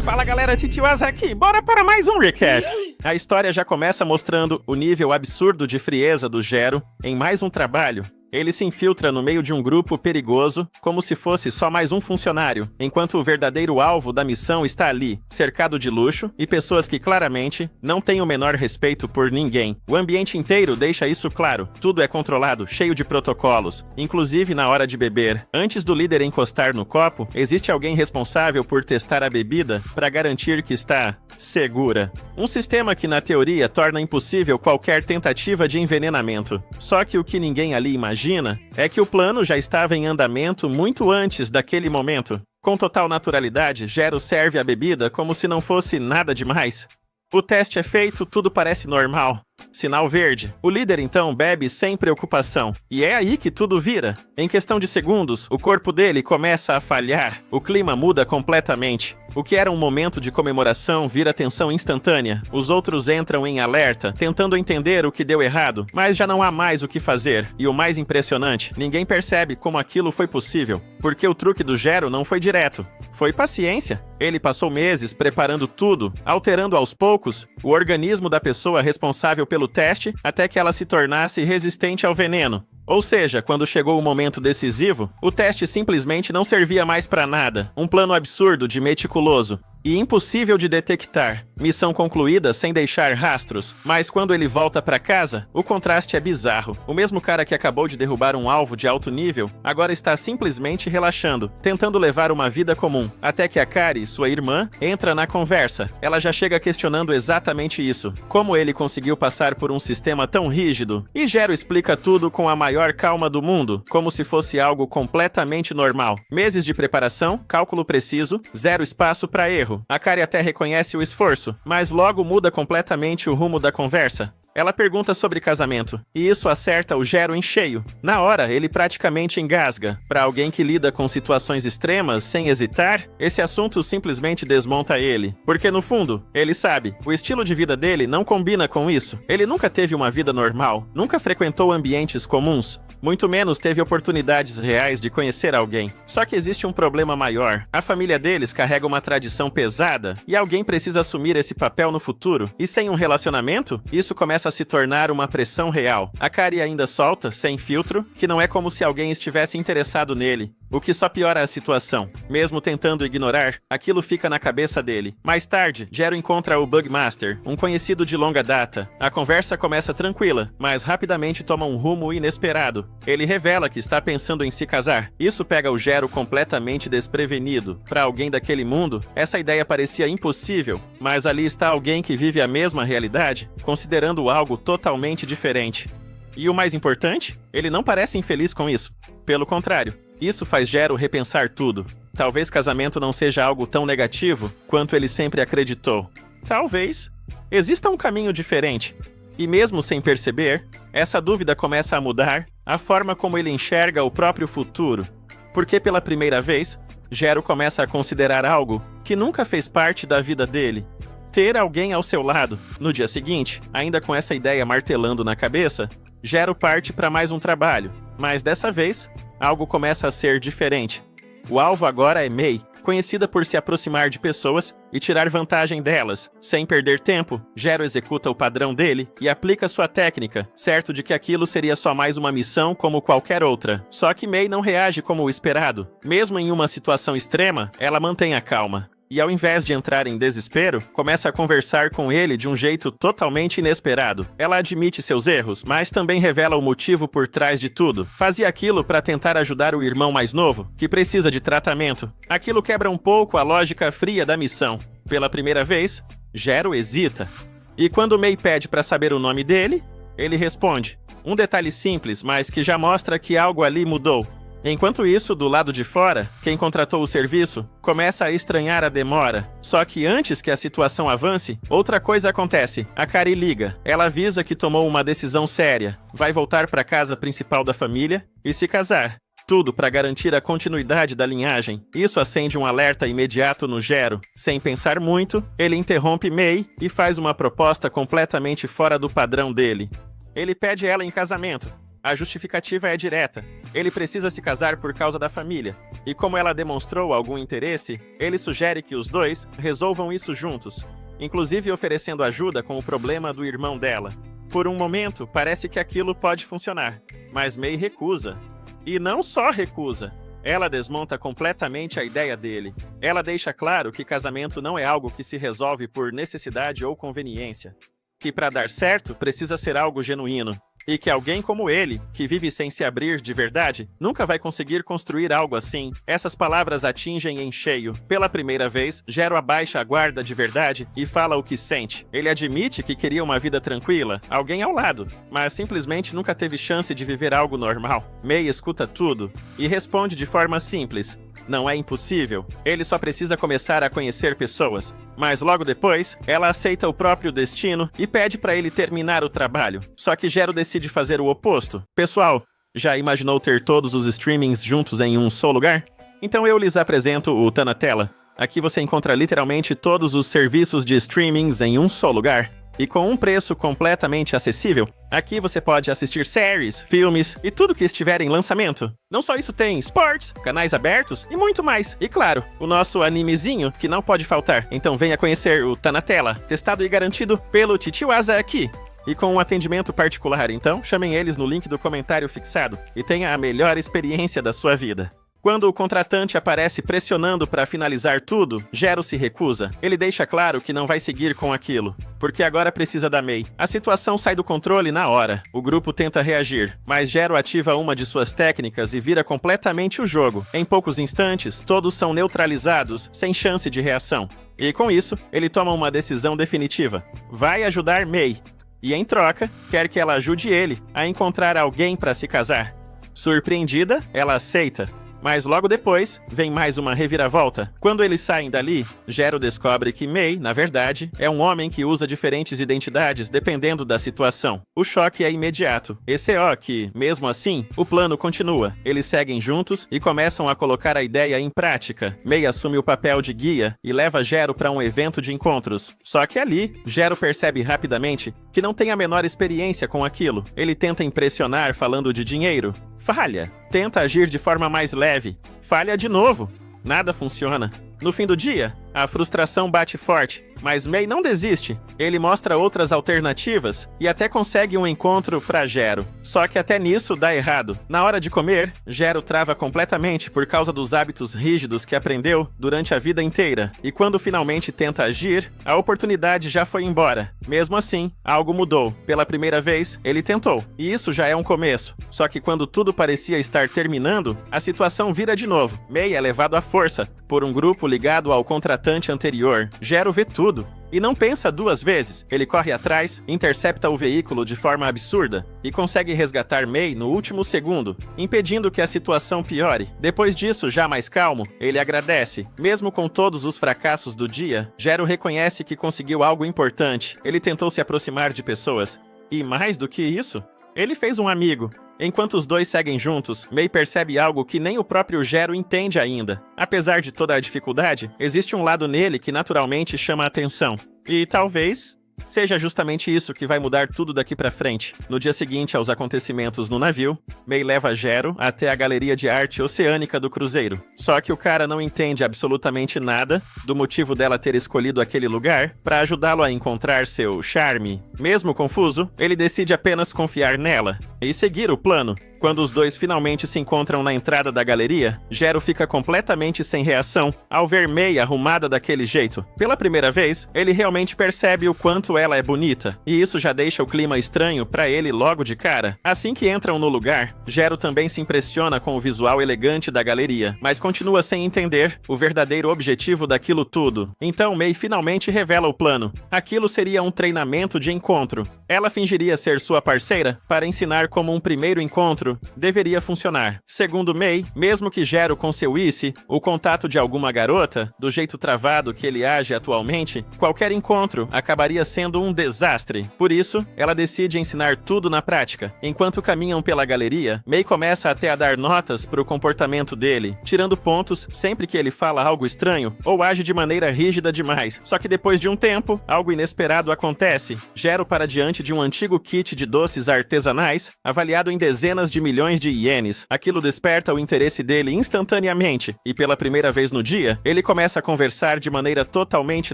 Fala galera, Titiwaz aqui, bora para mais um recap! A história já começa mostrando o nível absurdo de frieza do Gero em mais um trabalho. Ele se infiltra no meio de um grupo perigoso, como se fosse só mais um funcionário, enquanto o verdadeiro alvo da missão está ali, cercado de luxo e pessoas que claramente não têm o menor respeito por ninguém. O ambiente inteiro deixa isso claro, tudo é controlado, cheio de protocolos, inclusive na hora de beber. Antes do líder encostar no copo, existe alguém responsável por testar a bebida para garantir que está segura. Um sistema que na teoria torna impossível qualquer tentativa de envenenamento. Só que o que ninguém ali imagina é que o plano já estava em andamento muito antes daquele momento. Com total naturalidade, Gero serve a bebida como se não fosse nada demais. O teste é feito, tudo parece normal. Sinal verde. O líder então bebe sem preocupação. E é aí que tudo vira. Em questão de segundos, o corpo dele começa a falhar. O clima muda completamente. O que era um momento de comemoração vira tensão instantânea. Os outros entram em alerta, tentando entender o que deu errado, mas já não há mais o que fazer. E o mais impressionante, ninguém percebe como aquilo foi possível, porque o truque do Gero não foi direto. Foi paciência. Ele passou meses preparando tudo, alterando aos poucos o organismo da pessoa responsável pelo teste até que ela se tornasse resistente ao veneno. Ou seja, quando chegou o momento decisivo, o teste simplesmente não servia mais para nada. Um plano absurdo de meticuloso e impossível de detectar. Missão concluída sem deixar rastros. Mas quando ele volta para casa, o contraste é bizarro. O mesmo cara que acabou de derrubar um alvo de alto nível, agora está simplesmente relaxando, tentando levar uma vida comum. Até que a Kari, sua irmã, entra na conversa. Ela já chega questionando exatamente isso. Como ele conseguiu passar por um sistema tão rígido? E Gero explica tudo com a maior calma do mundo, como se fosse algo completamente normal. Meses de preparação, cálculo preciso, zero espaço para erro. A Kari até reconhece o esforço, mas logo muda completamente o rumo da conversa. Ela pergunta sobre casamento, e isso acerta o Gero em cheio. Na hora, ele praticamente engasga. Para alguém que lida com situações extremas sem hesitar, esse assunto simplesmente desmonta ele. Porque no fundo, ele sabe, o estilo de vida dele não combina com isso. Ele nunca teve uma vida normal, nunca frequentou ambientes comuns, muito menos teve oportunidades reais de conhecer alguém. Só que existe um problema maior. A família deles carrega uma tradição pesada, e alguém precisa assumir esse papel no futuro. E sem um relacionamento, isso começa a se tornar uma pressão real. A Kari ainda solta, sem filtro, que não é como se alguém estivesse interessado nele, o que só piora a situação. Mesmo tentando ignorar, aquilo fica na cabeça dele. Mais tarde, Gero encontra o Bugmaster, um conhecido de longa data. A conversa começa tranquila, mas rapidamente toma um rumo inesperado. Ele revela que está pensando em se casar. Isso pega o Gero completamente desprevenido. Para alguém daquele mundo, essa ideia parecia impossível, mas ali está alguém que vive a mesma realidade, considerando algo totalmente diferente. E o mais importante, ele não parece infeliz com isso. Pelo contrário, isso faz Gero repensar tudo. Talvez casamento não seja algo tão negativo quanto ele sempre acreditou. Talvez exista um caminho diferente. E mesmo sem perceber, essa dúvida começa a mudar a forma como ele enxerga o próprio futuro. Porque pela primeira vez, Gero começa a considerar algo que nunca fez parte da vida dele. Ter alguém ao seu lado. No dia seguinte, ainda com essa ideia martelando na cabeça, Gero parte para mais um trabalho. Mas dessa vez, algo começa a ser diferente. O alvo agora é Mei, conhecida por se aproximar de pessoas e tirar vantagem delas. Sem perder tempo, Gero executa o padrão dele e aplica sua técnica, certo de que aquilo seria só mais uma missão como qualquer outra. Só que Mei não reage como o esperado. Mesmo em uma situação extrema, ela mantém a calma. E ao invés de entrar em desespero, começa a conversar com ele de um jeito totalmente inesperado. Ela admite seus erros, mas também revela o motivo por trás de tudo. Fazia aquilo para tentar ajudar o irmão mais novo, que precisa de tratamento. Aquilo quebra um pouco a lógica fria da missão. Pela primeira vez, Gero hesita. E quando Mei pede para saber o nome dele, ele responde. Um detalhe simples, mas que já mostra que algo ali mudou. Enquanto isso, do lado de fora, quem contratou o serviço começa a estranhar a demora. Só que antes que a situação avance, outra coisa acontece. A Kari liga. Ela avisa que tomou uma decisão séria. Vai voltar para a casa principal da família e se casar. Tudo para garantir a continuidade da linhagem. Isso acende um alerta imediato no Gero. Sem pensar muito, ele interrompe Mei e faz uma proposta completamente fora do padrão dele. Ele pede ela em casamento. A justificativa é direta. Ele precisa se casar por causa da família. E como ela demonstrou algum interesse, ele sugere que os dois resolvam isso juntos, inclusive oferecendo ajuda com o problema do irmão dela. Por um momento, parece que aquilo pode funcionar, mas May recusa. E não só recusa, ela desmonta completamente a ideia dele. Ela deixa claro que casamento não é algo que se resolve por necessidade ou conveniência. Que para dar certo, precisa ser algo genuíno. E que alguém como ele, que vive sem se abrir de verdade, nunca vai conseguir construir algo assim. Essas palavras atingem em cheio. Pela primeira vez, Jero abaixa a guarda de verdade e fala o que sente. Ele admite que queria uma vida tranquila, alguém ao lado, mas simplesmente nunca teve chance de viver algo normal. May escuta tudo e responde de forma simples. Não é impossível, ele só precisa começar a conhecer pessoas. Mas logo depois, ela aceita o próprio destino e pede para ele terminar o trabalho. Só que Jero decide fazer o oposto. Pessoal, já imaginou ter todos os streamings juntos em um só lugar? Então eu lhes apresento o Tá na Tela. Aqui você encontra literalmente todos os serviços de streamings em um só lugar. E com um preço completamente acessível, aqui você pode assistir séries, filmes e tudo que estiver em lançamento. Não só isso, tem esportes, canais abertos e muito mais. E claro, o nosso animezinho que não pode faltar. Então venha conhecer o Tá na Tela, testado e garantido pelo Titio Asa aqui. E com um atendimento particular, então, chamem eles no link do comentário fixado e tenha a melhor experiência da sua vida. Quando o contratante aparece pressionando para finalizar tudo, Jero se recusa. Ele deixa claro que não vai seguir com aquilo, porque agora precisa da May. A situação sai do controle na hora. O grupo tenta reagir, mas Jero ativa uma de suas técnicas e vira completamente o jogo. Em poucos instantes, todos são neutralizados, sem chance de reação. E com isso, ele toma uma decisão definitiva. Vai ajudar May. E em troca, quer que ela ajude ele a encontrar alguém para se casar. Surpreendida, ela aceita. Mas logo depois, vem mais uma reviravolta. Quando eles saem dali, Jero descobre que May, na verdade, é um homem que usa diferentes identidades dependendo da situação. O choque é imediato. ECO que, mesmo assim, o plano continua. Eles seguem juntos e começam a colocar a ideia em prática. May assume o papel de guia e leva Jero para um evento de encontros. Só que ali, Jero percebe rapidamente que não tem a menor experiência com aquilo. Ele tenta impressionar falando de dinheiro. Falha. Tenta agir de forma mais leve. Falha de novo. Nada funciona. No fim do dia, a frustração bate forte, mas May não desiste. Ele mostra outras alternativas e até consegue um encontro para Jero. Só que até nisso dá errado. Na hora de comer, Jero trava completamente por causa dos hábitos rígidos que aprendeu durante a vida inteira. E quando finalmente tenta agir, a oportunidade já foi embora. Mesmo assim, algo mudou. Pela primeira vez, ele tentou. E isso já é um começo. Só que quando tudo parecia estar terminando, a situação vira de novo. May é levado à força por um grupo ligado ao contratante anterior. Jero vê tudo e não pensa duas vezes. Ele corre atrás, intercepta o veículo de forma absurda e consegue resgatar May no último segundo, impedindo que a situação piore. Depois disso, já mais calmo, ele agradece. Mesmo com todos os fracassos do dia, Jero reconhece que conseguiu algo importante. Ele tentou se aproximar de pessoas. E mais do que isso, ele fez um amigo. Enquanto os dois seguem juntos, May percebe algo que nem o próprio Jero entende ainda. Apesar de toda a dificuldade, existe um lado nele que naturalmente chama a atenção. E talvez seja justamente isso que vai mudar tudo daqui pra frente. No dia seguinte aos acontecimentos no navio, May leva Jero até a galeria de arte oceânica do cruzeiro. Só que o cara não entende absolutamente nada do motivo dela ter escolhido aquele lugar para ajudá-lo a encontrar seu charme. Mesmo confuso, ele decide apenas confiar nela e seguir o plano. Quando os dois finalmente se encontram na entrada da galeria, Jero fica completamente sem reação ao ver May arrumada daquele jeito. Pela primeira vez, ele realmente percebe o quanto ela é bonita, e isso já deixa o clima estranho pra ele logo de cara. Assim que entram no lugar, Jero também se impressiona com o visual elegante da galeria, mas continua sem entender o verdadeiro objetivo daquilo tudo. Então May finalmente revela o plano. Aquilo seria um treinamento de encontro. Ela fingiria ser sua parceira para ensinar como um primeiro encontro outro, deveria funcionar. Segundo Mei, mesmo que Jero conseguisse o contato de alguma garota, do jeito travado que ele age atualmente, qualquer encontro acabaria sendo um desastre. Por isso, ela decide ensinar tudo na prática. Enquanto caminham pela galeria, Mei começa até a dar notas pro comportamento dele, tirando pontos sempre que ele fala algo estranho ou age de maneira rígida demais. Só que depois de um tempo, algo inesperado acontece. Jero para diante de um antigo kit de doces artesanais, avaliado em dezenas de milhões de ienes. Aquilo desperta o interesse dele instantaneamente, e pela primeira vez no dia, ele começa a conversar de maneira totalmente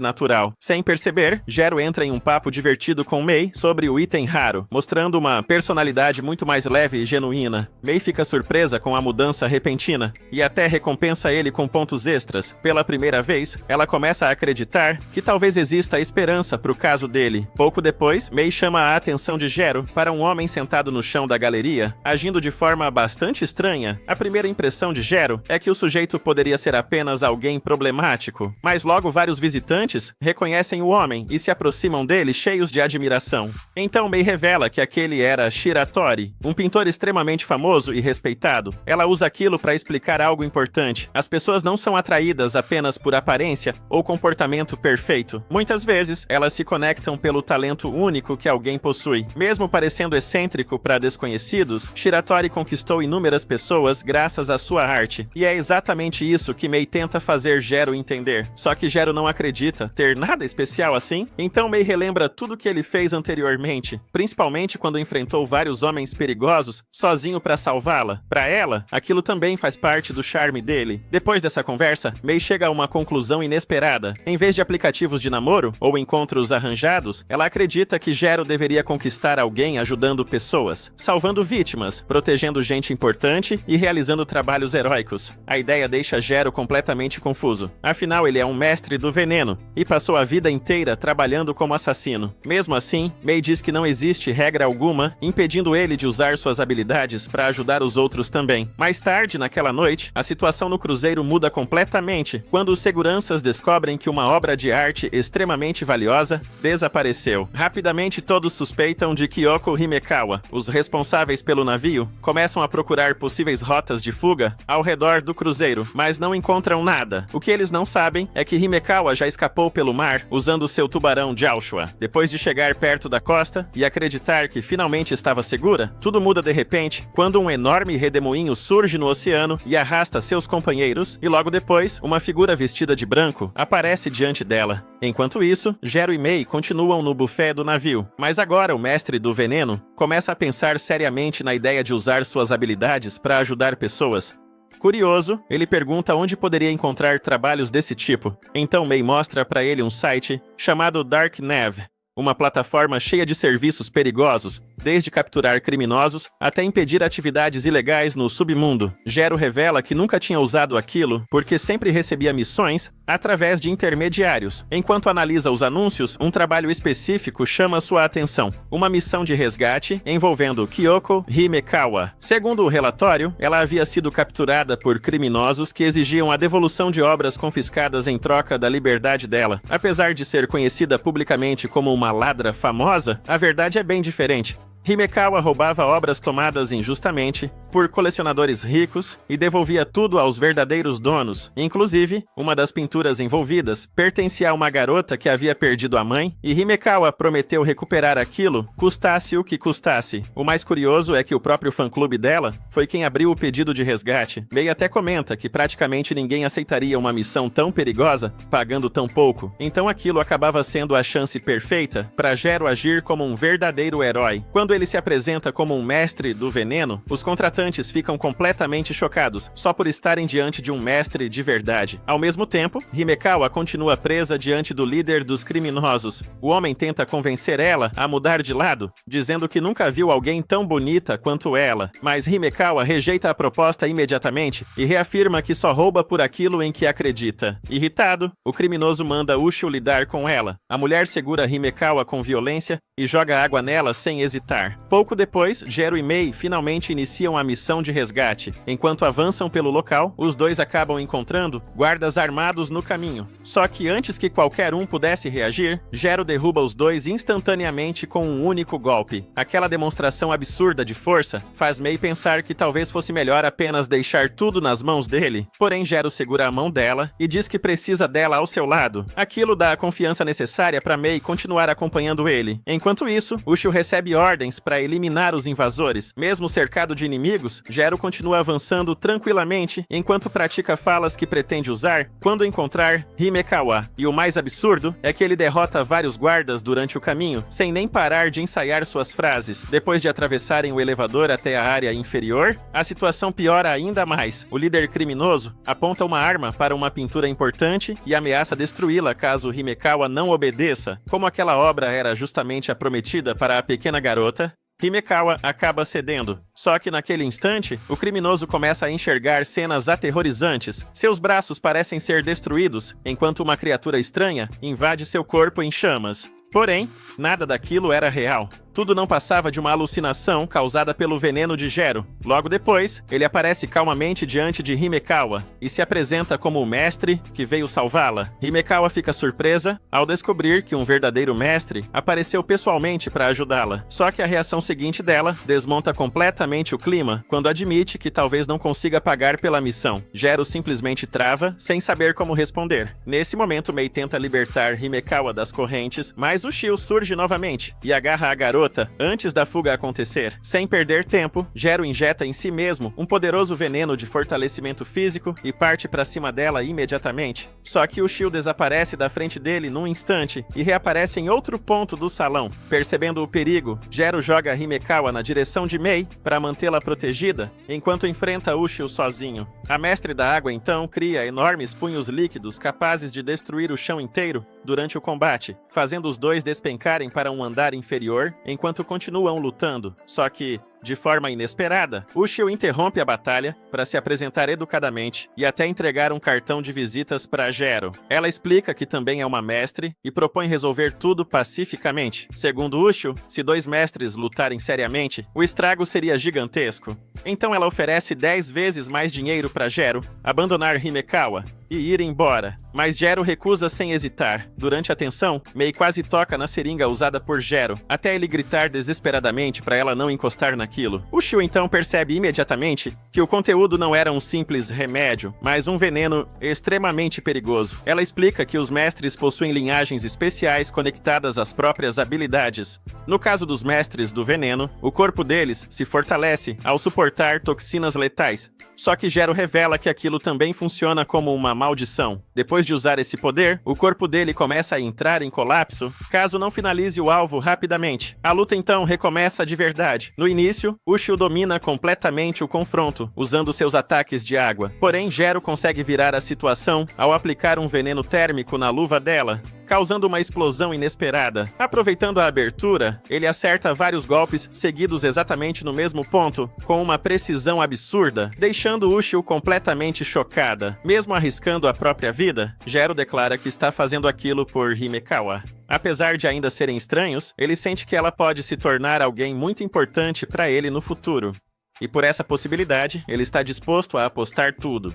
natural. Sem perceber, Jero entra em um papo divertido com Mei sobre o item raro, mostrando uma personalidade muito mais leve e genuína. Mei fica surpresa com a mudança repentina, e até recompensa ele com pontos extras. Pela primeira vez, ela começa a acreditar que talvez exista esperança pro caso dele. Pouco depois, Mei chama a atenção de Jero para um homem sentado no chão da galeria, agindo de forma bastante estranha. A primeira impressão de Jero é que o sujeito poderia ser apenas alguém problemático, mas logo vários visitantes reconhecem o homem e se aproximam dele cheios de admiração. Então Mei revela que aquele era Shiratori, um pintor extremamente famoso e respeitado. Ela usa aquilo para explicar algo importante. As pessoas não são atraídas apenas por aparência ou comportamento perfeito. Muitas vezes, elas se conectam pelo talento único que alguém possui. Mesmo parecendo excêntrico para desconhecidos, Shiratori conquistou inúmeras pessoas graças à sua arte. E é exatamente isso que Mei tenta fazer Jero entender. Só que Jero não acredita ter nada especial assim, então Mei relembra tudo que ele fez anteriormente, principalmente quando enfrentou vários homens perigosos sozinho para salvá-la. Para ela, aquilo também faz parte do charme dele. Depois dessa conversa, Mei chega a uma conclusão inesperada. Em vez de aplicativos de namoro ou encontros arranjados, ela acredita que Jero deveria conquistar alguém ajudando pessoas, salvando vítimas, protegendo gente importante e realizando trabalhos heróicos. A ideia deixa Jero completamente confuso. Afinal, ele é um mestre do veneno e passou a vida inteira trabalhando como assassino. Mesmo assim, Mei diz que não existe regra alguma impedindo ele de usar suas habilidades para ajudar os outros também. Mais tarde, naquela noite, a situação no cruzeiro muda completamente quando os seguranças descobrem que uma obra de arte extremamente valiosa desapareceu. Rapidamente, todos suspeitam de Kyoko Himekawa. Os responsáveis pelo navio começam a procurar possíveis rotas de fuga ao redor do cruzeiro, mas não encontram nada. O que eles não sabem é que Himekawa já escapou pelo mar usando seu tubarão Joshua. Depois de chegar perto da costa e acreditar que finalmente estava segura, tudo muda de repente quando um enorme redemoinho surge no oceano e arrasta seus companheiros, e logo depois, uma figura vestida de branco aparece diante dela. Enquanto isso, Jero e Mei continuam no buffet do navio, mas agora o mestre do veneno começa a pensar seriamente na ideia de usar suas habilidades para ajudar pessoas. Curioso, ele pergunta onde poderia encontrar trabalhos desse tipo. Então Mei mostra para ele um site chamado Dark Nav, uma plataforma cheia de serviços perigosos, desde capturar criminosos até impedir atividades ilegais no submundo. Jero revela que nunca tinha usado aquilo porque sempre recebia missões através de intermediários. Enquanto analisa os anúncios, um trabalho específico chama sua atenção: uma missão de resgate envolvendo Kyoko Himekawa. Segundo o relatório, ela havia sido capturada por criminosos que exigiam a devolução de obras confiscadas em troca da liberdade dela. Apesar de ser conhecida publicamente como uma ladra famosa, a verdade é bem diferente. Himekawa roubava obras tomadas injustamente por colecionadores ricos e devolvia tudo aos verdadeiros donos. Inclusive, uma das pinturas envolvidas pertencia a uma garota que havia perdido a mãe, e Himekawa prometeu recuperar aquilo, custasse o que custasse. O mais curioso é que o próprio fã-clube dela foi quem abriu o pedido de resgate. Mei até comenta que praticamente ninguém aceitaria uma missão tão perigosa pagando tão pouco. Então aquilo acabava sendo a chance perfeita para Jero agir como um verdadeiro herói. Quando ele se apresenta como um mestre do veneno, os contratantes ficam completamente chocados, só por estarem diante de um mestre de verdade. Ao mesmo tempo, Himekawa continua presa diante do líder dos criminosos. O homem tenta convencer ela a mudar de lado, dizendo que nunca viu alguém tão bonita quanto ela. Mas Himekawa rejeita a proposta imediatamente e reafirma que só rouba por aquilo em que acredita. Irritado, o criminoso manda Ushu lidar com ela. A mulher segura Himekawa com violência e joga água nela sem hesitar. Pouco depois, Jero e Mei finalmente iniciam a missão de resgate. Enquanto avançam pelo local, os dois acabam encontrando guardas armados no caminho. Só que antes que qualquer um pudesse reagir, Gero derruba os dois instantaneamente com um único golpe. Aquela demonstração absurda de força faz Mei pensar que talvez fosse melhor apenas deixar tudo nas mãos dele. Porém, Gero segura a mão dela e diz que precisa dela ao seu lado. Aquilo dá a confiança necessária para Mei continuar acompanhando ele. Enquanto isso, Ushio recebe ordens para eliminar os invasores. Mesmo cercado de inimigos, Gero continua avançando tranquilamente enquanto pratica falas que pretende usar quando encontrar Himekawa. E o mais absurdo é que ele derrota vários guardas durante o caminho, sem nem parar de ensaiar suas frases. Depois de atravessarem o elevador até a área inferior, a situação piora ainda mais. O líder criminoso aponta uma arma para uma pintura importante e ameaça destruí-la caso Himekawa não obedeça. Como aquela obra era justamente a prometida para a pequena garota, Himekawa acaba cedendo. Só que naquele instante, o criminoso começa a enxergar cenas aterrorizantes. Seus braços parecem ser destruídos, enquanto uma criatura estranha invade seu corpo em chamas. Porém, nada daquilo era real. Tudo não passava de uma alucinação causada pelo veneno de Gero. Logo depois, ele aparece calmamente diante de Himekawa e se apresenta como o mestre que veio salvá-la. Himekawa fica surpresa ao descobrir que um verdadeiro mestre apareceu pessoalmente para ajudá-la. Só que a reação seguinte dela desmonta completamente o clima quando admite que talvez não consiga pagar pela missão. Gero simplesmente trava, sem saber como responder. Nesse momento, Mei tenta libertar Himekawa das correntes, mas Ushio surge novamente e agarra a garota antes da fuga acontecer. Sem perder tempo, Gero injeta em si mesmo um poderoso veneno de fortalecimento físico e parte para cima dela imediatamente. Só que Ushio desaparece da frente dele num instante e reaparece em outro ponto do salão. Percebendo o perigo, Gero joga Himekawa na direção de Mei para mantê-la protegida, enquanto enfrenta Ushio sozinho. A mestre da água então cria enormes punhos líquidos capazes de destruir o chão inteiro durante o combate, fazendo os dois despencarem para um andar inferior enquanto continuam lutando. Só que, de forma inesperada, Ushio interrompe a batalha para se apresentar educadamente e até entregar um cartão de visitas para Gero. Ela explica que também é uma mestre e propõe resolver tudo pacificamente. Segundo Ushio, se dois mestres lutarem seriamente, o estrago seria gigantesco. Então ela oferece 10 vezes mais dinheiro para Gero abandonar Himekawa e ir embora. Mas Gero recusa sem hesitar. Durante a tensão, Mei quase toca na seringa usada por Gero, até ele gritar desesperadamente para ela não encostar naquilo. Ushio então percebe imediatamente que o conteúdo não era um simples remédio, mas um veneno extremamente perigoso. Ela explica que os mestres possuem linhagens especiais conectadas às próprias habilidades. No caso dos mestres do veneno, o corpo deles se fortalece ao suportar toxinas letais. Só que Gero revela que aquilo também funciona como uma maldição. Depois de usar esse poder, o corpo dele começa a entrar em colapso caso não finalize o alvo rapidamente. A luta então recomeça de verdade. No início, Ushio domina completamente o confronto, usando seus ataques de água. Porém, Gero consegue virar a situação ao aplicar um veneno térmico na luva dela, causando uma explosão inesperada. Aproveitando a abertura, ele acerta vários golpes seguidos exatamente no mesmo ponto, com uma precisão absurda, deixando Ushio completamente chocada. Mesmo arriscando a própria vida, Gero declara que está fazendo aquilo por Himekawa. Apesar de ainda serem estranhos, ele sente que ela pode se tornar alguém muito importante para ele no futuro. E por essa possibilidade, ele está disposto a apostar tudo.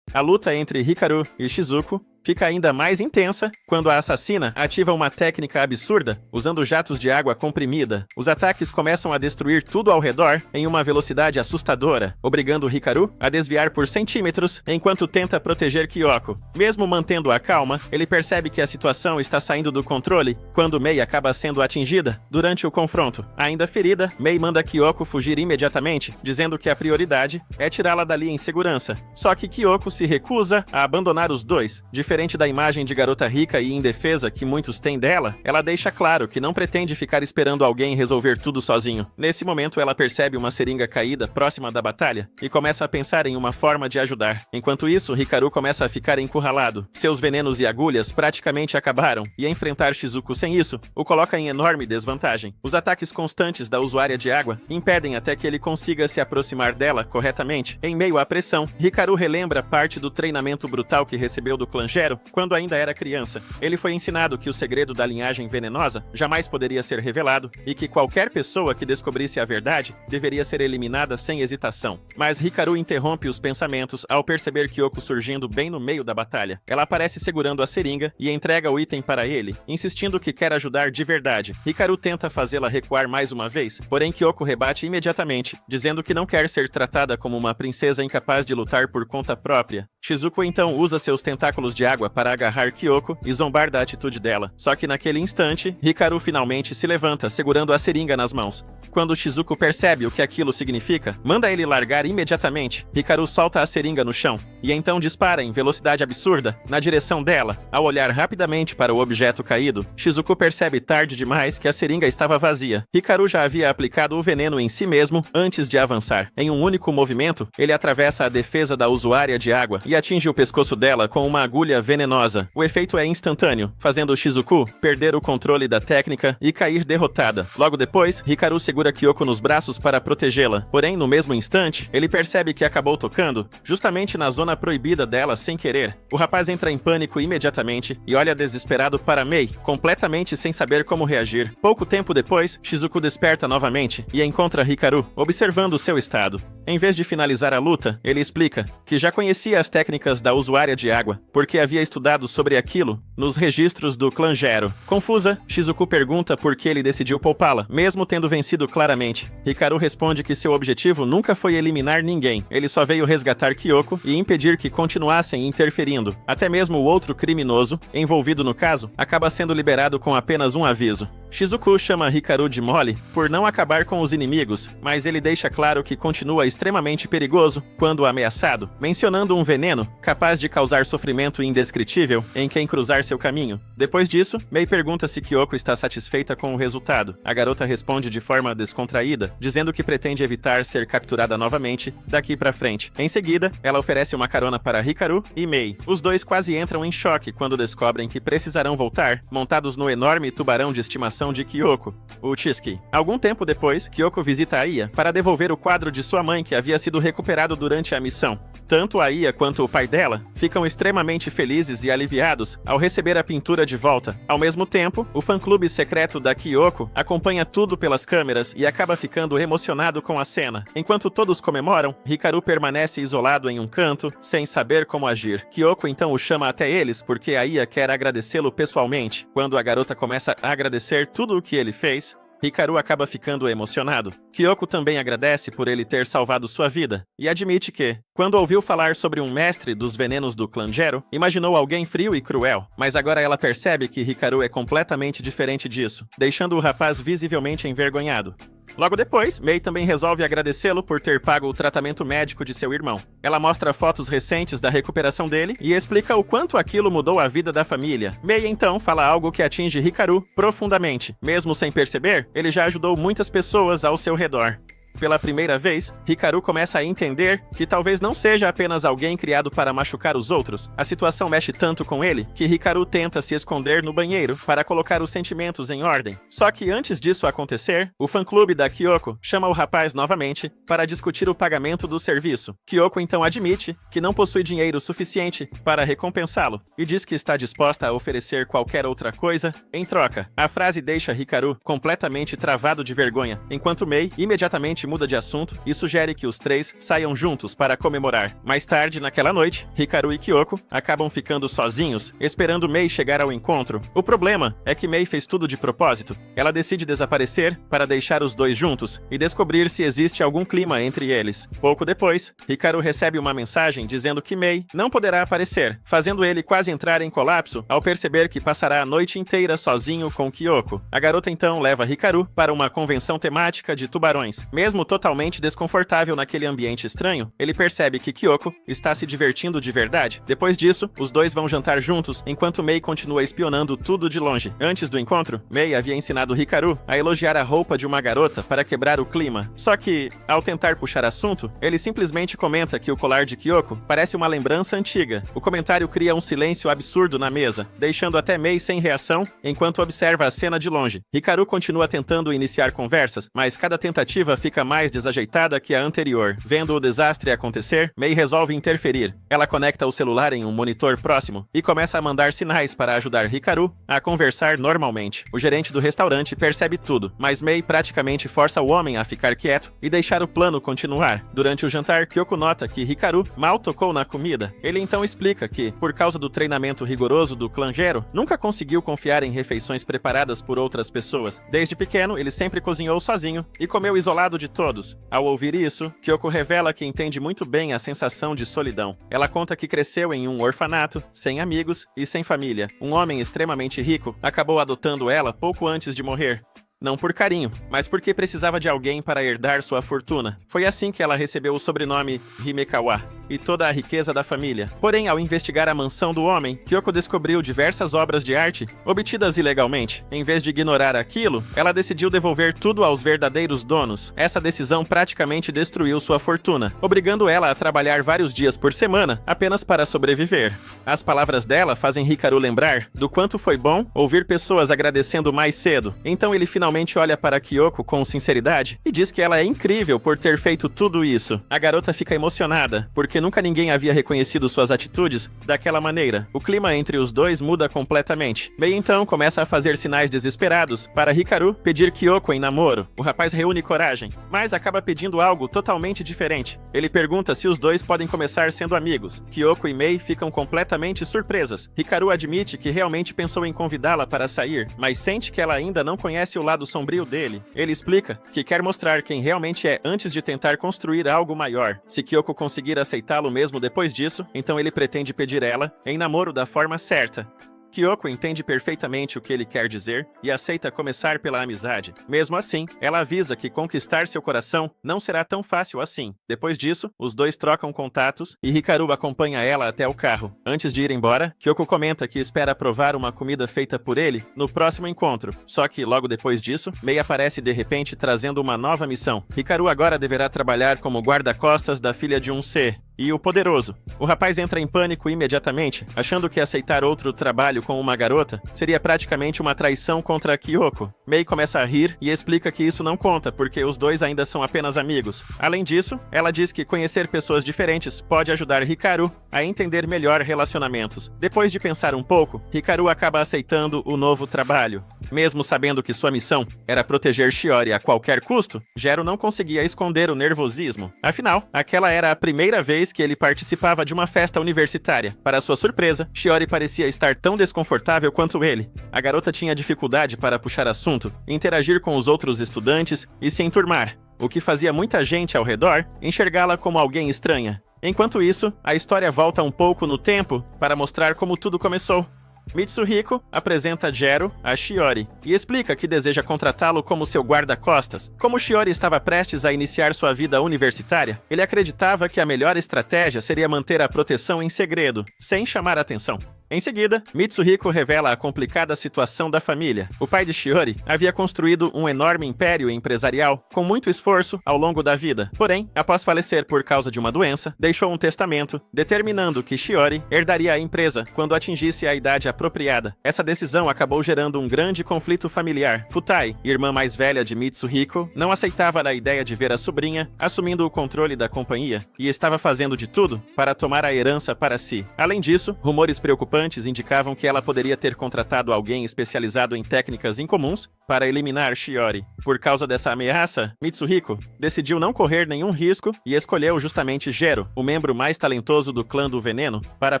A luta entre Hikaru e Shizuko fica ainda mais intensa quando a assassina ativa uma técnica absurda, usando jatos de água comprimida. Os ataques começam a destruir tudo ao redor em uma velocidade assustadora, obrigando Hikaru a desviar por centímetros enquanto tenta proteger Kyoko. Mesmo mantendo a calma, ele percebe que a situação está saindo do controle quando Mei acaba sendo atingida durante o confronto. Ainda ferida, Mei manda Kyoko fugir imediatamente, dizendo que a prioridade é tirá-la dali em segurança. Só que Kyoko se recusa a abandonar os dois. Diferente da imagem de garota rica e indefesa que muitos têm dela, ela deixa claro que não pretende ficar esperando alguém resolver tudo sozinho. Nesse momento, ela percebe uma seringa caída próxima da batalha e começa a pensar em uma forma de ajudar. Enquanto isso, Hikaru começa a ficar encurralado. Seus venenos e agulhas praticamente acabaram, e enfrentar Shizuko sem isso o coloca em enorme desvantagem. Os ataques constantes da usuária de água impedem até que ele consiga se aproximar dela corretamente. Em meio à pressão, Hikaru relembra parte do treinamento brutal que recebeu do clã Gero Gero quando ainda era criança. Ele foi ensinado que o segredo da linhagem venenosa jamais poderia ser revelado e que qualquer pessoa que descobrisse a verdade deveria ser eliminada sem hesitação. Mas Hikaru interrompe os pensamentos ao perceber Kyoko surgindo bem no meio da batalha. Ela aparece segurando a seringa e entrega o item para ele, insistindo que quer ajudar de verdade. Hikaru tenta fazê-la recuar mais uma vez, porém Kyoko rebate imediatamente, dizendo que não quer ser tratada como uma princesa incapaz de lutar por conta própria. Shizuko então usa seus tentáculos de água para agarrar Kyoko e zombar da atitude dela. Só que naquele instante, Hikaru finalmente se levanta, segurando a seringa nas mãos. Quando Shizuko percebe o que aquilo significa, manda ele largar imediatamente. Hikaru solta a seringa no chão e então dispara em velocidade absurda na direção dela. Ao olhar rapidamente para o objeto caído, Shizuko percebe tarde demais que a seringa estava vazia. Hikaru já havia aplicado o veneno em si mesmo antes de avançar. Em um único movimento, ele atravessa a defesa da usuária de água e atinge o pescoço dela com uma agulha venenosa. O efeito é instantâneo, fazendo Shizuko perder o controle da técnica e cair derrotada. Logo depois, Hikaru segura Kyoko nos braços para protegê-la. Porém, no mesmo instante, ele percebe que acabou tocando justamente na zona proibida dela sem querer. O rapaz entra em pânico imediatamente e olha desesperado para Mei, completamente sem saber como reagir. Pouco tempo depois, Shizuko desperta novamente e encontra Hikaru, observando seu estado. Em vez de finalizar a luta, ele explica que já conhecia as técnicas da usuária de água, porque havia estudado sobre aquilo nos registros do clã Gero. Confusa, Shizuko pergunta por que ele decidiu poupá-la, mesmo tendo vencido claramente. Hikaru responde que seu objetivo nunca foi eliminar ninguém, ele só veio resgatar Kyoko e impedir que continuassem interferindo. Até mesmo o outro criminoso, envolvido no caso, acaba sendo liberado com apenas um aviso. Shizuko chama Hikaru de mole por não acabar com os inimigos, mas ele deixa claro que continua extremamente perigoso quando ameaçado, mencionando um veneno capaz de causar sofrimento indescritível em quem cruzar seu caminho. Depois disso, Mei pergunta se Kyoko está satisfeita com o resultado. A garota responde de forma descontraída, dizendo que pretende evitar ser capturada novamente daqui pra frente. Em seguida, ela oferece uma carona para Hikaru e Mei. Os dois quase entram em choque quando descobrem que precisarão voltar, montados no enorme tubarão de estimação de Kyoko, o Chisuke. Algum tempo depois, Kyoko visita a Iya para devolver o quadro de sua mãe que havia sido recuperado durante a missão. Tanto a Iya quanto o pai dela ficam extremamente felizes e aliviados ao receber a pintura de volta. Ao mesmo tempo, o fã-clube secreto da Kyoko acompanha tudo pelas câmeras e acaba ficando emocionado com a cena. Enquanto todos comemoram, Hikaru permanece isolado em um canto, sem saber como agir. Kyoko então o chama até eles porque a Iya quer agradecê-lo pessoalmente. Quando a garota começa a agradecer tudo o que ele fez, Hikaru acaba ficando emocionado. Kyoko também agradece por ele ter salvado sua vida, e admite que, quando ouviu falar sobre um mestre dos venenos do clã Gero, imaginou alguém frio e cruel. Mas agora ela percebe que Hikaru é completamente diferente disso, deixando o rapaz visivelmente envergonhado. Logo depois, Mei também resolve agradecê-lo por ter pago o tratamento médico de seu irmão. Ela mostra fotos recentes da recuperação dele e explica o quanto aquilo mudou a vida da família. Mei então fala algo que atinge Hikaru profundamente. Mesmo sem perceber, ele já ajudou muitas pessoas ao seu redor. Pela primeira vez, Hikaru começa a entender que talvez não seja apenas alguém criado para machucar os outros. A situação mexe tanto com ele que Hikaru tenta se esconder no banheiro para colocar os sentimentos em ordem. Só que antes disso acontecer, o fã-clube da Kyoko chama o rapaz novamente para discutir o pagamento do serviço. Kyoko então admite que não possui dinheiro suficiente para recompensá-lo e diz que está disposta a oferecer qualquer outra coisa em troca. A frase deixa Hikaru completamente travado de vergonha, enquanto Mei imediatamente muda de assunto e sugere que os três saiam juntos para comemorar. Mais tarde, naquela noite, Hikaru e Kyoko acabam ficando sozinhos, esperando Mei chegar ao encontro. O problema é que Mei fez tudo de propósito. Ela decide desaparecer para deixar os dois juntos e descobrir se existe algum clima entre eles. Pouco depois, Hikaru recebe uma mensagem dizendo que Mei não poderá aparecer, fazendo ele quase entrar em colapso ao perceber que passará a noite inteira sozinho com Kyoko. A garota então leva Hikaru para uma convenção temática de tubarões. Mesmo totalmente desconfortável naquele ambiente estranho, ele percebe que Kyoko está se divertindo de verdade. Depois disso, os dois vão jantar juntos, enquanto Mei continua espionando tudo de longe. Antes do encontro, Mei havia ensinado Hikaru a elogiar a roupa de uma garota para quebrar o clima. Só que, ao tentar puxar assunto, ele simplesmente comenta que o colar de Kyoko parece uma lembrança antiga. O comentário cria um silêncio absurdo na mesa, deixando até Mei sem reação enquanto observa a cena de longe. Hikaru continua tentando iniciar conversas, mas cada tentativa fica fica mais desajeitada que a anterior. Vendo o desastre acontecer, Mei resolve interferir. Ela conecta o celular em um monitor próximo e começa a mandar sinais para ajudar Hikaru a conversar normalmente. O gerente do restaurante percebe tudo, mas Mei praticamente força o homem a ficar quieto e deixar o plano continuar. Durante o jantar, Kyoko nota que Hikaru mal tocou na comida. Ele então explica que, por causa do treinamento rigoroso do clã Gero, nunca conseguiu confiar em refeições preparadas por outras pessoas. Desde pequeno, ele sempre cozinhou sozinho e comeu isolado de todos. Ao ouvir isso, Kyoko revela que entende muito bem a sensação de solidão. Ela conta que cresceu em um orfanato, sem amigos e sem família. Um homem extremamente rico acabou adotando ela pouco antes de morrer. Não por carinho, mas porque precisava de alguém para herdar sua fortuna. Foi assim que ela recebeu o sobrenome Himekawa e toda a riqueza da família. Porém, ao investigar a mansão do homem, Kyoko descobriu diversas obras de arte obtidas ilegalmente. Em vez de ignorar aquilo, ela decidiu devolver tudo aos verdadeiros donos. Essa decisão praticamente destruiu sua fortuna, obrigando ela a trabalhar vários dias por semana apenas para sobreviver. As palavras dela fazem Hikaru lembrar do quanto foi bom ouvir pessoas agradecendo mais cedo. Então ele finalmente olha para Kyoko com sinceridade e diz que ela é incrível por ter feito tudo isso. A garota fica emocionada, porque nunca ninguém havia reconhecido suas atitudes daquela maneira. O clima entre os dois muda completamente. Mei então começa a fazer sinais desesperados para Hikaru pedir Kyoko em namoro. O rapaz reúne coragem, mas acaba pedindo algo totalmente diferente. Ele pergunta se os dois podem começar sendo amigos. Kyoko e Mei ficam completamente surpresas. Hikaru admite que realmente pensou em convidá-la para sair, mas sente que ela ainda não conhece o lado sombrio dele. Ele explica que quer mostrar quem realmente é antes de tentar construir algo maior. Se Kyoko conseguir aceitá-lo mesmo depois disso, então ele pretende pedir ela em namoro da forma certa. Kyoko entende perfeitamente o que ele quer dizer e aceita começar pela amizade. Mesmo assim, ela avisa que conquistar seu coração não será tão fácil assim. Depois disso, os dois trocam contatos e Hikaru acompanha ela até o carro. Antes de ir embora, Kyoko comenta que espera provar uma comida feita por ele no próximo encontro. Só que, logo depois disso, Mei aparece de repente trazendo uma nova missão. Hikaru agora deverá trabalhar como guarda-costas da filha de um C. E o poderoso. O rapaz entra em pânico imediatamente, achando que aceitar outro trabalho com uma garota seria praticamente uma traição contra Kyoko. Mei começa a rir e explica que isso não conta, porque os dois ainda são apenas amigos. Além disso, ela diz que conhecer pessoas diferentes pode ajudar Hikaru a entender melhor relacionamentos. Depois de pensar um pouco, Hikaru acaba aceitando o novo trabalho. Mesmo sabendo que sua missão era proteger Shiori a qualquer custo, Gero não conseguia esconder o nervosismo. Afinal, aquela era a primeira vez que ele participava de uma festa universitária. Para sua surpresa, Shiori parecia estar tão desconfortável quanto ele. A garota tinha dificuldade para puxar assunto, interagir com os outros estudantes e se enturmar, o que fazia muita gente ao redor enxergá-la como alguém estranha. Enquanto isso, a história volta um pouco no tempo para mostrar como tudo começou. Mitsuhiko apresenta Gero a Shiori e explica que deseja contratá-lo como seu guarda-costas. Como Shiori estava prestes a iniciar sua vida universitária, ele acreditava que a melhor estratégia seria manter a proteção em segredo, sem chamar atenção. Em seguida, Mitsuhiko revela a complicada situação da família. O pai de Shiori havia construído um enorme império empresarial com muito esforço ao longo da vida. Porém, após falecer por causa de uma doença, deixou um testamento determinando que Shiori herdaria a empresa quando atingisse a idade apropriada. Essa decisão acabou gerando um grande conflito familiar. Futai, irmã mais velha de Mitsuhiko, não aceitava a ideia de ver a sobrinha assumindo o controle da companhia e estava fazendo de tudo para tomar a herança para si. Além disso, rumores preocupantes indicavam que ela poderia ter contratado alguém especializado em técnicas incomuns para eliminar Shiori. Por causa dessa ameaça, Mitsuhiko decidiu não correr nenhum risco e escolheu justamente Gero, o membro mais talentoso do clã do veneno, para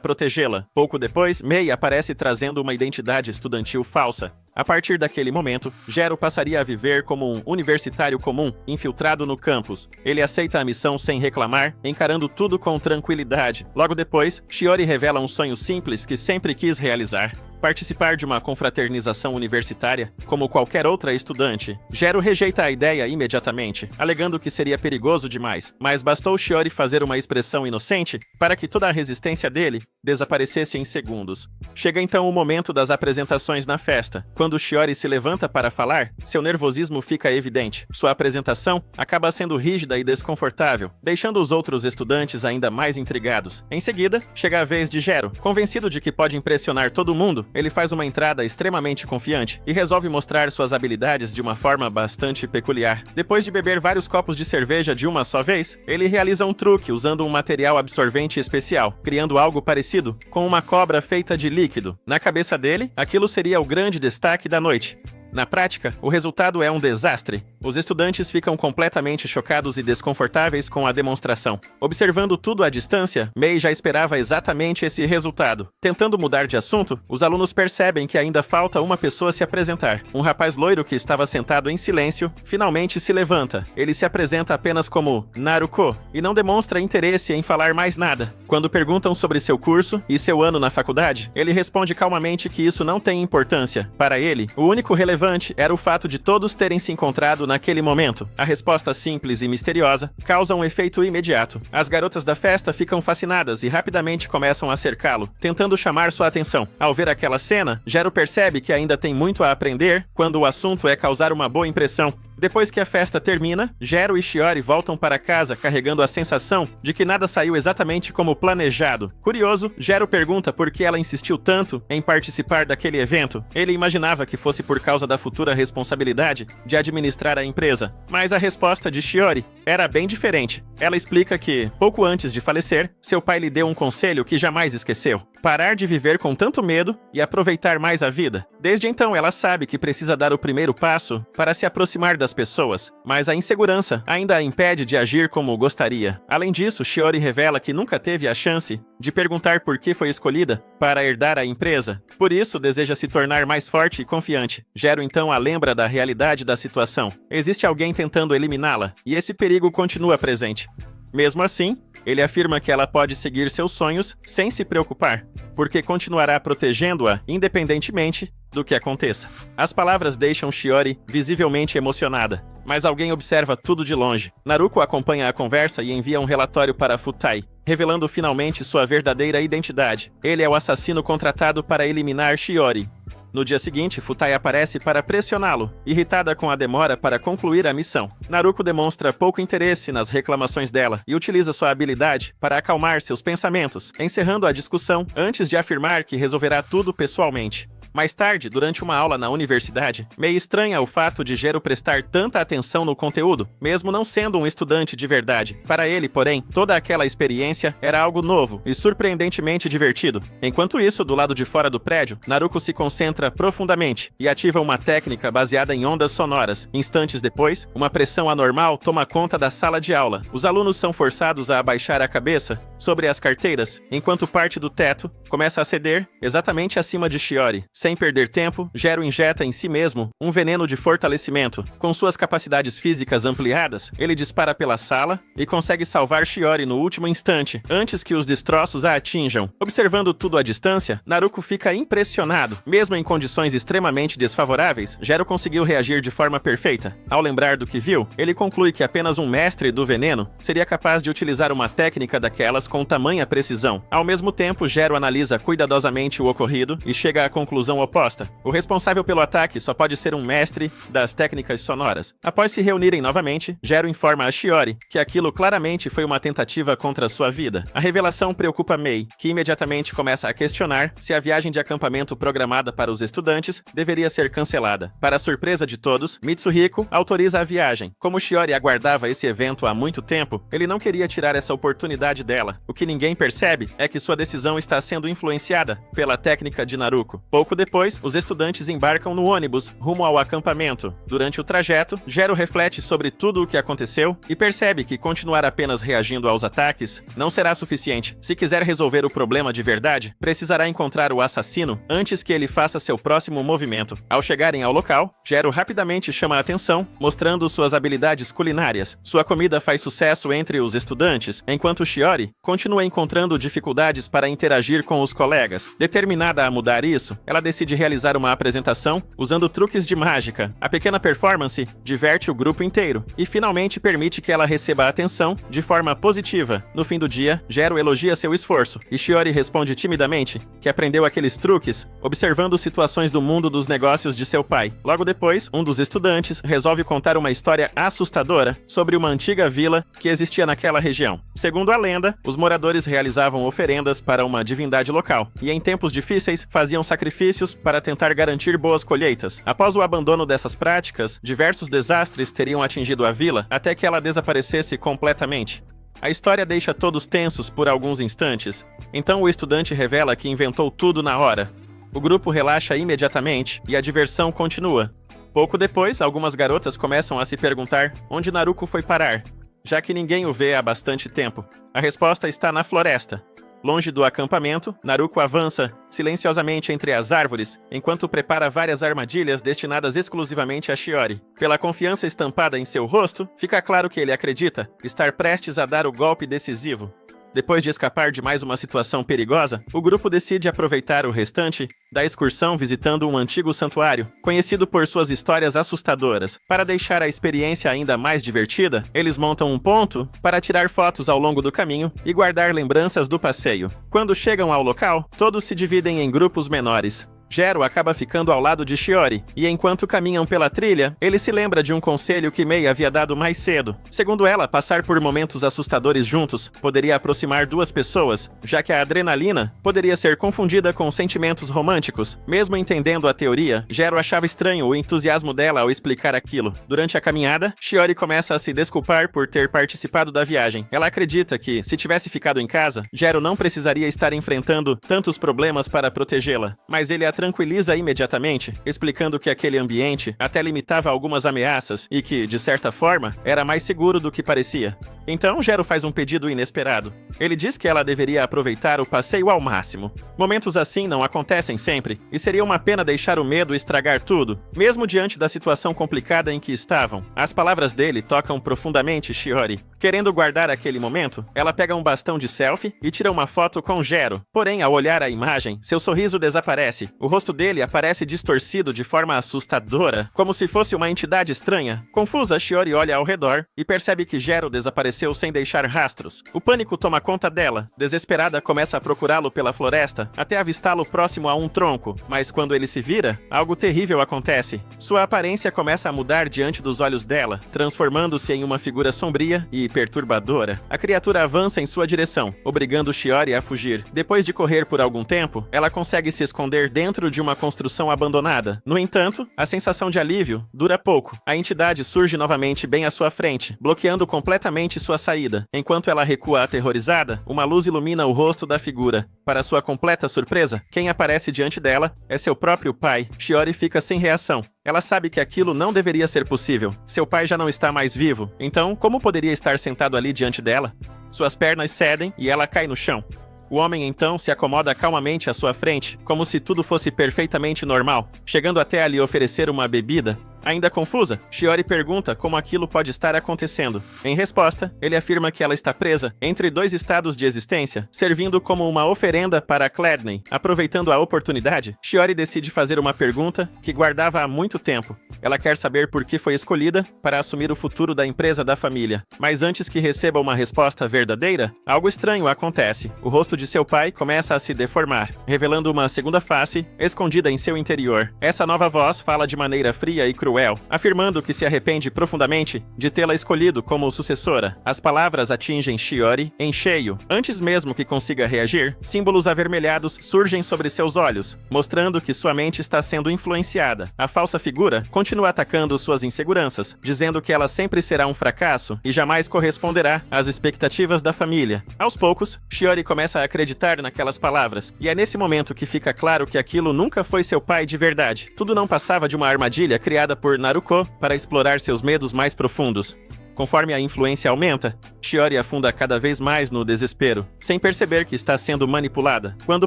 protegê-la. Pouco depois, Mei aparece trazendo uma identidade estudantil falsa. A partir daquele momento, Gero passaria a viver como um universitário comum, infiltrado no campus. Ele aceita a missão sem reclamar, encarando tudo com tranquilidade. Logo depois, Shiori revela um sonho simples que sempre quis realizar: participar de uma confraternização universitária, como qualquer outra estudante. Gero rejeita a ideia imediatamente, alegando que seria perigoso demais, mas bastou Shiori fazer uma expressão inocente para que toda a resistência dele desaparecesse em segundos. Chega então o momento das apresentações na festa. Quando Shiori se levanta para falar, seu nervosismo fica evidente. Sua apresentação acaba sendo rígida e desconfortável, deixando os outros estudantes ainda mais intrigados. Em seguida, chega a vez de Jero. Convencido de que pode impressionar todo mundo, ele faz uma entrada extremamente confiante e resolve mostrar suas habilidades de uma forma bastante peculiar. Depois de beber vários copos de cerveja de uma só vez, ele realiza um truque usando um material absorvente especial, criando algo parecido com uma cobra feita de líquido. Na cabeça dele, aquilo seria o grande destaque da noite. Na prática, o resultado é um desastre. Os estudantes ficam completamente chocados e desconfortáveis com a demonstração. Observando tudo à distância, Mei já esperava exatamente esse resultado. Tentando mudar de assunto, os alunos percebem que ainda falta uma pessoa se apresentar. Um rapaz loiro que estava sentado em silêncio, finalmente se levanta. Ele se apresenta apenas como Naruko e não demonstra interesse em falar mais nada. Quando perguntam sobre seu curso e seu ano na faculdade, ele responde calmamente que isso não tem importância. Para ele, o único relevante era o fato de todos terem se encontrado naquele momento. A resposta simples e misteriosa causa um efeito imediato. As garotas da festa ficam fascinadas e rapidamente começam a cercá-lo, tentando chamar sua atenção. Ao ver aquela cena, Jero percebe que ainda tem muito a aprender quando o assunto é causar uma boa impressão. Depois que a festa termina, Jero e Shiori voltam para casa carregando a sensação de que nada saiu exatamente como planejado. Curioso, Jero pergunta por que ela insistiu tanto em participar daquele evento. Ele imaginava que fosse por causa da futura responsabilidade de administrar a empresa, mas a resposta de Shiori era bem diferente. Ela explica que, pouco antes de falecer, seu pai lhe deu um conselho que jamais esqueceu: parar de viver com tanto medo e aproveitar mais a vida. Desde então, ela sabe que precisa dar o primeiro passo para se aproximar das pessoas, mas a insegurança ainda a impede de agir como gostaria. Além disso, Shiori revela que nunca teve a chance de perguntar por que foi escolhida para herdar a empresa. Por isso, deseja se tornar mais forte e confiante. Jero então a lembra da realidade da situação. Existe alguém tentando eliminá-la, e esse perigo continua presente. Mesmo assim, ele afirma que ela pode seguir seus sonhos sem se preocupar, porque continuará protegendo-a independentemente do que aconteça. As palavras deixam Shiori visivelmente emocionada, mas alguém observa tudo de longe. Naruko acompanha a conversa e envia um relatório para Futai, revelando finalmente sua verdadeira identidade. Ele é o assassino contratado para eliminar Shiori. No dia seguinte, Futai aparece para pressioná-lo, irritada com a demora para concluir a missão. Naruko demonstra pouco interesse nas reclamações dela e utiliza sua habilidade para acalmar seus pensamentos, encerrando a discussão antes de afirmar que resolverá tudo pessoalmente. Mais tarde, durante uma aula na universidade, Mei estranha o fato de Jero prestar tanta atenção no conteúdo, mesmo não sendo um estudante de verdade. Para ele, porém, toda aquela experiência era algo novo e surpreendentemente divertido. Enquanto isso, do lado de fora do prédio, Naruko se concentra profundamente e ativa uma técnica baseada em ondas sonoras. Instantes depois, uma pressão anormal toma conta da sala de aula. Os alunos são forçados a abaixar a cabeça sobre as carteiras, enquanto parte do teto começa a ceder exatamente acima de Shiori. Sem perder tempo, Jero injeta em si mesmo um veneno de fortalecimento. Com suas capacidades físicas ampliadas, ele dispara pela sala e consegue salvar Shiori no último instante, antes que os destroços a atinjam. Observando tudo à distância, Naruko fica impressionado. Mesmo em condições extremamente desfavoráveis, Jero conseguiu reagir de forma perfeita. Ao lembrar do que viu, ele conclui que apenas um mestre do veneno seria capaz de utilizar uma técnica daquelas com tamanha precisão. Ao mesmo tempo, Jero analisa cuidadosamente o ocorrido e chega à conclusão oposta. O responsável pelo ataque só pode ser um mestre das técnicas sonoras. Após se reunirem novamente, Jero informa a Shiori que aquilo claramente foi uma tentativa contra sua vida. A revelação preocupa Mei, que imediatamente começa a questionar se a viagem de acampamento programada para os estudantes deveria ser cancelada. Para a surpresa de todos, Mitsuhiko autoriza a viagem. Como Shiori aguardava esse evento há muito tempo, ele não queria tirar essa oportunidade dela. O que ninguém percebe é que sua decisão está sendo influenciada pela técnica de Naruko. Pouco depois, os estudantes embarcam no ônibus rumo ao acampamento. Durante o trajeto, Jero reflete sobre tudo o que aconteceu e percebe que continuar apenas reagindo aos ataques não será suficiente. Se quiser resolver o problema de verdade, precisará encontrar o assassino antes que ele faça seu próximo movimento. Ao chegarem ao local, Jero rapidamente chama a atenção, mostrando suas habilidades culinárias. Sua comida faz sucesso entre os estudantes, enquanto Shiori continua encontrando dificuldades para interagir com os colegas. Determinada a mudar isso, ela decide realizar uma apresentação usando truques de mágica. A pequena performance diverte o grupo inteiro e finalmente permite que ela receba atenção de forma positiva. No fim do dia, Jero elogia seu esforço e Shiori responde timidamente que aprendeu aqueles truques observando situações do mundo dos negócios de seu pai. Logo depois, um dos estudantes resolve contar uma história assustadora sobre uma antiga vila que existia naquela região. Segundo a lenda, os moradores realizavam oferendas para uma divindade local e em tempos difíceis faziam sacrifícios para tentar garantir boas colheitas. Após o abandono dessas práticas, diversos desastres teriam atingido a vila até que ela desaparecesse completamente. A história deixa todos tensos por alguns instantes, então o estudante revela que inventou tudo na hora. O grupo relaxa imediatamente e a diversão continua. Pouco depois, algumas garotas começam a se perguntar onde Naruko foi parar, já que ninguém o vê há bastante tempo. A resposta está na floresta. Longe do acampamento, Naruko avança silenciosamente entre as árvores, enquanto prepara várias armadilhas destinadas exclusivamente a Shiori. Pela confiança estampada em seu rosto, fica claro que ele acredita estar prestes a dar o golpe decisivo. Depois de escapar de mais uma situação perigosa, o grupo decide aproveitar o restante da excursão visitando um antigo santuário, conhecido por suas histórias assustadoras. Para deixar a experiência ainda mais divertida, eles montam um ponto para tirar fotos ao longo do caminho e guardar lembranças do passeio. Quando chegam ao local, todos se dividem em grupos menores. Jero acaba ficando ao lado de Shiori, e enquanto caminham pela trilha, ele se lembra de um conselho que Mei havia dado mais cedo. Segundo ela, passar por momentos assustadores juntos poderia aproximar duas pessoas, já que a adrenalina poderia ser confundida com sentimentos românticos. Mesmo entendendo a teoria, Jero achava estranho o entusiasmo dela ao explicar aquilo. Durante a caminhada, Shiori começa a se desculpar por ter participado da viagem. Ela acredita que, se tivesse ficado em casa, Jero não precisaria estar enfrentando tantos problemas para protegê-la, mas ele a tranquiliza imediatamente, explicando que aquele ambiente até limitava algumas ameaças e que, de certa forma, era mais seguro do que parecia. Então, Jero faz um pedido inesperado. Ele diz que ela deveria aproveitar o passeio ao máximo. Momentos assim não acontecem sempre, e seria uma pena deixar o medo estragar tudo, mesmo diante da situação complicada em que estavam. As palavras dele tocam profundamente Shiori. Querendo guardar aquele momento, ela pega um bastão de selfie e tira uma foto com Jero. Porém, ao olhar a imagem, seu sorriso desaparece. O rosto dele aparece distorcido de forma assustadora, como se fosse uma entidade estranha. Confusa, Shiori olha ao redor e percebe que Jero desapareceu sem deixar rastros. O pânico toma conta dela. Desesperada, começa a procurá-lo pela floresta até avistá-lo próximo a um tronco. Mas quando ele se vira, algo terrível acontece. Sua aparência começa a mudar diante dos olhos dela, transformando-se em uma figura sombria e perturbadora. A criatura avança em sua direção, obrigando Shiori a fugir. Depois de correr por algum tempo, ela consegue se esconder dentro de uma construção abandonada. No entanto, a sensação de alívio dura pouco. A entidade surge novamente bem à sua frente, bloqueando completamente sua saída. Enquanto ela recua aterrorizada, uma luz ilumina o rosto da figura. Para sua completa surpresa, quem aparece diante dela é seu próprio pai. Shiori fica sem reação. Ela sabe que aquilo não deveria ser possível. Seu pai já não está mais vivo. Então, como poderia estar sentado ali diante dela? Suas pernas cedem e ela cai no chão. O homem então se acomoda calmamente à sua frente, como se tudo fosse perfeitamente normal, chegando até a lhe oferecer uma bebida. Ainda confusa, Shiori pergunta como aquilo pode estar acontecendo. Em resposta, ele afirma que ela está presa entre dois estados de existência, servindo como uma oferenda para Chladni. Aproveitando a oportunidade, Shiori decide fazer uma pergunta que guardava há muito tempo. Ela quer saber por que foi escolhida para assumir o futuro da empresa da família. Mas antes que receba uma resposta verdadeira, algo estranho acontece. O rosto de seu pai começa a se deformar, revelando uma segunda face escondida em seu interior. Essa nova voz fala de maneira fria e cruel, afirmando que se arrepende profundamente de tê-la escolhido como sucessora. As palavras atingem Shiori em cheio. Antes mesmo que consiga reagir, símbolos avermelhados surgem sobre seus olhos, mostrando que sua mente está sendo influenciada. A falsa figura continua atacando suas inseguranças, dizendo que ela sempre será um fracasso e jamais corresponderá às expectativas da família. Aos poucos, Shiori começa a acreditar naquelas palavras, e é nesse momento que fica claro que aquilo nunca foi seu pai de verdade. Tudo não passava de uma armadilha criada por Naruko para explorar seus medos mais profundos. Conforme a influência aumenta, Shiori afunda cada vez mais no desespero, sem perceber que está sendo manipulada. Quando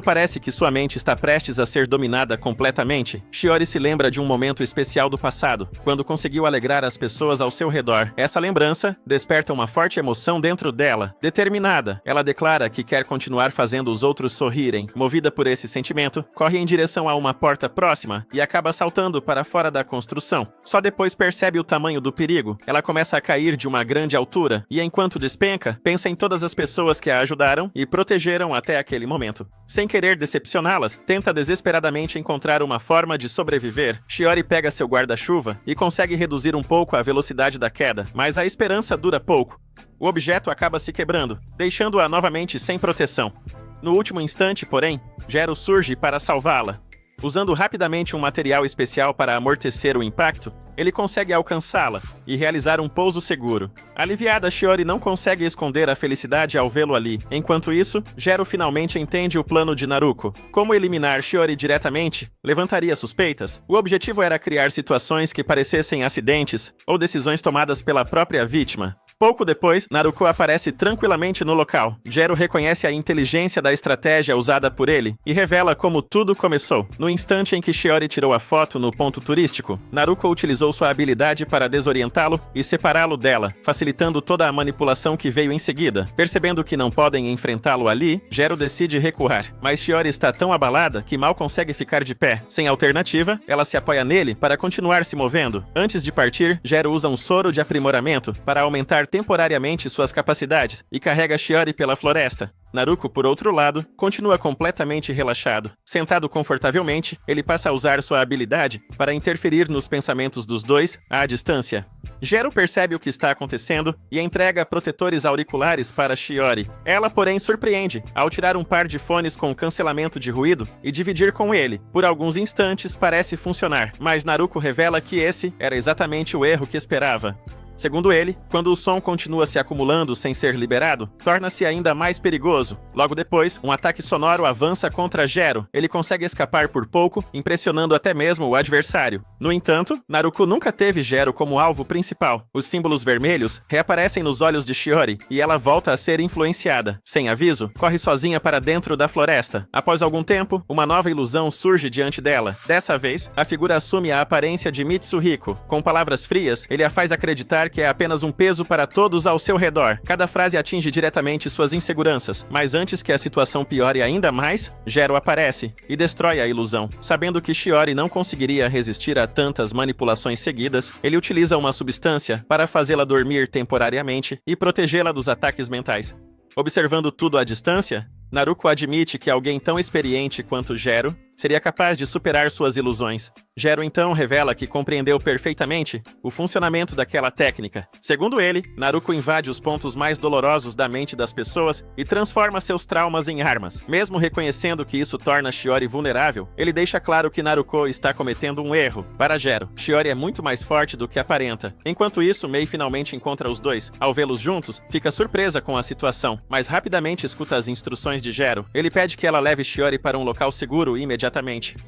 parece que sua mente está prestes a ser dominada completamente, Shiori se lembra de um momento especial do passado, quando conseguiu alegrar as pessoas ao seu redor. Essa lembrança desperta uma forte emoção dentro dela. Determinada, ela declara que quer continuar fazendo os outros sorrirem. Movida por esse sentimento, corre em direção a uma porta próxima e acaba saltando para fora da construção. Só depois percebe o tamanho do perigo. Ela começa a cair de uma grande altura e, enquanto despenca, pensa em todas as pessoas que a ajudaram e protegeram até aquele momento. Sem querer decepcioná-las, tenta desesperadamente encontrar uma forma de sobreviver. Shiori pega seu guarda-chuva e consegue reduzir um pouco a velocidade da queda, mas a esperança dura pouco. O objeto acaba se quebrando, deixando-a novamente sem proteção. No último instante, porém, Jero surge para salvá-la. Usando rapidamente um material especial para amortecer o impacto, ele consegue alcançá-la e realizar um pouso seguro. Aliviada, Shiori não consegue esconder a felicidade ao vê-lo ali. Enquanto isso, Jero finalmente entende o plano de Naruko. Como eliminar Shiori diretamente levantaria suspeitas. O objetivo era criar situações que parecessem acidentes ou decisões tomadas pela própria vítima. Pouco depois, Naruko aparece tranquilamente no local. Jero reconhece a inteligência da estratégia usada por ele e revela como tudo começou. No instante em que Shiori tirou a foto no ponto turístico, Naruko utilizou sua habilidade para desorientá-lo e separá-lo dela, facilitando toda a manipulação que veio em seguida. Percebendo que não podem enfrentá-lo ali, Jero decide recuar, mas Shiori está tão abalada que mal consegue ficar de pé. Sem alternativa, ela se apoia nele para continuar se movendo. Antes de partir, Jero usa um soro de aprimoramento para aumentar temporariamente suas capacidades e carrega Shiori pela floresta. Naruko, por outro lado, continua completamente relaxado. Sentado confortavelmente, ele passa a usar sua habilidade para interferir nos pensamentos dos dois à distância. Jero percebe o que está acontecendo e entrega protetores auriculares para Shiori. Ela, porém, surpreende ao tirar um par de fones com cancelamento de ruído e dividir com ele. Por alguns instantes parece funcionar, mas Naruko revela que esse era exatamente o erro que esperava. Segundo ele, quando o som continua se acumulando sem ser liberado, torna-se ainda mais perigoso. Logo depois, um ataque sonoro avança contra Jero. Ele consegue escapar por pouco, impressionando até mesmo o adversário. No entanto, Naruko nunca teve Jero como alvo principal. Os símbolos vermelhos reaparecem nos olhos de Shiori e ela volta a ser influenciada. Sem aviso, corre sozinha para dentro da floresta. Após algum tempo, uma nova ilusão surge diante dela. Dessa vez, a figura assume a aparência de Mitsuhiko. Com palavras frias, ele a faz acreditar que é apenas um peso para todos ao seu redor. Cada frase atinge diretamente suas inseguranças, mas antes que a situação piore ainda mais, Jero aparece e destrói a ilusão. Sabendo que Shiori não conseguiria resistir a tantas manipulações seguidas, ele utiliza uma substância para fazê-la dormir temporariamente e protegê-la dos ataques mentais. Observando tudo à distância, Naruko admite que alguém tão experiente quanto Jero seria capaz de superar suas ilusões. Jero então revela que compreendeu perfeitamente o funcionamento daquela técnica. Segundo ele, Naruko invade os pontos mais dolorosos da mente das pessoas e transforma seus traumas em armas. Mesmo reconhecendo que isso torna Shiori vulnerável, ele deixa claro que Naruko está cometendo um erro. Para Jero, Shiori é muito mais forte do que aparenta. Enquanto isso, Mei finalmente encontra os dois. Ao vê-los juntos, fica surpresa com a situação, mas rapidamente escuta as instruções de Jero. Ele pede que ela leve Shiori para um local seguro imediatamente.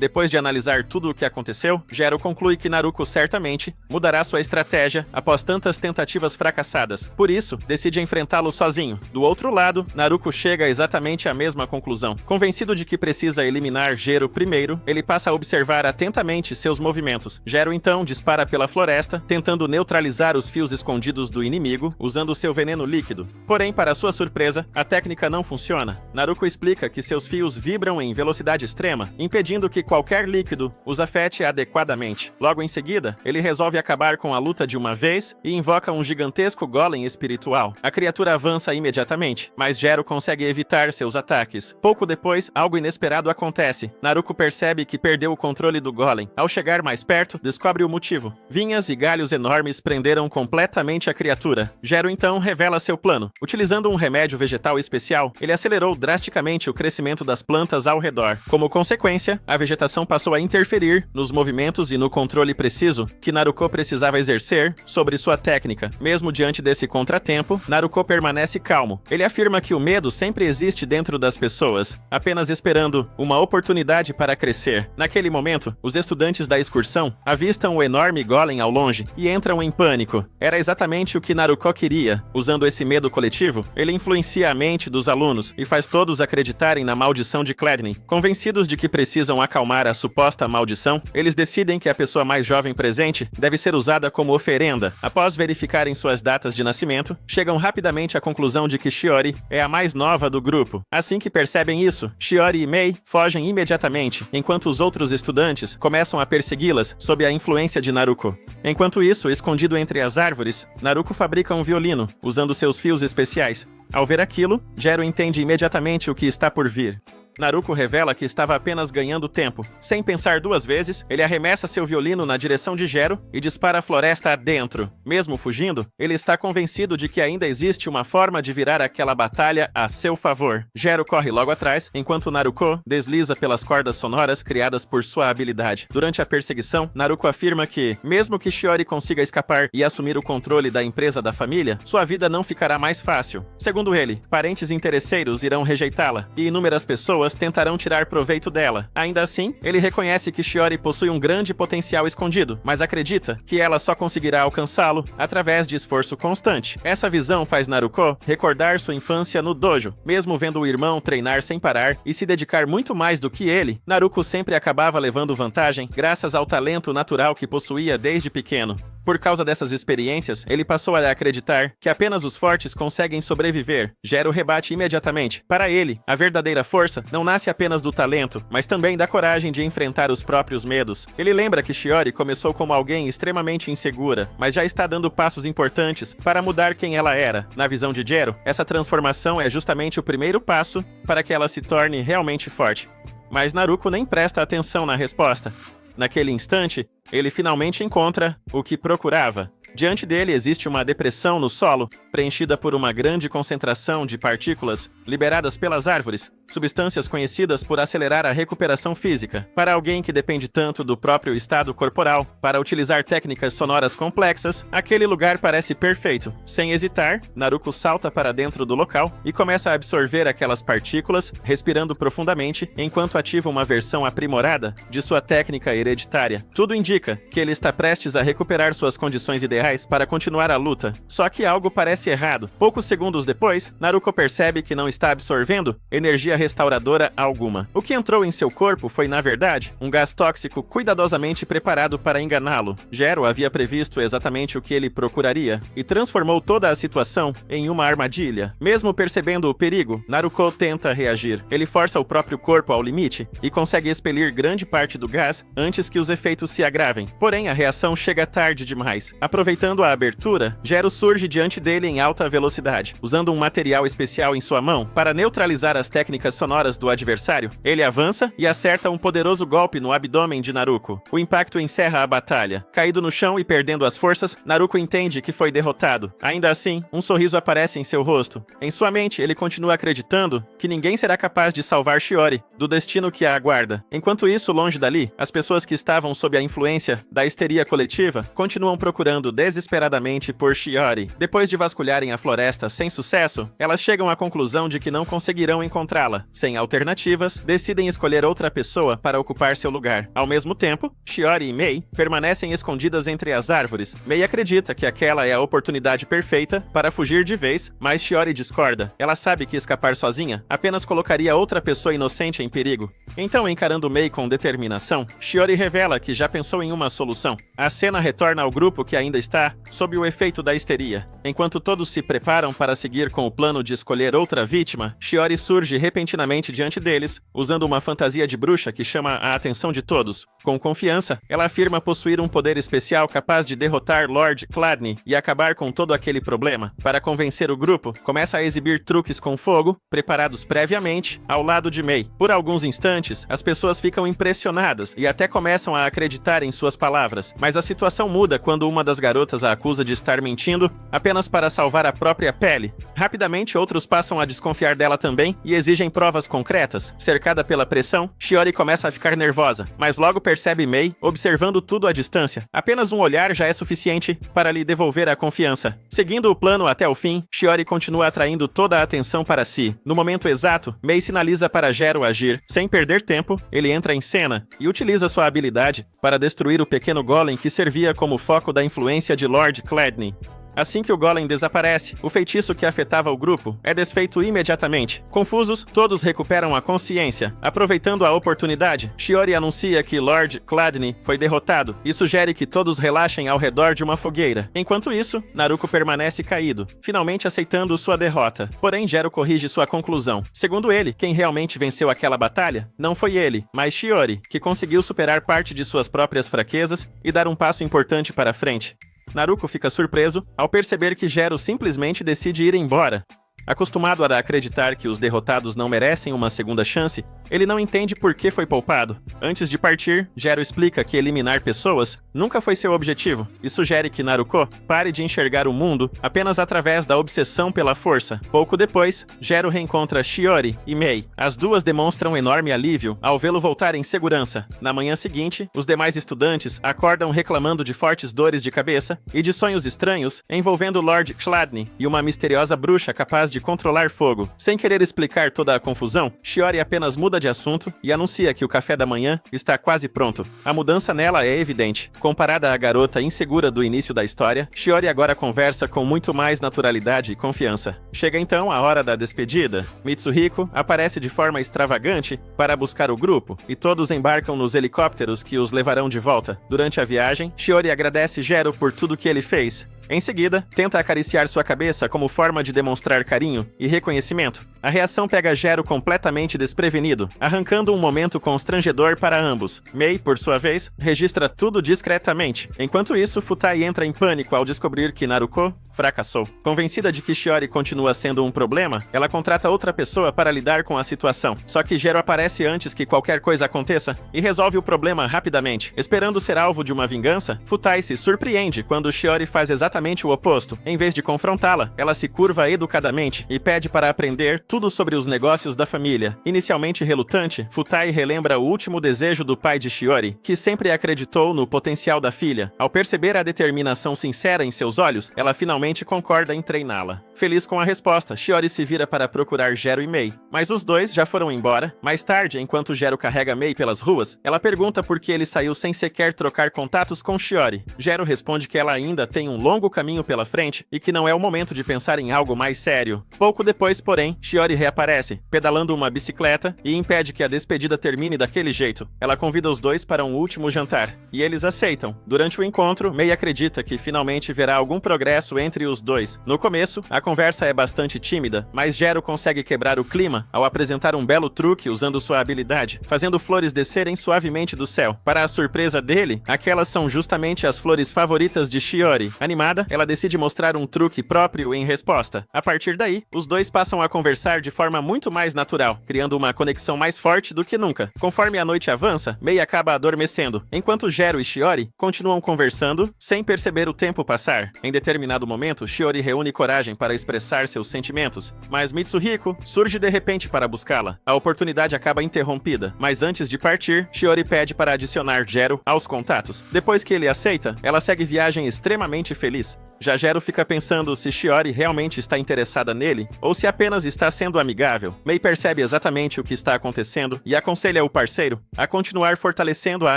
Depois de analisar tudo o que aconteceu, Jero conclui que Naruko certamente mudará sua estratégia após tantas tentativas fracassadas. Por isso, decide enfrentá-lo sozinho. Do outro lado, Naruko chega a exatamente à mesma conclusão. Convencido de que precisa eliminar Jero primeiro, ele passa a observar atentamente seus movimentos. Jero então dispara pela floresta, tentando neutralizar os fios escondidos do inimigo, usando seu veneno líquido. Porém, para sua surpresa, a técnica não funciona. Naruko explica que seus fios vibram em velocidade extrema, impedindo que qualquer líquido os afete adequadamente. Logo em seguida, ele resolve acabar com a luta de uma vez e invoca um gigantesco golem espiritual. A criatura avança imediatamente, mas Jero consegue evitar seus ataques. Pouco depois, algo inesperado acontece. Naruko percebe que perdeu o controle do golem. Ao chegar mais perto, descobre o motivo. Vinhas e galhos enormes prenderam completamente a criatura. Jero então revela seu plano. Utilizando um remédio vegetal especial, ele acelerou drasticamente o crescimento das plantas ao redor. Como consequência, a vegetação passou a interferir nos movimentos e no controle preciso que Naruko precisava exercer sobre sua técnica. Mesmo diante desse contratempo, Naruko permanece calmo. Ele afirma que o medo sempre existe dentro das pessoas, apenas esperando uma oportunidade para crescer. Naquele momento, os estudantes da excursão avistam o enorme golem ao longe e entram em pânico. Era exatamente o que Naruko queria. Usando esse medo coletivo, ele influencia a mente dos alunos e faz todos acreditarem na maldição de Gladney. Convencidos de que precisam acalmar a suposta maldição, eles decidem que a pessoa mais jovem presente deve ser usada como oferenda. Após verificarem suas datas de nascimento, chegam rapidamente à conclusão de que Shiori é a mais nova do grupo. Assim que percebem isso, Shiori e Mei fogem imediatamente, enquanto os outros estudantes começam a persegui-las sob a influência de Naruko. Enquanto isso, escondido entre as árvores, Naruko fabrica um violino, usando seus fios especiais. Ao ver aquilo, Jero entende imediatamente o que está por vir. Naruko revela que estava apenas ganhando tempo. Sem pensar duas vezes, ele arremessa seu violino na direção de Jero e dispara a floresta adentro. Mesmo fugindo, ele está convencido de que ainda existe uma forma de virar aquela batalha a seu favor. Jero corre logo atrás, enquanto Naruko desliza pelas cordas sonoras criadas por sua habilidade. Durante a perseguição, Naruko afirma que, mesmo que Shiori consiga escapar e assumir o controle da empresa da família, sua vida não ficará mais fácil. Segundo ele, parentes interesseiros irão rejeitá-la, e inúmeras pessoas tentarão tirar proveito dela. Ainda assim, ele reconhece que Shiori possui um grande potencial escondido, mas acredita que ela só conseguirá alcançá-lo através de esforço constante. Essa visão faz Naruko recordar sua infância no dojo. Mesmo vendo o irmão treinar sem parar e se dedicar muito mais do que ele, Naruko sempre acabava levando vantagem graças ao talento natural que possuía desde pequeno. Por causa dessas experiências, ele passou a acreditar que apenas os fortes conseguem sobreviver. Jero rebate imediatamente. Para ele, a verdadeira força não nasce apenas do talento, mas também da coragem de enfrentar os próprios medos. Ele lembra que Shiori começou como alguém extremamente insegura, mas já está dando passos importantes para mudar quem ela era. Na visão de Jero, essa transformação é justamente o primeiro passo para que ela se torne realmente forte. Mas Naruko nem presta atenção na resposta. Naquele instante, ele finalmente encontra o que procurava. Diante dele existe uma depressão no solo, preenchida por uma grande concentração de partículas liberadas pelas árvores, substâncias conhecidas por acelerar a recuperação física. Para alguém que depende tanto do próprio estado corporal para utilizar técnicas sonoras complexas, aquele lugar parece perfeito. Sem hesitar, Naruko salta para dentro do local e começa a absorver aquelas partículas, respirando profundamente, enquanto ativa uma versão aprimorada de sua técnica hereditária. Tudo indica que ele está prestes a recuperar suas condições ideais para continuar a luta. Só que algo parece errado. Poucos segundos depois, Naruko percebe que não está absorvendo energia restauradora alguma. O que entrou em seu corpo foi, na verdade, um gás tóxico cuidadosamente preparado para enganá-lo. Jero havia previsto exatamente o que ele procuraria e transformou toda a situação em uma armadilha. Mesmo percebendo o perigo, Naruko tenta reagir. Ele força o próprio corpo ao limite e consegue expelir grande parte do gás antes que os efeitos se agravem. Porém, a reação chega tarde demais. Aproveitando a abertura, Jero surge diante dele em alta velocidade. Usando um material especial em sua mão para neutralizar as técnicas sonoras do adversário, ele avança e acerta um poderoso golpe no abdômen de Naruko. O impacto encerra a batalha. Caído no chão e perdendo as forças, Naruko entende que foi derrotado. Ainda assim, um sorriso aparece em seu rosto. Em sua mente, ele continua acreditando que ninguém será capaz de salvar Shiori do destino que a aguarda. Enquanto isso, longe dali, as pessoas que estavam sob a influência da histeria coletiva continuam procurando desesperadamente por Shiori. Depois de vasculharem a floresta sem sucesso, elas chegam à conclusão de que não conseguirão encontrá-la. Sem alternativas, decidem escolher outra pessoa para ocupar seu lugar. Ao mesmo tempo, Shiori e Mei permanecem escondidas entre as árvores. Mei acredita que aquela é a oportunidade perfeita para fugir de vez, mas Shiori discorda. Ela sabe que escapar sozinha apenas colocaria outra pessoa inocente em perigo. Então, encarando Mei com determinação, Shiori revela que já pensou em uma solução. A cena retorna ao grupo que ainda está sob o efeito da histeria. Enquanto todos se preparam para seguir com o plano de escolher outra vítima, Shiori surge repentinamente diante deles, usando uma fantasia de bruxa que chama a atenção de todos. Com confiança, ela afirma possuir um poder especial capaz de derrotar Lord Gladney e acabar com todo aquele problema. Para convencer o grupo, começa a exibir truques com fogo, preparados previamente, ao lado de Mei. Por alguns instantes, as pessoas ficam impressionadas e até começam a acreditar em suas palavras, mas a situação muda quando uma das garotas a acusa de estar mentindo apenas para salvar a própria pele. Rapidamente, outros passam a desconfiar dela também e exigem sem provas concretas, cercada pela pressão, Shiori começa a ficar nervosa, mas logo percebe Mei observando tudo à distância. Apenas um olhar já é suficiente para lhe devolver a confiança. Seguindo o plano até o fim, Shiori continua atraindo toda a atenção para si. No momento exato, Mei sinaliza para Jero agir. Sem perder tempo, ele entra em cena e utiliza sua habilidade para destruir o pequeno golem que servia como foco da influência de Lord Gladney. Assim que o golem desaparece, o feitiço que afetava o grupo é desfeito imediatamente. Confusos, todos recuperam a consciência. Aproveitando a oportunidade, Shiori anuncia que Lord Gladney foi derrotado e sugere que todos relaxem ao redor de uma fogueira. Enquanto isso, Naruko permanece caído, finalmente aceitando sua derrota. Porém, Jero corrige sua conclusão. Segundo ele, quem realmente venceu aquela batalha não foi ele, mas Shiori, que conseguiu superar parte de suas próprias fraquezas e dar um passo importante para frente. Naruko fica surpreso ao perceber que Jero simplesmente decide ir embora. Acostumado a acreditar que os derrotados não merecem uma segunda chance, ele não entende por que foi poupado. Antes de partir, Jero explica que eliminar pessoas nunca foi seu objetivo e sugere que Naruko pare de enxergar o mundo apenas através da obsessão pela força. Pouco depois, Jero reencontra Shiori e Mei. As duas demonstram enorme alívio ao vê-lo voltar em segurança. Na manhã seguinte, os demais estudantes acordam reclamando de fortes dores de cabeça e de sonhos estranhos envolvendo Lord Gladney e uma misteriosa bruxa capaz de controlar fogo. Sem querer explicar toda a confusão, Shiori apenas muda de assunto e anuncia que o café da manhã está quase pronto. A mudança nela é evidente. Comparada à garota insegura do início da história, Shiori agora conversa com muito mais naturalidade e confiança. Chega então a hora da despedida. Mitsuhiko aparece de forma extravagante para buscar o grupo e todos embarcam nos helicópteros que os levarão de volta. Durante a viagem, Shiori agradece Jero por tudo que ele fez. Em seguida, tenta acariciar sua cabeça como forma de demonstrar carinho e reconhecimento. A reação pega Jero completamente desprevenido, arrancando um momento constrangedor para ambos. Mei, por sua vez, registra tudo discretamente. Enquanto isso, Futai entra em pânico ao descobrir que Naruko fracassou. Convencida de que Shiori continua sendo um problema, ela contrata outra pessoa para lidar com a situação. Só que Jero aparece antes que qualquer coisa aconteça e resolve o problema rapidamente. Esperando ser alvo de uma vingança, Futai se surpreende quando Shiori faz exatamente o oposto. Em vez de confrontá-la, ela se curva educadamente e pede para aprender tudo sobre os negócios da família. Inicialmente relutante, Futai relembra o último desejo do pai de Shiori, que sempre acreditou no potencial da filha. Ao perceber a determinação sincera em seus olhos, ela finalmente concorda em treiná-la. Feliz com a resposta, Shiori se vira para procurar Jero e Mei, mas os dois já foram embora. Mais tarde, enquanto Jero carrega Mei pelas ruas, ela pergunta por que ele saiu sem sequer trocar contatos com Shiori. Jero responde que ela ainda tem um longo caminho pela frente e que não é o momento de pensar em algo mais sério. Pouco depois, porém, Shiori reaparece, pedalando uma bicicleta e impede que a despedida termine daquele jeito. Ela convida os dois para um último jantar, e eles aceitam. Durante o encontro, Mei acredita que finalmente verá algum progresso entre os dois. No começo, a conversa é bastante tímida, mas Jero consegue quebrar o clima ao apresentar um belo truque usando sua habilidade, fazendo flores descerem suavemente do céu. Para a surpresa dele, aquelas são justamente as flores favoritas de Shiori. Animada, ela decide mostrar um truque próprio em resposta. A partir daí, os dois passam a conversar de forma muito mais natural, criando uma conexão mais forte do que nunca. Conforme a noite avança, Mei acaba adormecendo, enquanto Jero e Shiori continuam conversando sem perceber o tempo passar. Em determinado momento, Shiori reúne coragem para expressar seus sentimentos, mas Mitsuhiko surge de repente para buscá-la. A oportunidade acaba interrompida, mas antes de partir, Shiori pede para adicionar Jero aos contatos. Depois que ele aceita, ela segue viagem extremamente feliz. Já Jero fica pensando se Shiori realmente está interessada nele ou se apenas está sendo amigável. Mei percebe exatamente o que está acontecendo e aconselha o parceiro a continuar fortalecendo a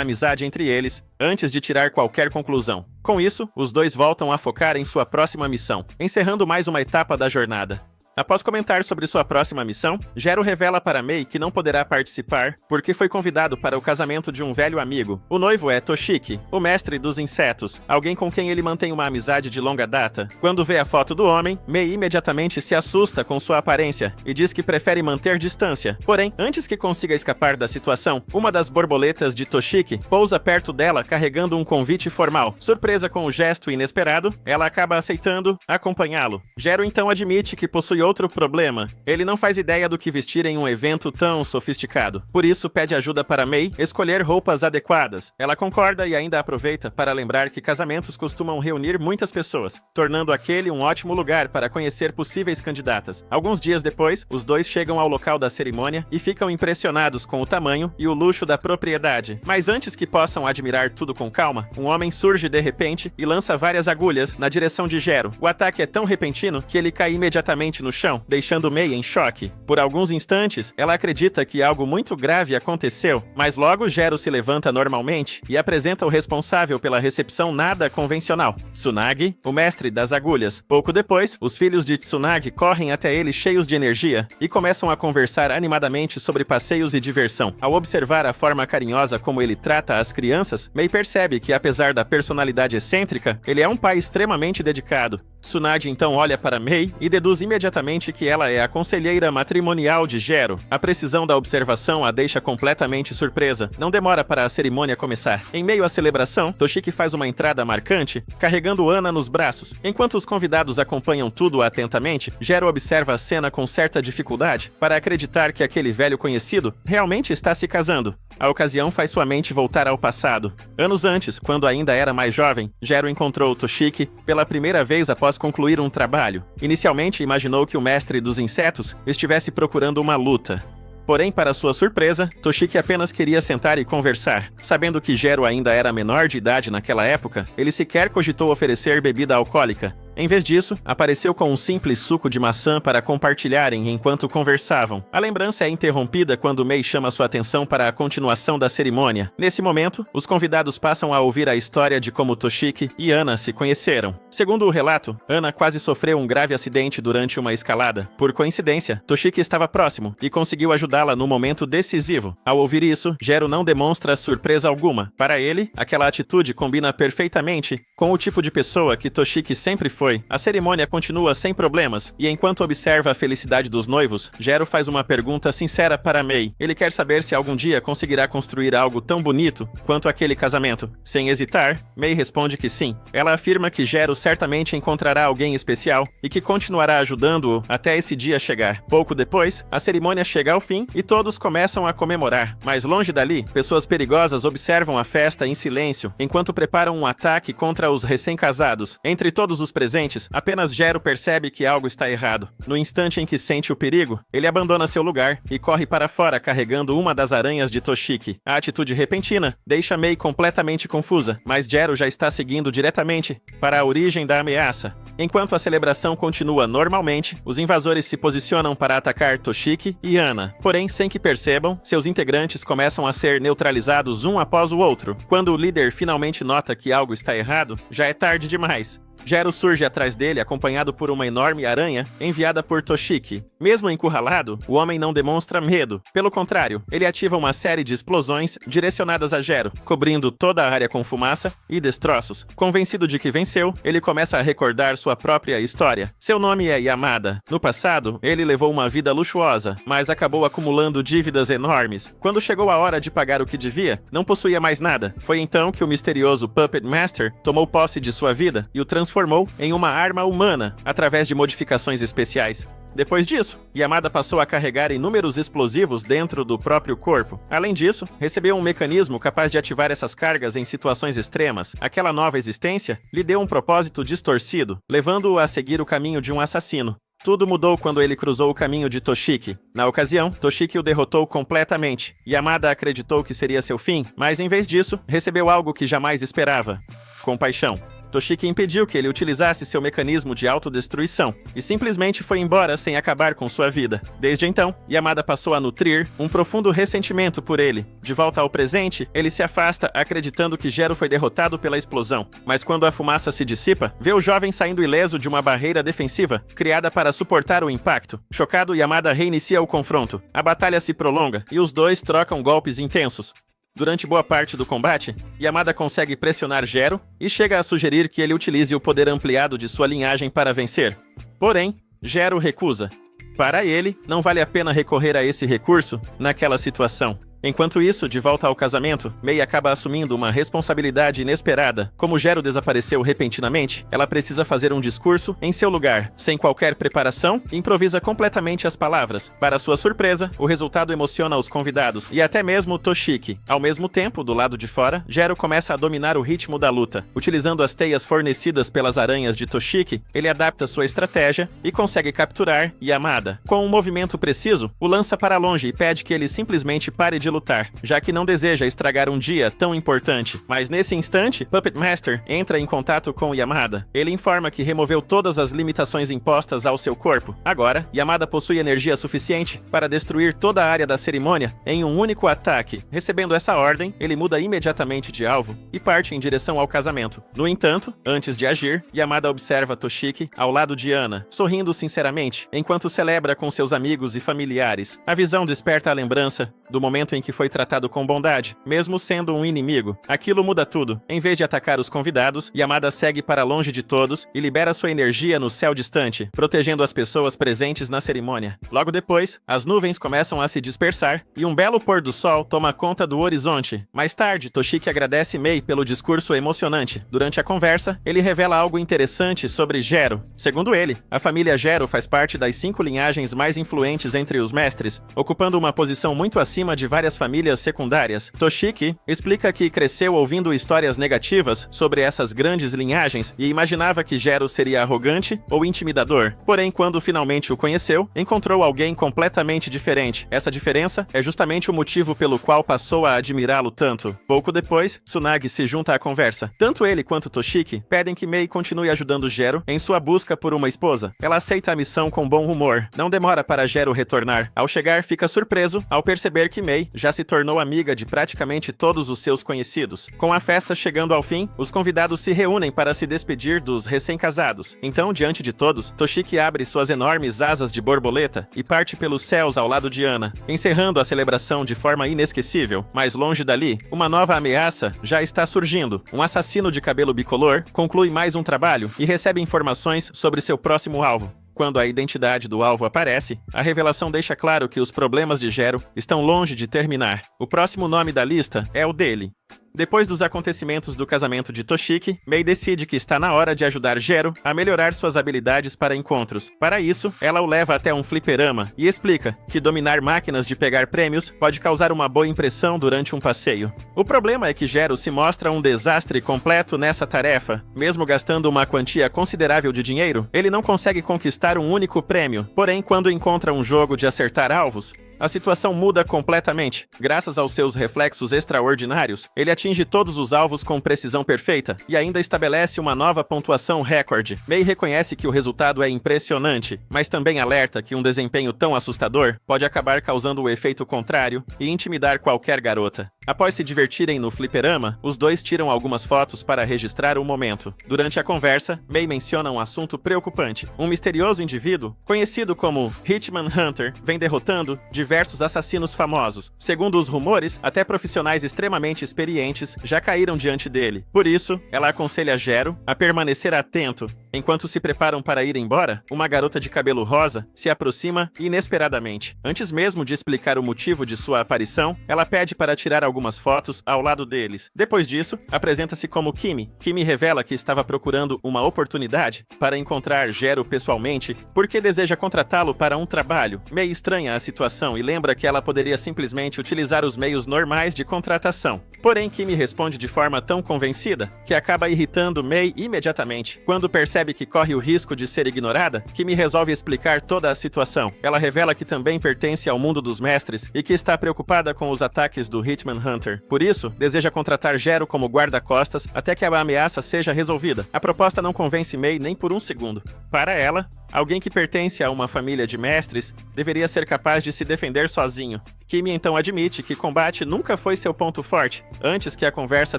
amizade entre eles antes de tirar qualquer conclusão. Com isso, os dois voltam a focar em sua próxima missão, encerrando mais uma etapa da jornada. Após comentar sobre sua próxima missão, Jero revela para Mei que não poderá participar porque foi convidado para o casamento de um velho amigo. O noivo é Toshiki, o mestre dos insetos, alguém com quem ele mantém uma amizade de longa data. Quando vê a foto do homem, Mei imediatamente se assusta com sua aparência e diz que prefere manter distância. Porém, antes que consiga escapar da situação, uma das borboletas de Toshiki pousa perto dela carregando um convite formal. Surpresa com o gesto inesperado, ela acaba aceitando acompanhá-lo. Jero então admite que possui outro problema. Ele não faz ideia do que vestir em um evento tão sofisticado. Por isso, pede ajuda para Mei escolher roupas adequadas. Ela concorda e ainda aproveita para lembrar que casamentos costumam reunir muitas pessoas, tornando aquele um ótimo lugar para conhecer possíveis candidatas. Alguns dias depois, os dois chegam ao local da cerimônia e ficam impressionados com o tamanho e o luxo da propriedade. Mas antes que possam admirar tudo com calma, um homem surge de repente e lança várias agulhas na direção de Jero. O ataque é tão repentino que ele cai imediatamente no chão, deixando Mei em choque. Por alguns instantes, ela acredita que algo muito grave aconteceu, mas logo Jero se levanta normalmente e apresenta o responsável pela recepção nada convencional, Tsunade, o mestre das agulhas. Pouco depois, os filhos de Tsunade correm até ele cheios de energia e começam a conversar animadamente sobre passeios e diversão. Ao observar a forma carinhosa como ele trata as crianças, Mei percebe que, apesar da personalidade excêntrica, ele é um pai extremamente dedicado. Tsunade então olha para Mei e deduz imediatamente que ela é a conselheira matrimonial de Jero. A precisão da observação a deixa completamente surpresa. Não demora para a cerimônia começar. Em meio à celebração, Toshiki faz uma entrada marcante, carregando Ana nos braços. Enquanto os convidados acompanham tudo atentamente, Jero observa a cena com certa dificuldade para acreditar que aquele velho conhecido realmente está se casando. A ocasião faz sua mente voltar ao passado. Anos antes, quando ainda era mais jovem, Jero encontrou Toshiki pela primeira vez após concluir um trabalho. Inicialmente, imaginou que o mestre dos insetos estivesse procurando uma luta. Porém, para sua surpresa, Toshiki apenas queria sentar e conversar. Sabendo que Jero ainda era menor de idade naquela época, ele sequer cogitou oferecer bebida alcoólica. Em vez disso, apareceu com um simples suco de maçã para compartilharem enquanto conversavam. A lembrança é interrompida quando Mei chama sua atenção para a continuação da cerimônia. Nesse momento, os convidados passam a ouvir a história de como Toshiki e Ana se conheceram. Segundo o relato, Ana quase sofreu um grave acidente durante uma escalada. Por coincidência, Toshiki estava próximo e conseguiu ajudá-la no momento decisivo. Ao ouvir isso, Jero não demonstra surpresa alguma. Para ele, aquela atitude combina perfeitamente com o tipo de pessoa que Toshiki sempre foi. A cerimônia continua sem problemas, e enquanto observa a felicidade dos noivos, Jero faz uma pergunta sincera para Mei. Ele quer saber se algum dia conseguirá construir algo tão bonito quanto aquele casamento. Sem hesitar, Mei responde que sim. Ela afirma que Jero certamente encontrará alguém especial e que continuará ajudando-o até esse dia chegar. Pouco depois, a cerimônia chega ao fim e todos começam a comemorar. Mas longe dali, pessoas perigosas observam a festa em silêncio, enquanto preparam um ataque contra os recém-casados. Entre todos os presentes, apenas Jero percebe que algo está errado. No instante em que sente o perigo, ele abandona seu lugar e corre para fora carregando uma das aranhas de Toshiki. A atitude repentina deixa Mei completamente confusa, mas Jero já está seguindo diretamente para a origem da ameaça. Enquanto a celebração continua normalmente, os invasores se posicionam para atacar Toshiki e Ana. Porém, sem que percebam, seus integrantes começam a ser neutralizados um após o outro. Quando o líder finalmente nota que algo está errado, já é tarde demais. Jero surge atrás dele, acompanhado por uma enorme aranha enviada por Toshiki. Mesmo encurralado, o homem não demonstra medo. Pelo contrário, ele ativa uma série de explosões direcionadas a Jero, cobrindo toda a área com fumaça e destroços. Convencido de que venceu, ele começa a recordar sua própria história. Seu nome é Yamada. No passado, ele levou uma vida luxuosa, mas acabou acumulando dívidas enormes. Quando chegou a hora de pagar o que devia, não possuía mais nada. Foi então que o misterioso Puppet Master tomou posse de sua vida e o transformou em uma arma humana, através de modificações especiais. Depois disso, Yamada passou a carregar inúmeros explosivos dentro do próprio corpo. Além disso, recebeu um mecanismo capaz de ativar essas cargas em situações extremas. Aquela nova existência lhe deu um propósito distorcido, levando-o a seguir o caminho de um assassino. Tudo mudou quando ele cruzou o caminho de Toshiki. Na ocasião, Toshiki o derrotou completamente. Yamada acreditou que seria seu fim, mas em vez disso, recebeu algo que jamais esperava: compaixão. Toshiki impediu que ele utilizasse seu mecanismo de autodestruição e simplesmente foi embora sem acabar com sua vida. Desde então, Yamada passou a nutrir um profundo ressentimento por ele. De volta ao presente, ele se afasta acreditando que Jero foi derrotado pela explosão. Mas quando a fumaça se dissipa, vê o jovem saindo ileso de uma barreira defensiva criada para suportar o impacto. Chocado, Yamada reinicia o confronto. A batalha se prolonga e os dois trocam golpes intensos. Durante boa parte do combate, Yamada consegue pressionar Jero e chega a sugerir que ele utilize o poder ampliado de sua linhagem para vencer. Porém, Jero recusa. Para ele, não vale a pena recorrer a esse recurso naquela situação. Enquanto isso, de volta ao casamento, Mei acaba assumindo uma responsabilidade inesperada. Como Jero desapareceu repentinamente, ela precisa fazer um discurso em seu lugar. Sem qualquer preparação, improvisa completamente as palavras. Para sua surpresa, o resultado emociona os convidados e até mesmo Toshiki. Ao mesmo tempo, do lado de fora, Jero começa a dominar o ritmo da luta. Utilizando as teias fornecidas pelas aranhas de Toshiki, ele adapta sua estratégia e consegue capturar Yamada. Com um movimento preciso, o lança para longe e pede que ele simplesmente pare de lutar, já que não deseja estragar um dia tão importante. Mas nesse instante, Puppet Master entra em contato com Yamada. Ele informa que removeu todas as limitações impostas ao seu corpo. Agora, Yamada possui energia suficiente para destruir toda a área da cerimônia em um único ataque. Recebendo essa ordem, ele muda imediatamente de alvo e parte em direção ao casamento. No entanto, antes de agir, Yamada observa Toshiki ao lado de Ana, sorrindo sinceramente, enquanto celebra com seus amigos e familiares. A visão desperta a lembrança do momento em que foi tratado com bondade, mesmo sendo um inimigo. Aquilo muda tudo. Em vez de atacar os convidados, Yamada segue para longe de todos e libera sua energia no céu distante, protegendo as pessoas presentes na cerimônia. Logo depois, as nuvens começam a se dispersar e um belo pôr do sol toma conta do horizonte. Mais tarde, Toshiki agradece Mei pelo discurso emocionante. Durante a conversa, ele revela algo interessante sobre Jero. Segundo ele, a família Jero faz parte das 5 linhagens mais influentes entre os mestres, ocupando uma posição muito acima de várias famílias secundárias. Toshiki explica que cresceu ouvindo histórias negativas sobre essas grandes linhagens e imaginava que Jero seria arrogante ou intimidador. Porém, quando finalmente o conheceu, encontrou alguém completamente diferente. Essa diferença é justamente o motivo pelo qual passou a admirá-lo tanto. Pouco depois, Tsunade se junta à conversa. Tanto ele quanto Toshiki pedem que Mei continue ajudando Jero em sua busca por uma esposa. Ela aceita a missão com bom humor. Não demora para Jero retornar. Ao chegar, fica surpreso ao perceber que Mei já se tornou amiga de praticamente todos os seus conhecidos. Com a festa chegando ao fim, os convidados se reúnem para se despedir dos recém-casados. Então, diante de todos, Toshiki abre suas enormes asas de borboleta e parte pelos céus ao lado de Ana, encerrando a celebração de forma inesquecível. Mais longe dali, uma nova ameaça já está surgindo. Um assassino de cabelo bicolor conclui mais um trabalho e recebe informações sobre seu próximo alvo. Quando a identidade do alvo aparece, a revelação deixa claro que os problemas de Jero estão longe de terminar. O próximo nome da lista é o dele. Depois dos acontecimentos do casamento de Toshiki, Mei decide que está na hora de ajudar Jero a melhorar suas habilidades para encontros. Para isso, ela o leva até um fliperama e explica que dominar máquinas de pegar prêmios pode causar uma boa impressão durante um passeio. O problema é que Jero se mostra um desastre completo nessa tarefa. Mesmo gastando uma quantia considerável de dinheiro, ele não consegue conquistar um único prêmio. Porém, quando encontra um jogo de acertar alvos, a situação muda completamente. Graças aos seus reflexos extraordinários, ele atinge todos os alvos com precisão perfeita e ainda estabelece uma nova pontuação recorde. Mei reconhece que o resultado é impressionante, mas também alerta que um desempenho tão assustador pode acabar causando o efeito contrário e intimidar qualquer garota. Após se divertirem no fliperama, os dois tiram algumas fotos para registrar o momento. Durante a conversa, Mei menciona um assunto preocupante. Um misterioso indivíduo, conhecido como Hitman Hunter, vem derrotando diversos assassinos famosos. Segundo os rumores, até profissionais extremamente experientes já caíram diante dele. Por isso, ela aconselha Jero a permanecer atento. Enquanto se preparam para ir embora, uma garota de cabelo rosa se aproxima inesperadamente. Antes mesmo de explicar o motivo de sua aparição, ela pede para tirar algumas fotos ao lado deles. Depois disso, apresenta-se como Kimi. Kimi revela que estava procurando uma oportunidade para encontrar Jero pessoalmente, porque deseja contratá-lo para um trabalho. Mei estranha a situação e lembra que ela poderia simplesmente utilizar os meios normais de contratação. Porém, Kimi responde de forma tão convencida que acaba irritando Mei imediatamente. Quando percebe que corre o risco de ser ignorada, Kimi resolve explicar toda a situação. Ela revela que também pertence ao mundo dos mestres e que está preocupada com os ataques do Hitman Hunter. Por isso, deseja contratar Jero como guarda-costas até que a ameaça seja resolvida. A proposta não convence Mei nem por um segundo. Para ela, alguém que pertence a uma família de mestres deveria ser capaz de se defender sozinho. Kimi então admite que combate nunca foi seu ponto forte. Antes que a conversa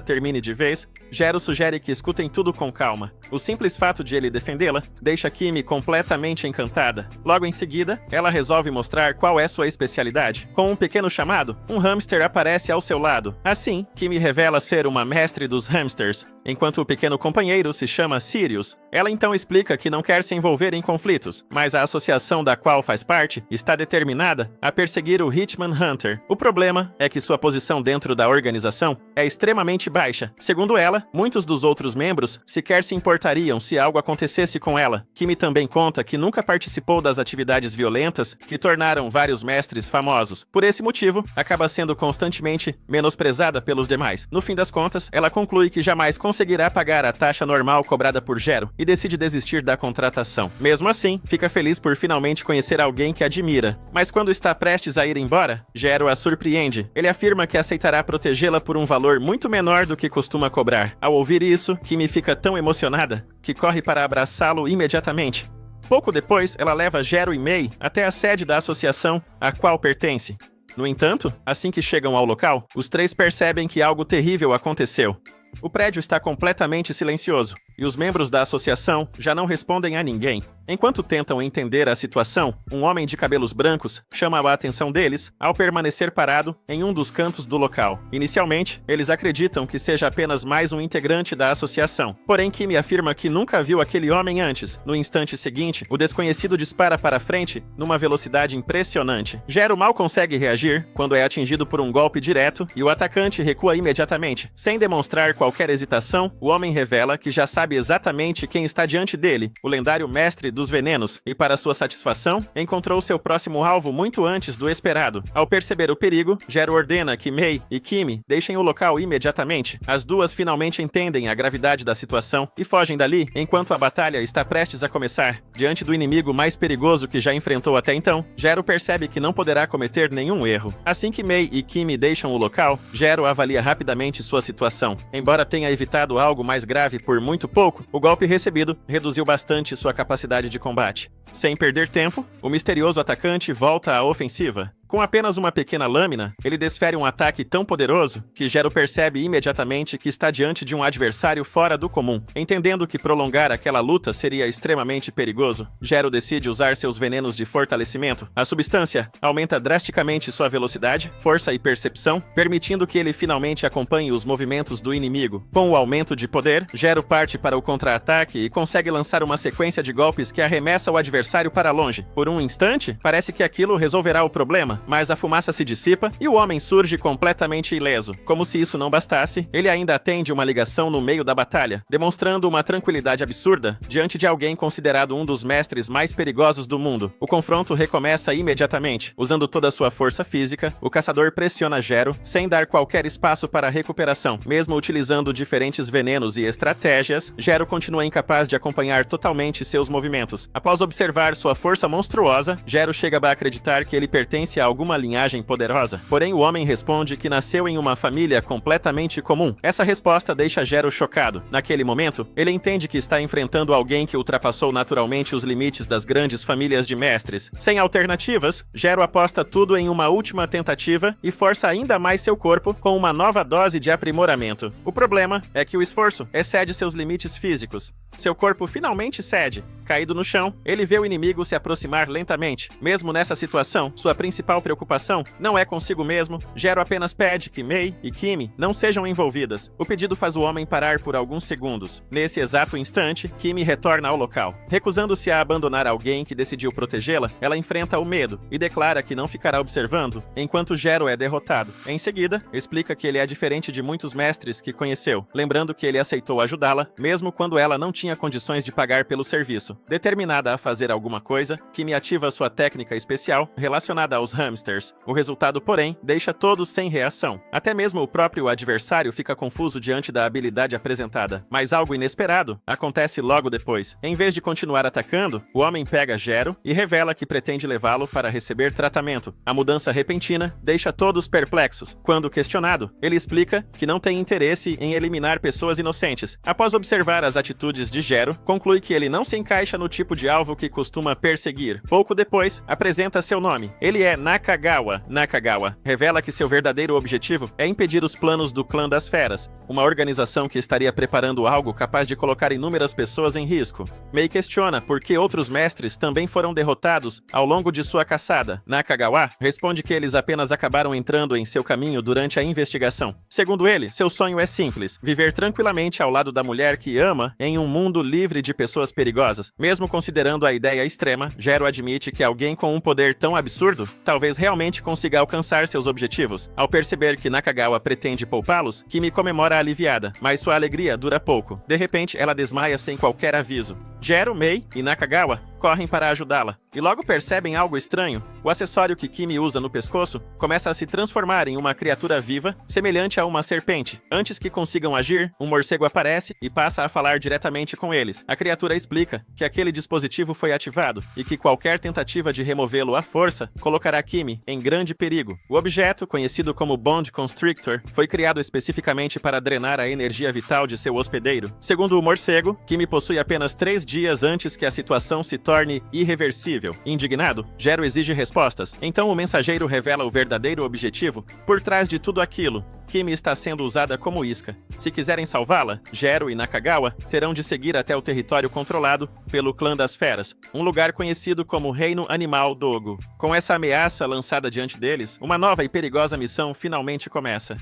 termine de vez, Jero sugere que escutem tudo com calma. O simples fato de ele defendê-la deixa Kimi completamente encantada. Logo em seguida, ela resolve mostrar qual é sua especialidade. Com um pequeno chamado, um hamster aparece ao seu lado. Assim, Kimi revela ser uma mestre dos hamsters, enquanto o pequeno companheiro se chama Sirius. Ela então explica que não quer se envolver em conflitos, mas a associação da qual faz parte está determinada a perseguir o Hitman Hunter. O problema é que sua posição dentro da organização é extremamente baixa. Segundo ela, muitos dos outros membros sequer se importariam se algo acontecesse com ela. Kimi também conta que nunca participou das atividades violentas que tornaram vários mestres famosos. Por esse motivo, acaba sendo constantemente menosprezada pelos demais. No fim das contas, ela conclui que jamais conseguirá pagar a taxa normal cobrada por Gero e decide desistir da contratação. Mesmo assim, fica feliz por finalmente conhecer alguém que admira. Mas quando está prestes a ir embora, Gero a surpreende. Ele afirma que aceitará protegê-la por um valor muito menor do que costuma cobrar. Ao ouvir isso, Kimi fica tão emocionada que corre para abraçá-lo imediatamente. Pouco depois, ela leva Gero e Mei até a sede da associação a qual pertence. No entanto, assim que chegam ao local, os três percebem que algo terrível aconteceu. O prédio está completamente silencioso, e os membros da associação já não respondem a ninguém. Enquanto tentam entender a situação, um homem de cabelos brancos chama a atenção deles ao permanecer parado em um dos cantos do local. Inicialmente, eles acreditam que seja apenas mais um integrante da associação. Porém, Kimi afirma que nunca viu aquele homem antes. No instante seguinte, o desconhecido dispara para frente numa velocidade impressionante. Gero mal consegue reagir quando é atingido por um golpe direto e o atacante recua imediatamente. Sem demonstrar qualquer hesitação, o homem revela que já sabe exatamente quem está diante dele, o lendário mestre dos venenos, e para sua satisfação, encontrou seu próximo alvo muito antes do esperado. Ao perceber o perigo, Gero ordena que Mei e Kimi deixem o local imediatamente. As duas finalmente entendem a gravidade da situação e fogem dali enquanto a batalha está prestes a começar. Diante do inimigo mais perigoso que já enfrentou até então, Gero percebe que não poderá cometer nenhum erro. Assim que Mei e Kimi deixam o local, Gero avalia rapidamente sua situação. Embora tenha evitado algo mais grave por muito pouco, o golpe recebido reduziu bastante sua capacidade de combate. Sem perder tempo, o misterioso atacante volta à ofensiva. Com apenas uma pequena lâmina, ele desfere um ataque tão poderoso que Gero percebe imediatamente que está diante de um adversário fora do comum. Entendendo que prolongar aquela luta seria extremamente perigoso, Gero decide usar seus venenos de fortalecimento. A substância aumenta drasticamente sua velocidade, força e percepção, permitindo que ele finalmente acompanhe os movimentos do inimigo. Com o aumento de poder, Gero parte para o contra-ataque e consegue lançar uma sequência de golpes que arremessa o adversário para longe. Por um instante, parece que aquilo resolverá o problema, mas a fumaça se dissipa e o homem surge completamente ileso. Como se isso não bastasse, ele ainda atende uma ligação no meio da batalha, demonstrando uma tranquilidade absurda diante de alguém considerado um dos mestres mais perigosos do mundo. O confronto recomeça imediatamente. Usando toda a sua força física, o caçador pressiona Gero sem dar qualquer espaço para recuperação. Mesmo utilizando diferentes venenos e estratégias, Gero continua incapaz de acompanhar totalmente seus movimentos. Após observar sua força monstruosa, Gero chega a acreditar que ele pertence a alguma linhagem poderosa. Porém, o homem responde que nasceu em uma família completamente comum. Essa resposta deixa Gero chocado. Naquele momento, ele entende que está enfrentando alguém que ultrapassou naturalmente os limites das grandes famílias de mestres. Sem alternativas, Gero aposta tudo em uma última tentativa e força ainda mais seu corpo com uma nova dose de aprimoramento. O problema é que o esforço excede seus limites físicos. Seu corpo finalmente cede. Caído no chão, ele vê o inimigo se aproximar lentamente. Mesmo nessa situação, sua principal preocupação não é consigo mesmo. Gero apenas pede que Mei e Kimi não sejam envolvidas. O pedido faz o homem parar por alguns segundos. Nesse exato instante, Kimi retorna ao local. Recusando-se a abandonar alguém que decidiu protegê-la, ela enfrenta o medo e declara que não ficará observando enquanto Gero é derrotado. Em seguida, explica que ele é diferente de muitos mestres que conheceu, lembrando que ele aceitou ajudá-la, mesmo quando ela não tinha condições de pagar pelo serviço. Determinada a fazer alguma coisa, Kimi ativa sua técnica especial relacionada aos hamsters. O resultado, porém, deixa todos sem reação. Até mesmo o próprio adversário fica confuso diante da habilidade apresentada. Mas algo inesperado acontece logo depois. Em vez de continuar atacando, o homem pega Gero e revela que pretende levá-lo para receber tratamento. A mudança repentina deixa todos perplexos. Quando questionado, ele explica que não tem interesse em eliminar pessoas inocentes. Após observar as atitudes de Gero, conclui que ele não se encaixa no tipo de alvo que costuma perseguir. Pouco depois, apresenta seu nome. Ele é Nakagawa. Nakagawa revela que seu verdadeiro objetivo é impedir os planos do Clã das Feras, uma organização que estaria preparando algo capaz de colocar inúmeras pessoas em risco. Mei questiona por que outros mestres também foram derrotados ao longo de sua caçada. Nakagawa responde que eles apenas acabaram entrando em seu caminho durante a investigação. Segundo ele, seu sonho é simples: viver tranquilamente ao lado da mulher que ama em um mundo livre de pessoas perigosas. Mesmo considerando a ideia extrema, Gero admite que alguém com um poder tão absurdo talvez realmente consiga alcançar seus objetivos. Ao perceber que Nakagawa pretende poupá-los, Kimi comemora aliviada, mas sua alegria dura pouco. De repente, ela desmaia sem qualquer aviso. Gero, Mei e Nakagawa correm para ajudá-la, e logo percebem algo estranho. O acessório que Kimi usa no pescoço começa a se transformar em uma criatura viva, semelhante a uma serpente. Antes que consigam agir, um morcego aparece e passa a falar diretamente com eles. A criatura explica que aquele dispositivo foi ativado e que qualquer tentativa de removê-lo à força colocará Kimi em grande perigo. O objeto, conhecido como Bond Constrictor, foi criado especificamente para drenar a energia vital de seu hospedeiro. Segundo o morcego, Kimi possui apenas 3 dias antes que a situação se torne irreversível. Indignado, Gero exige respostas. Então o mensageiro revela o verdadeiro objetivo por trás de tudo aquilo. Kimi está sendo usada como isca. Se quiserem salvá-la, Gero e Nakagawa terão de seguir até o território controlado pelo Clã das Feras, um lugar conhecido como Reino Animal Dogo. Com essa ameaça lançada diante deles, uma nova e perigosa missão finalmente começa.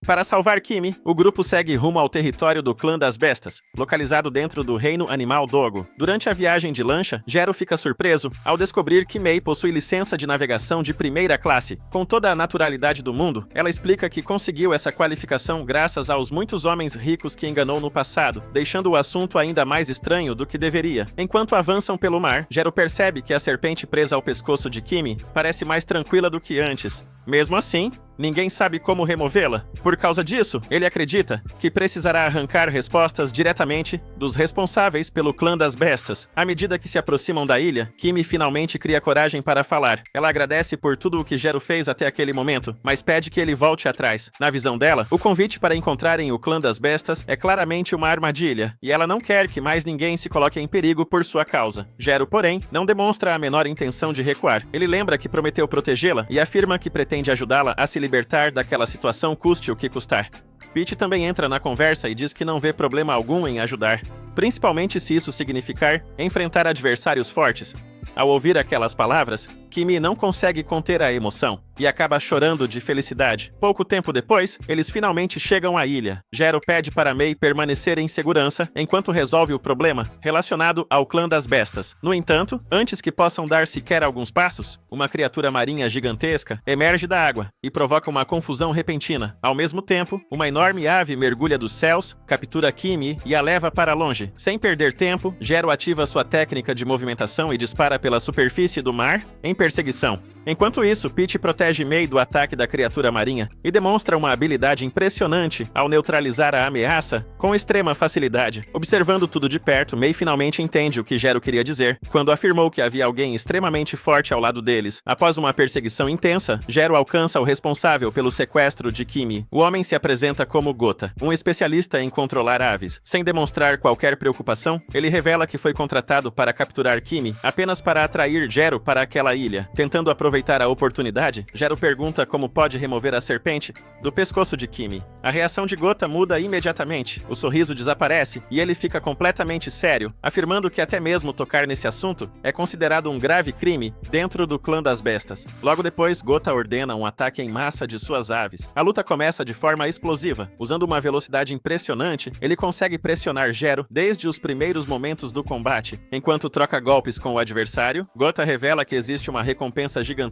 Para salvar Kimi, o grupo segue rumo ao território do Clã das Bestas, localizado dentro do Reino Animal Dogo. Durante a viagem de lancha, Gero fica surpreso ao descobrir que Mei possui licença de navegação de primeira classe. Com toda a naturalidade do mundo, ela explica que conseguiu essa qualificação graças aos muitos homens ricos que enganou no passado, deixando o assunto ainda mais estranho do que deveria. Enquanto avançam pelo mar, Gero percebe que a serpente presa ao pescoço de Kimi parece mais tranquila do que antes. Mesmo assim, ninguém sabe como removê-la. Por causa disso, ele acredita que precisará arrancar respostas diretamente dos responsáveis pelo Clã das Bestas. À medida que se aproximam da ilha, Kimi finalmente cria coragem para falar. Ela agradece por tudo o que Gero fez até aquele momento, mas pede que ele volte atrás. Na visão dela, o convite para encontrarem o Clã das Bestas é claramente uma armadilha, e ela não quer que mais ninguém se coloque em perigo por sua causa. Gero, porém, não demonstra a menor intenção de recuar. Ele lembra que prometeu protegê-la e afirma que pretende ajudá-la a se libertar daquela situação, custe o que custar. Pete também entra na conversa e diz que não vê problema algum em ajudar, principalmente se isso significar enfrentar adversários fortes. Ao ouvir aquelas palavras, Kimi não consegue conter a emoção e acaba chorando de felicidade. Pouco tempo depois, eles finalmente chegam à ilha. Gero pede para Mei permanecer em segurança enquanto resolve o problema relacionado ao Clã das Bestas. No entanto, antes que possam dar sequer alguns passos, uma criatura marinha gigantesca emerge da água e provoca uma confusão repentina. Ao mesmo tempo, uma enorme ave mergulha dos céus, captura Kimi e a leva para longe. Sem perder tempo, Gero ativa sua técnica de movimentação e dispara pela superfície do mar em perseguição. Enquanto isso, Pete protege Mei do ataque da criatura marinha e demonstra uma habilidade impressionante ao neutralizar a ameaça com extrema facilidade. Observando tudo de perto, Mei finalmente entende o que Gero queria dizer quando afirmou que havia alguém extremamente forte ao lado deles. Após uma perseguição intensa, Gero alcança o responsável pelo sequestro de Kimi. O homem se apresenta como Gota, um especialista em controlar aves. Sem demonstrar qualquer preocupação, ele revela que foi contratado para capturar Kimi apenas para atrair Gero para aquela ilha. Tentando aproveitar a oportunidade, Gero pergunta como pode remover a serpente do pescoço de Kimi. A reação de Gota muda imediatamente, o sorriso desaparece e ele fica completamente sério, afirmando que até mesmo tocar nesse assunto é considerado um grave crime dentro do Clã das Bestas. Logo depois, Gota ordena um ataque em massa de suas aves. A luta começa de forma explosiva. Usando uma velocidade impressionante, ele consegue pressionar Gero desde os primeiros momentos do combate. Enquanto troca golpes com o adversário, Gota revela que existe uma recompensa gigantesca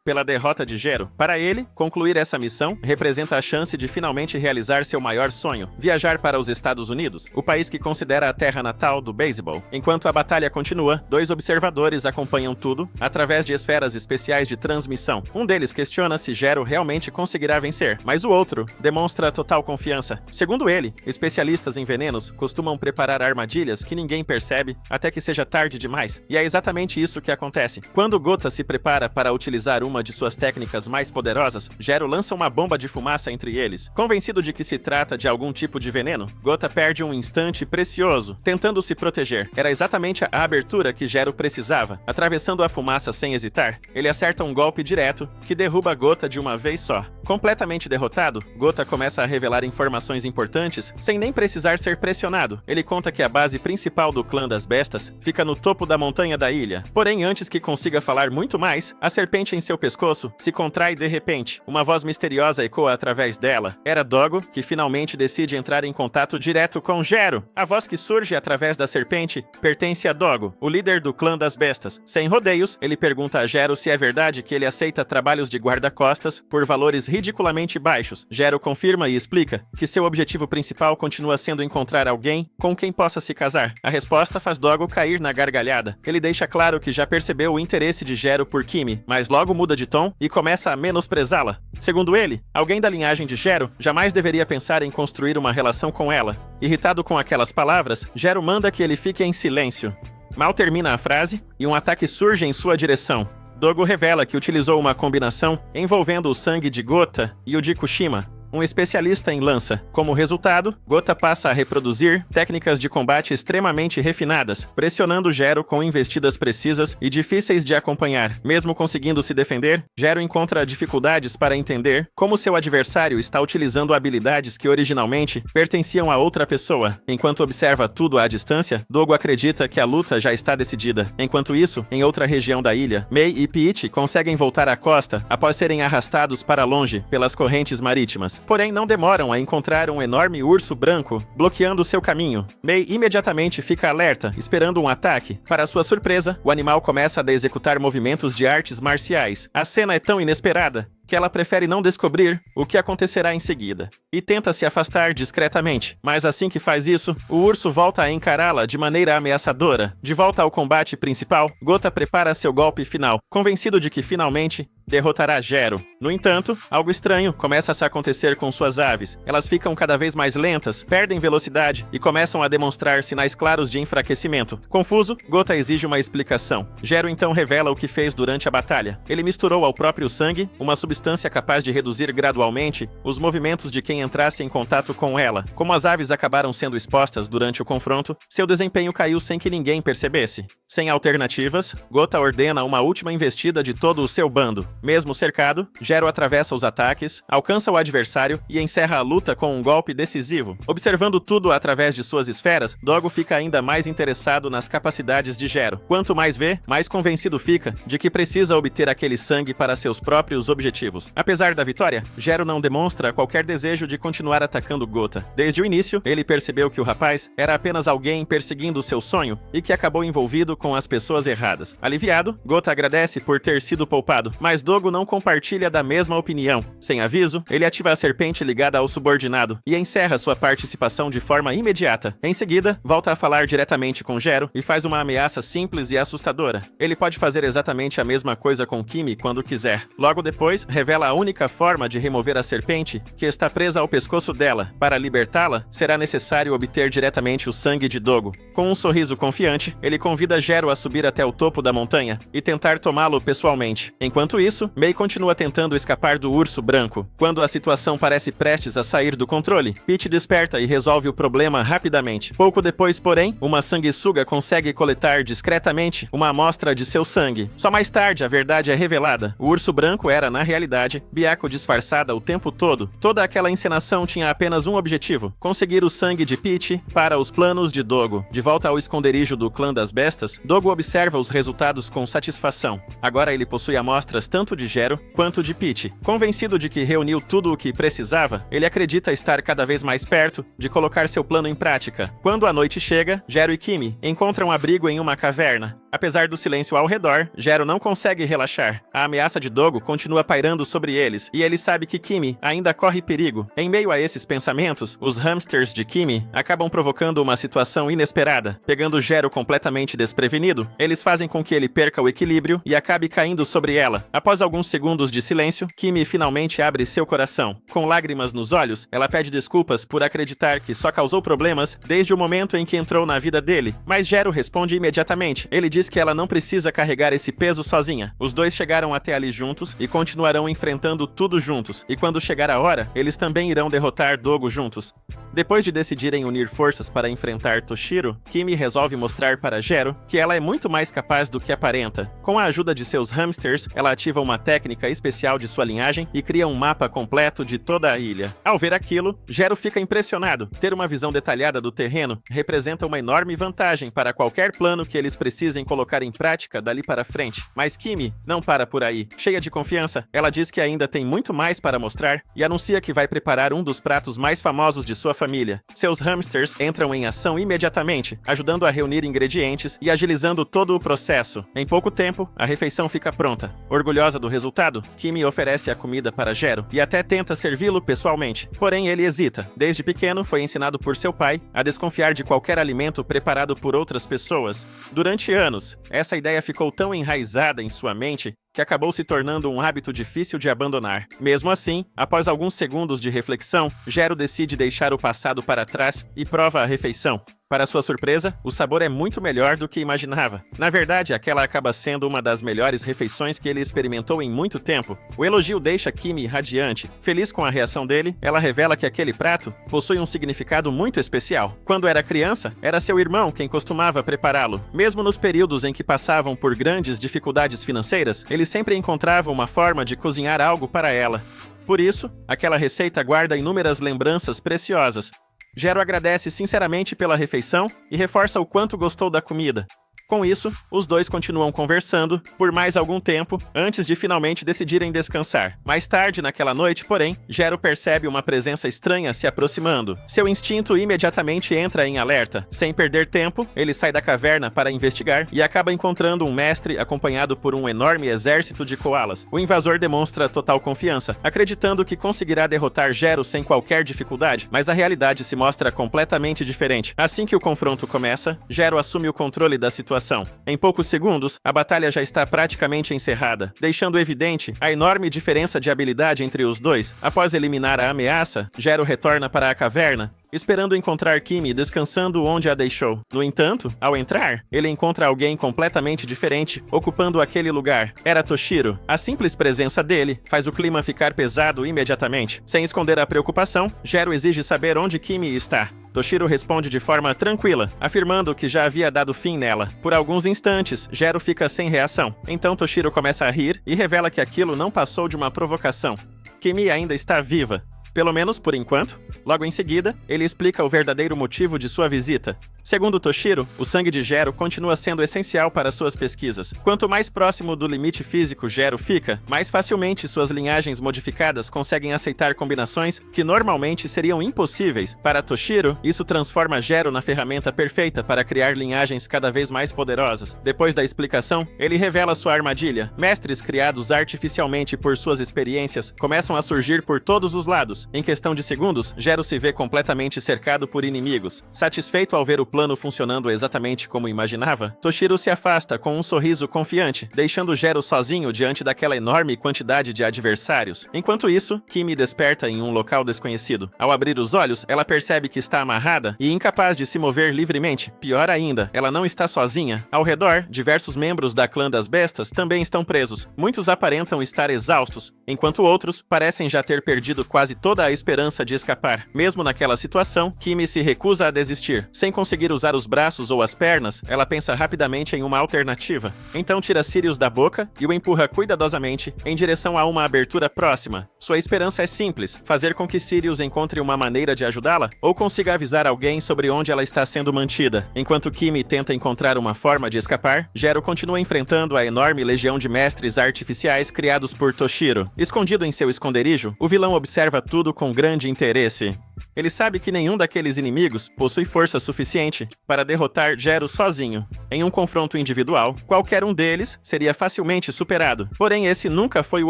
pela derrota de Gero. Para ele, concluir essa missão representa a chance de finalmente realizar seu maior sonho, viajar para os Estados Unidos, o país que considera a terra natal do beisebol. Enquanto a batalha continua, 2 observadores acompanham tudo através de esferas especiais de transmissão. Um deles questiona se Gero realmente conseguirá vencer, mas o outro demonstra total confiança. Segundo ele, especialistas em venenos costumam preparar armadilhas que ninguém percebe até que seja tarde demais, e é exatamente isso que acontece. Quando Gota se prepara para utilizar uma de suas técnicas mais poderosas, Gero lança uma bomba de fumaça entre eles. Convencido de que se trata de algum tipo de veneno, Gota perde um instante precioso, tentando se proteger. Era exatamente a abertura que Gero precisava. Atravessando a fumaça sem hesitar, ele acerta um golpe direto que derruba Gota de uma vez só. Completamente derrotado, Gota começa a revelar informações importantes sem nem precisar ser pressionado. Ele conta que a base principal do Clã das Bestas fica no topo da montanha da ilha. Porém, antes que consiga falar muito mais, a serpente em seu pescoço se contrai de repente. Uma voz misteriosa ecoa através dela. Era Dogo, que finalmente decide entrar em contato direto com Gero. A voz que surge através da serpente pertence a Dogo, o líder do clã das bestas. Sem rodeios, ele pergunta a Gero se é verdade que ele aceita trabalhos de guarda-costas por valores ridiculamente baixos. Gero confirma e explica que seu objetivo principal continua sendo encontrar alguém com quem possa se casar. A resposta faz Dogo cair na gargalhada. Ele deixa claro que já percebeu o interesse de Gero por Kimi, mas logo muda de tom e começa a menosprezá-la. Segundo ele, alguém da linhagem de Gero jamais deveria pensar em construir uma relação com ela. Irritado com aquelas palavras, Gero manda que ele fique em silêncio. Mal termina a frase e um ataque surge em sua direção. Dogo revela que utilizou uma combinação envolvendo o sangue de Gota e o de Kushima, um especialista em lança. Como resultado, Gota passa a reproduzir técnicas de combate extremamente refinadas, pressionando Gero com investidas precisas e difíceis de acompanhar. Mesmo conseguindo se defender, Gero encontra dificuldades para entender como seu adversário está utilizando habilidades que originalmente pertenciam a outra pessoa. Enquanto observa tudo à distância, Dogo acredita que a luta já está decidida. Enquanto isso, em outra região da ilha, Mei e Peach conseguem voltar à costa após serem arrastados para longe pelas correntes marítimas. Porém, não demoram a encontrar um enorme urso branco bloqueando seu caminho. Mei imediatamente fica alerta, esperando um ataque. Para sua surpresa, o animal começa a executar movimentos de artes marciais. A cena é tão inesperada que ela prefere não descobrir o que acontecerá em seguida, e tenta se afastar discretamente. Mas assim que faz isso, o urso volta a encará-la de maneira ameaçadora. De volta ao combate principal, Gota prepara seu golpe final, convencido de que finalmente derrotará Gero. No entanto, algo estranho começa a se acontecer com suas aves. Elas ficam cada vez mais lentas, perdem velocidade e começam a demonstrar sinais claros de enfraquecimento. Confuso, Gota exige uma explicação. Gero então revela o que fez durante a batalha. Ele misturou ao próprio sangue uma substância capaz de reduzir gradualmente os movimentos de quem entrasse em contato com ela. Como as aves acabaram sendo expostas durante o confronto, seu desempenho caiu sem que ninguém percebesse. Sem alternativas, Gota ordena uma última investida de todo o seu bando. Mesmo cercado, Gero atravessa os ataques, alcança o adversário e encerra a luta com um golpe decisivo. Observando tudo através de suas esferas, Dogo fica ainda mais interessado nas capacidades de Gero. Quanto mais vê, mais convencido fica de que precisa obter aquele sangue para seus próprios objetivos. Apesar da vitória, Gero não demonstra qualquer desejo de continuar atacando Gota. Desde o início, ele percebeu que o rapaz era apenas alguém perseguindo seu sonho e que acabou envolvido com as pessoas erradas. Aliviado, Gota agradece por ter sido poupado, mas Dogo não compartilha da mesma opinião. Sem aviso, ele ativa a serpente ligada ao subordinado e encerra sua participação de forma imediata. Em seguida, volta a falar diretamente com Gero e faz uma ameaça simples e assustadora. Ele pode fazer exatamente a mesma coisa com Kimi quando quiser. Logo depois, revela a única forma de remover a serpente, que está presa ao pescoço dela. Para libertá-la, será necessário obter diretamente o sangue de Dogo. Com um sorriso confiante, ele convida Gero a subir até o topo da montanha e tentar tomá-lo pessoalmente. Enquanto isso, Mei continua tentando escapar do urso branco. Quando a situação parece prestes a sair do controle, Peach desperta e resolve o problema rapidamente. Pouco depois, porém, uma sanguessuga consegue coletar discretamente uma amostra de seu sangue. Só mais tarde a verdade é revelada. O urso branco era, na realidade, Byakko disfarçada o tempo todo. Toda aquela encenação tinha apenas um objetivo: conseguir o sangue de Peach para os planos de Dogo. De volta ao esconderijo do clã das bestas, Dogo observa os resultados com satisfação. Agora ele possui amostras tanto de Gero quanto de Peach. Convencido de que reuniu tudo o que precisava, ele acredita estar cada vez mais perto de colocar seu plano em prática. Quando a noite chega, Gero e Kimi encontram abrigo em uma caverna. Apesar do silêncio ao redor, Gero não consegue relaxar. A ameaça de Dogo continua pairando sobre eles, e ele sabe que Kimi ainda corre perigo. Em meio a esses pensamentos, os hamsters de Kimi acabam provocando uma situação inesperada. Pegando Gero completamente desprevenido, eles fazem com que ele perca o equilíbrio e acabe caindo sobre ela. Após alguns segundos de silêncio, Kimi finalmente abre seu coração. Com lágrimas nos olhos, ela pede desculpas por acreditar que só causou problemas desde o momento em que entrou na vida dele. Mas Gero responde imediatamente. Ele diz que ela não precisa carregar esse peso sozinha. Os dois chegaram até ali juntos e continuarão enfrentando tudo juntos. E quando chegar a hora, eles também irão derrotar Dogo juntos. Depois de decidirem unir forças para enfrentar Toshiro, Kimi resolve mostrar para Gero que ela é muito mais capaz do que aparenta. Com a ajuda de seus hamsters, ela ativa ativa uma técnica especial de sua linhagem e cria um mapa completo de toda a ilha. Ao ver aquilo, Gero fica impressionado. Ter uma visão detalhada do terreno representa uma enorme vantagem para qualquer plano que eles precisem colocar em prática dali para frente. Mas Kimi não para por aí. Cheia de confiança, ela diz que ainda tem muito mais para mostrar e anuncia que vai preparar um dos pratos mais famosos de sua família. Seus hamsters entram em ação imediatamente, ajudando a reunir ingredientes e agilizando todo o processo. Em pouco tempo, a refeição fica pronta. Orgulhosa do resultado, Kimi oferece a comida para Gero e até tenta servi-lo pessoalmente. Porém, ele hesita. Desde pequeno, foi ensinado por seu pai a desconfiar de qualquer alimento preparado por outras pessoas. Durante anos, essa ideia ficou tão enraizada em sua mente que acabou se tornando um hábito difícil de abandonar. Mesmo assim, após alguns segundos de reflexão, Gero decide deixar o passado para trás e prova a refeição. Para sua surpresa, o sabor é muito melhor do que imaginava. Na verdade, aquela acaba sendo uma das melhores refeições que ele experimentou em muito tempo. O elogio deixa Kimi radiante. Feliz com a reação dele, ela revela que aquele prato possui um significado muito especial. Quando era criança, era seu irmão quem costumava prepará-lo. Mesmo nos períodos em que passavam por grandes dificuldades financeiras, ele sempre encontrava uma forma de cozinhar algo para ela. Por isso, aquela receita guarda inúmeras lembranças preciosas. Gero agradece sinceramente pela refeição e reforça o quanto gostou da comida. Com isso, os dois continuam conversando por mais algum tempo antes de finalmente decidirem descansar. Mais tarde, naquela noite, porém, Gero percebe uma presença estranha se aproximando. Seu instinto imediatamente entra em alerta. Sem perder tempo, ele sai da caverna para investigar e acaba encontrando um mestre acompanhado por um enorme exército de koalas. O invasor demonstra total confiança, acreditando que conseguirá derrotar Gero sem qualquer dificuldade, mas a realidade se mostra completamente diferente. Assim que o confronto começa, Gero assume o controle da situação. Em poucos segundos, a batalha já está praticamente encerrada, deixando evidente a enorme diferença de habilidade entre os dois. Após eliminar a ameaça, Gero retorna para a caverna, esperando encontrar Kimi descansando onde a deixou. No entanto, ao entrar, ele encontra alguém completamente diferente ocupando aquele lugar. Era Toshiro. A simples presença dele faz o clima ficar pesado imediatamente. Sem esconder a preocupação, Gero exige saber onde Kimi está. Toshiro responde de forma tranquila, afirmando que já havia dado fim nela. Por alguns instantes, Gero fica sem reação. Então Toshiro começa a rir e revela que aquilo não passou de uma provocação. Kimi ainda está viva. Pelo menos por enquanto. Logo em seguida, ele explica o verdadeiro motivo de sua visita. Segundo Toshiro, o sangue de Gero continua sendo essencial para suas pesquisas. Quanto mais próximo do limite físico Gero fica, mais facilmente suas linhagens modificadas conseguem aceitar combinações que normalmente seriam impossíveis. Para Toshiro, isso transforma Gero na ferramenta perfeita para criar linhagens cada vez mais poderosas. Depois da explicação, ele revela sua armadilha. Mestres criados artificialmente por suas experiências começam a surgir por todos os lados. Em questão de segundos, Gero se vê completamente cercado por inimigos. Satisfeito ao ver o plano funcionando exatamente como imaginava, Toshiro se afasta com um sorriso confiante, deixando Gero sozinho diante daquela enorme quantidade de adversários. Enquanto isso, Kimi desperta em um local desconhecido. Ao abrir os olhos, ela percebe que está amarrada e incapaz de se mover livremente. Pior ainda, ela não está sozinha. Ao redor, diversos membros da clã das bestas também estão presos. Muitos aparentam estar exaustos, enquanto outros parecem já ter perdido quase toda a esperança de escapar. Mesmo naquela situação, Kimi se recusa a desistir. Sem conseguir usar os braços ou as pernas, ela pensa rapidamente em uma alternativa. Então tira Sirius da boca e o empurra cuidadosamente em direção a uma abertura próxima. Sua esperança é simples, fazer com que Sirius encontre uma maneira de ajudá-la ou consiga avisar alguém sobre onde ela está sendo mantida. Enquanto Kimi tenta encontrar uma forma de escapar, Gero continua enfrentando a enorme legião de mestres artificiais criados por Toshiro. Escondido em seu esconderijo, o vilão observa tudo com grande interesse. Ele sabe que nenhum daqueles inimigos possui força suficiente para derrotar Gero sozinho. Em um confronto individual, qualquer um deles seria facilmente superado. Porém, esse nunca foi o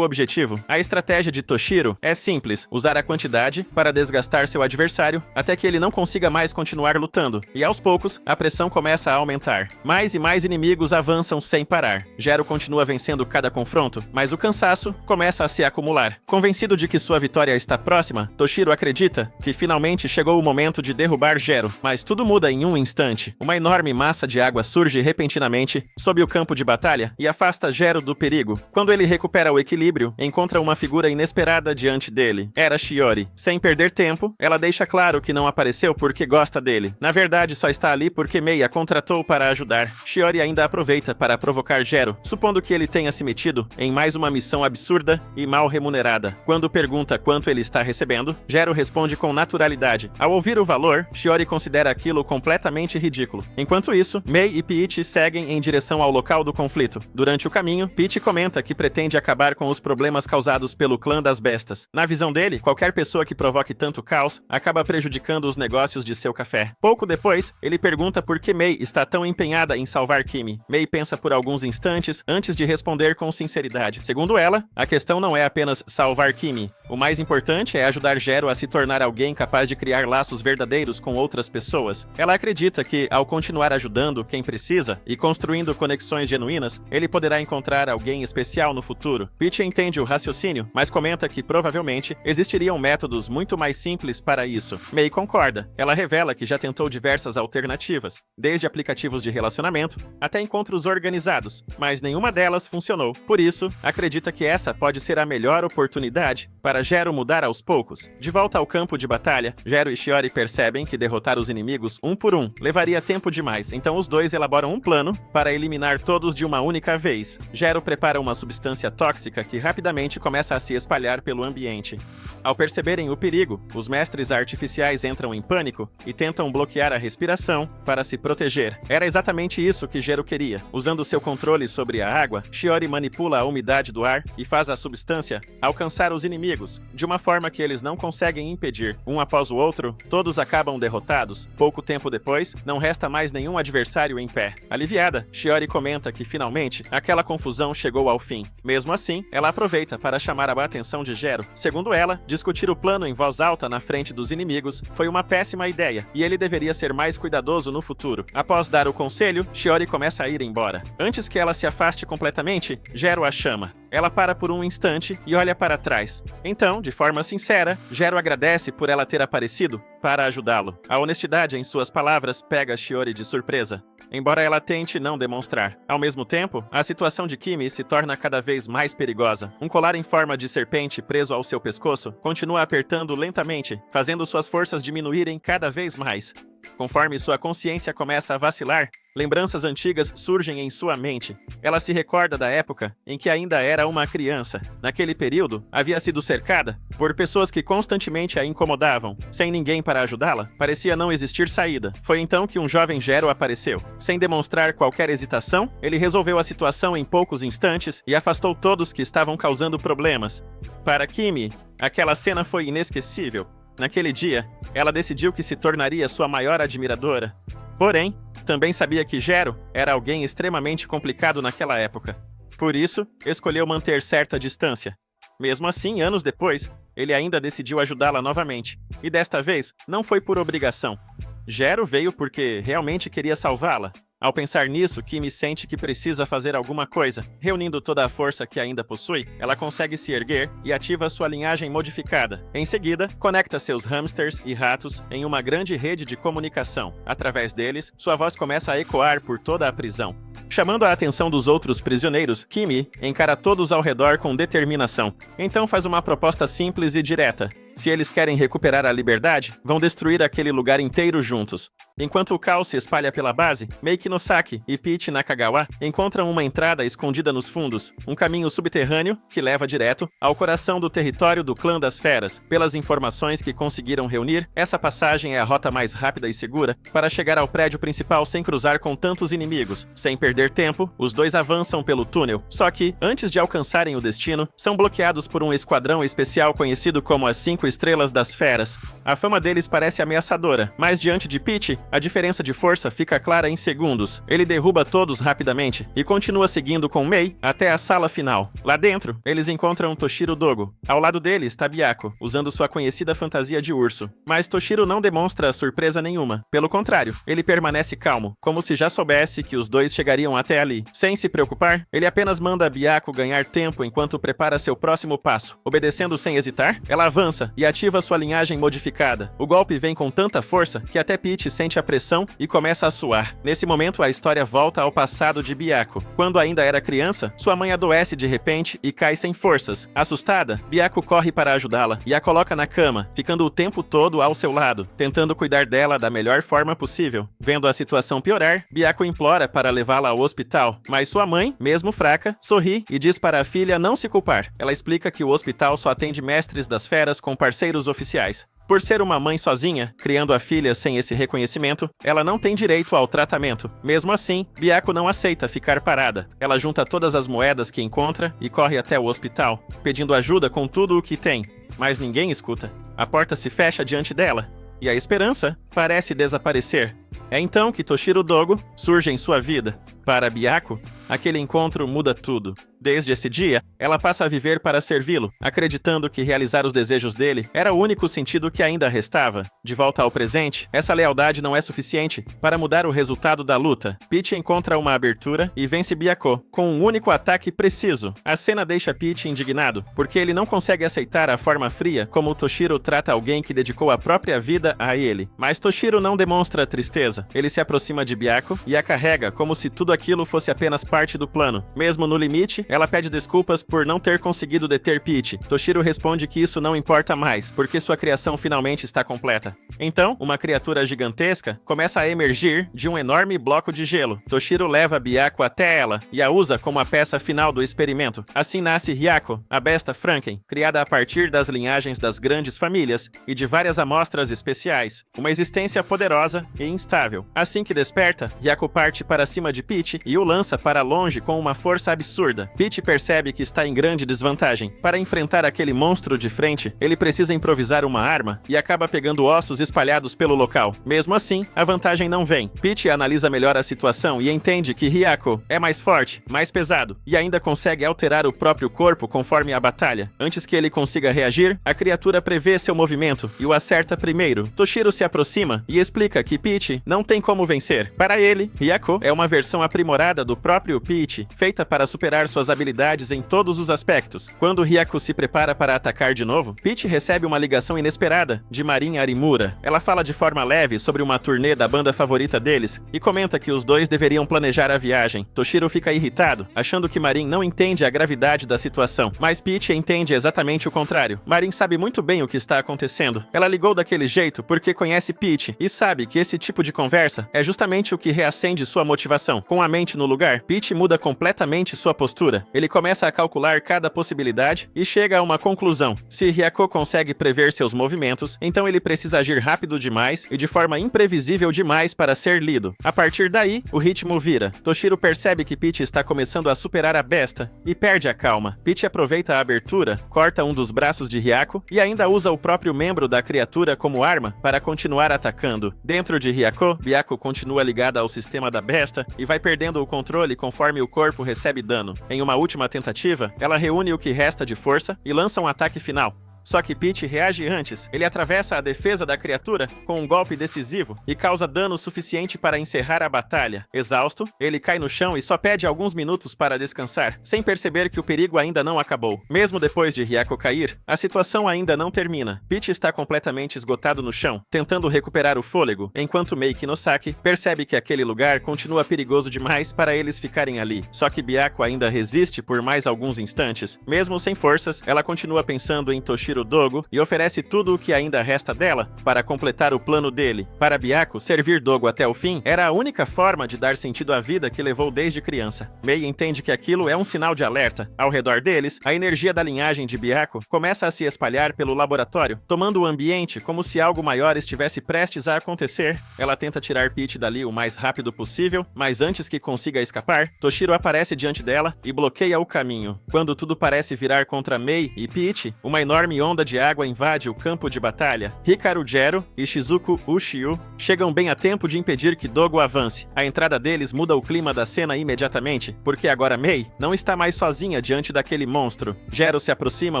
objetivo. A estratégia de Toshiro é simples, usar a quantidade para desgastar seu adversário até que ele não consiga mais continuar lutando. E aos poucos, a pressão começa a aumentar. Mais e mais inimigos avançam sem parar. Gero continua vencendo cada confronto, mas o cansaço começa a se acumular. Convencido de que sua vitória está próxima, Toshiro acredita que finalmente chegou o momento de derrubar Gero, mas tudo muda em um instante. Uma enorme massa de água surge repentinamente sob o campo de batalha e afasta Gero do perigo. Quando ele recupera o equilíbrio, encontra uma figura inesperada diante dele. Era Shiori. Sem perder tempo, ela deixa claro que não apareceu porque gosta dele. Na verdade, só está ali porque Mei a contratou para ajudar. Shiori ainda aproveita para provocar Gero, supondo que ele tenha se metido em mais uma missão absurda e mal remunerada. Quando pergunta quanto ele está recebendo, Gero responde com naturalidade. Ao ouvir o valor, Shiori considera aquilo completamente ridículo. Enquanto isso, Mei e Peach seguem em direção ao local do conflito. Durante o caminho, Peach comenta que pretende acabar com os problemas causados pelo clã das bestas. Na visão dele, qualquer pessoa que provoque tanto caos acaba prejudicando os negócios de seu café. Pouco depois, ele pergunta por que Mei está tão empenhada em salvar Kimi. Mei pensa por alguns instantes antes de responder com sinceridade. Segundo ela, a questão não é apenas salvar Kimi. O mais importante é ajudar Gero a se tornar alguém capaz de criar laços verdadeiros com outras pessoas. Ela acredita que, ao continuar ajudando quem precisa e construindo conexões genuínas, ele poderá encontrar alguém especial no futuro. Peach entende o raciocínio, mas comenta que provavelmente existiriam métodos muito mais simples para isso. Mei concorda. Ela revela que já tentou diversas alternativas, desde aplicativos de relacionamento até encontros organizados, mas nenhuma delas funcionou. Por isso, acredita que essa pode ser a melhor oportunidade para Gero mudar aos poucos. De volta ao campo de batalha, Gero e Shiori percebem que derrotar os inimigos um por um levaria tempo demais, então os dois elaboram um plano para eliminar todos de uma única vez. Gero prepara uma substância tóxica que rapidamente começa a se espalhar pelo ambiente. Ao perceberem o perigo, os mestres artificiais entram em pânico e tentam bloquear a respiração para se proteger. Era exatamente isso que Gero queria. Usando seu controle sobre a água, Shiori manipula a umidade do ar e faz a substância alcançar os inimigos, de uma forma que eles não conseguem impedir. Um após o outro, todos acabam derrotados. Pouco tempo depois, não resta mais nenhum adversário em pé. Aliviada, Shiori comenta que finalmente aquela confusão chegou ao fim. Mesmo assim, ela aproveita para chamar a atenção de Gero. Segundo ela, discutir o plano em voz alta na frente dos inimigos foi uma péssima ideia e ele deveria ser mais cuidadoso no futuro. Após dar o conselho, Shiori começa a ir embora. Antes que ela se afaste completamente, Gero a chama. Ela para por um instante e olha para trás. Então, de forma sincera, Gero agradece por ela ter aparecido para ajudá-lo. A honestidade em suas palavras pega Shiori de surpresa, embora ela tente não demonstrar. Ao mesmo tempo, a situação de Kimi se torna cada vez mais perigosa. Um colar em forma de serpente preso ao seu pescoço continua apertando lentamente, fazendo suas forças diminuírem cada vez mais. Conforme sua consciência começa a vacilar, lembranças antigas surgem em sua mente. Ela se recorda da época em que ainda era uma criança. Naquele período, havia sido cercada por pessoas que constantemente a incomodavam. Sem ninguém para ajudá-la, parecia não existir saída. Foi então que um jovem Gero apareceu. Sem demonstrar qualquer hesitação, ele resolveu a situação em poucos instantes e afastou todos que estavam causando problemas. Para Kimi, aquela cena foi inesquecível. Naquele dia, ela decidiu que se tornaria sua maior admiradora. Porém, também sabia que Gero era alguém extremamente complicado naquela época. Por isso, escolheu manter certa distância. Mesmo assim, anos depois, ele ainda decidiu ajudá-la novamente. E desta vez, não foi por obrigação. Gero veio porque realmente queria salvá-la. Ao pensar nisso, Kimi sente que precisa fazer alguma coisa. Reunindo toda a força que ainda possui, ela consegue se erguer e ativa sua linhagem modificada. Em seguida, conecta seus hamsters e ratos em uma grande rede de comunicação. Através deles, sua voz começa a ecoar por toda a prisão. Chamando a atenção dos outros prisioneiros, Kimi encara todos ao redor com determinação. Então faz uma proposta simples e direta. Se eles querem recuperar a liberdade, vão destruir aquele lugar inteiro juntos. Enquanto o caos se espalha pela base, Mei Kinosaki e Peach Nakagawa encontram uma entrada escondida nos fundos, um caminho subterrâneo que leva direto ao coração do território do Clã das Feras. Pelas informações que conseguiram reunir, essa passagem é a rota mais rápida e segura para chegar ao prédio principal sem cruzar com tantos inimigos. Sem perder tempo, os dois avançam pelo túnel. Só que, antes de alcançarem o destino, são bloqueados por um esquadrão especial conhecido como as 5 Estrelas das Feras. A fama deles parece ameaçadora, mas diante de Peach, a diferença de força fica clara em segundos. Ele derruba todos rapidamente e continua seguindo com Mei até a sala final. Lá dentro, eles encontram Toshiro Dogo. Ao lado dele está Byaku, usando sua conhecida fantasia de urso. Mas Toshiro não demonstra surpresa nenhuma. Pelo contrário, ele permanece calmo, como se já soubesse que os dois chegariam até ali. Sem se preocupar, ele apenas manda Byaku ganhar tempo enquanto prepara seu próximo passo. Obedecendo sem hesitar, ela avança e ativa sua linhagem modificada. O golpe vem com tanta força que até Peach sente a pressão e começa a suar. Nesse momento, a história volta ao passado de Byaku. Quando ainda era criança, sua mãe adoece de repente e cai sem forças. Assustada, Byaku corre para ajudá-la e a coloca na cama, ficando o tempo todo ao seu lado, tentando cuidar dela da melhor forma possível. Vendo a situação piorar, Byaku implora para levá-la ao hospital, mas sua mãe, mesmo fraca, sorri e diz para a filha não se culpar. Ela explica que o hospital só atende mestres das feras com parceiros oficiais. Por ser uma mãe sozinha, criando a filha sem esse reconhecimento, ela não tem direito ao tratamento. Mesmo assim, Byaku não aceita ficar parada. Ela junta todas as moedas que encontra e corre até o hospital, pedindo ajuda com tudo o que tem. Mas ninguém escuta. A porta se fecha diante dela, e a esperança parece desaparecer. É então que Toshiro Dogo surge em sua vida. Para Byaku, aquele encontro muda tudo. Desde esse dia, ela passa a viver para servi-lo, acreditando que realizar os desejos dele era o único sentido que ainda restava. De volta ao presente, essa lealdade não é suficiente para mudar o resultado da luta. Peach encontra uma abertura e vence Byaku com um único ataque preciso. A cena deixa Peach indignado, porque ele não consegue aceitar a forma fria como Toshiro trata alguém que dedicou a própria vida a ele. Mas Toshiro não demonstra tristeza. Ele se aproxima de Byaku e a carrega como se tudo aquilo fosse apenas parte do plano. Mesmo no limite, ela pede desculpas por não ter conseguido deter Peach. Toshiro responde que isso não importa mais, porque sua criação finalmente está completa. Então, uma criatura gigantesca começa a emergir de um enorme bloco de gelo. Toshiro leva Byaku até ela e a usa como a peça final do experimento. Assim nasce Hyako, a besta Franken, criada a partir das linhagens das grandes famílias e de várias amostras especiais. Uma existência poderosa e instável. Assim que desperta, Hyako parte para cima de Peach e o lança para longe com uma força absurda. Peach percebe que está em grande desvantagem. Para enfrentar aquele monstro de frente, ele precisa improvisar uma arma e acaba pegando ossos espalhados pelo local. Mesmo assim, a vantagem não vem. Peach analisa melhor a situação e entende que Hyako é mais forte, mais pesado e ainda consegue alterar o próprio corpo conforme a batalha. Antes que ele consiga reagir, a criatura prevê seu movimento e o acerta primeiro. Toshiro se aproxima e explica que Peach não tem como vencer. Para ele, Hyako é uma versão aprimorada do próprio Peach, feita para superar suas habilidades em todos os aspectos. Quando Hyako se prepara para atacar de novo, Peach recebe uma ligação inesperada de Marin Arimura. Ela fala de forma leve sobre uma turnê da banda favorita deles e comenta que os dois deveriam planejar a viagem. Toshiro fica irritado, achando que Marin não entende a gravidade da situação, mas Peach entende exatamente o contrário. Marin sabe muito bem o que está acontecendo. Ela ligou daquele jeito porque conhece Peach e sabe que esse tipo de conversa é justamente o que reacende sua motivação. Com a mente no lugar, Peach muda completamente sua postura. Ele começa a calcular cada possibilidade e chega a uma conclusão. Se Hyako consegue prever seus movimentos, então ele precisa agir rápido demais e de forma imprevisível demais para ser lido. A partir daí, o ritmo vira. Toshiro percebe que Peach está começando a superar a besta e perde a calma. Peach aproveita a abertura, corta um dos braços de Hyako e ainda usa o próprio membro da criatura como arma para continuar atacando. Dentro de Hyako, Byaku continua ligada ao sistema da besta e vai perdendo o controle conforme o corpo recebe dano. Em uma última tentativa, ela reúne o que resta de força e lança um ataque final. Só que Peach reage antes. Ele atravessa a defesa da criatura com um golpe decisivo e causa dano suficiente para encerrar a batalha. Exausto, ele cai no chão e só pede alguns minutos para descansar, sem perceber que o perigo ainda não acabou. Mesmo depois de Hyako cair, a situação ainda não termina. Peach está completamente esgotado no chão, tentando recuperar o fôlego, enquanto Mei Kinosaki percebe que aquele lugar continua perigoso demais para eles ficarem ali. Só que Byaku ainda resiste por mais alguns instantes. Mesmo sem forças, ela continua pensando em Toshiro Dogo e oferece tudo o que ainda resta dela para completar o plano dele. Para Byaku, servir Dogo até o fim era a única forma de dar sentido à vida que levou desde criança. Mei entende que aquilo é um sinal de alerta. Ao redor deles, a energia da linhagem de Byaku começa a se espalhar pelo laboratório, tomando o ambiente como se algo maior estivesse prestes a acontecer. Ela tenta tirar Peach dali o mais rápido possível, mas antes que consiga escapar, Toshiro aparece diante dela e bloqueia o caminho. Quando tudo parece virar contra Mei e Peach, uma enorme onda de água invade o campo de batalha. Hikaru Jero e Shizuku Ushio chegam bem a tempo de impedir que Dogo avance. A entrada deles muda o clima da cena imediatamente, porque agora Mei não está mais sozinha diante daquele monstro. Jero se aproxima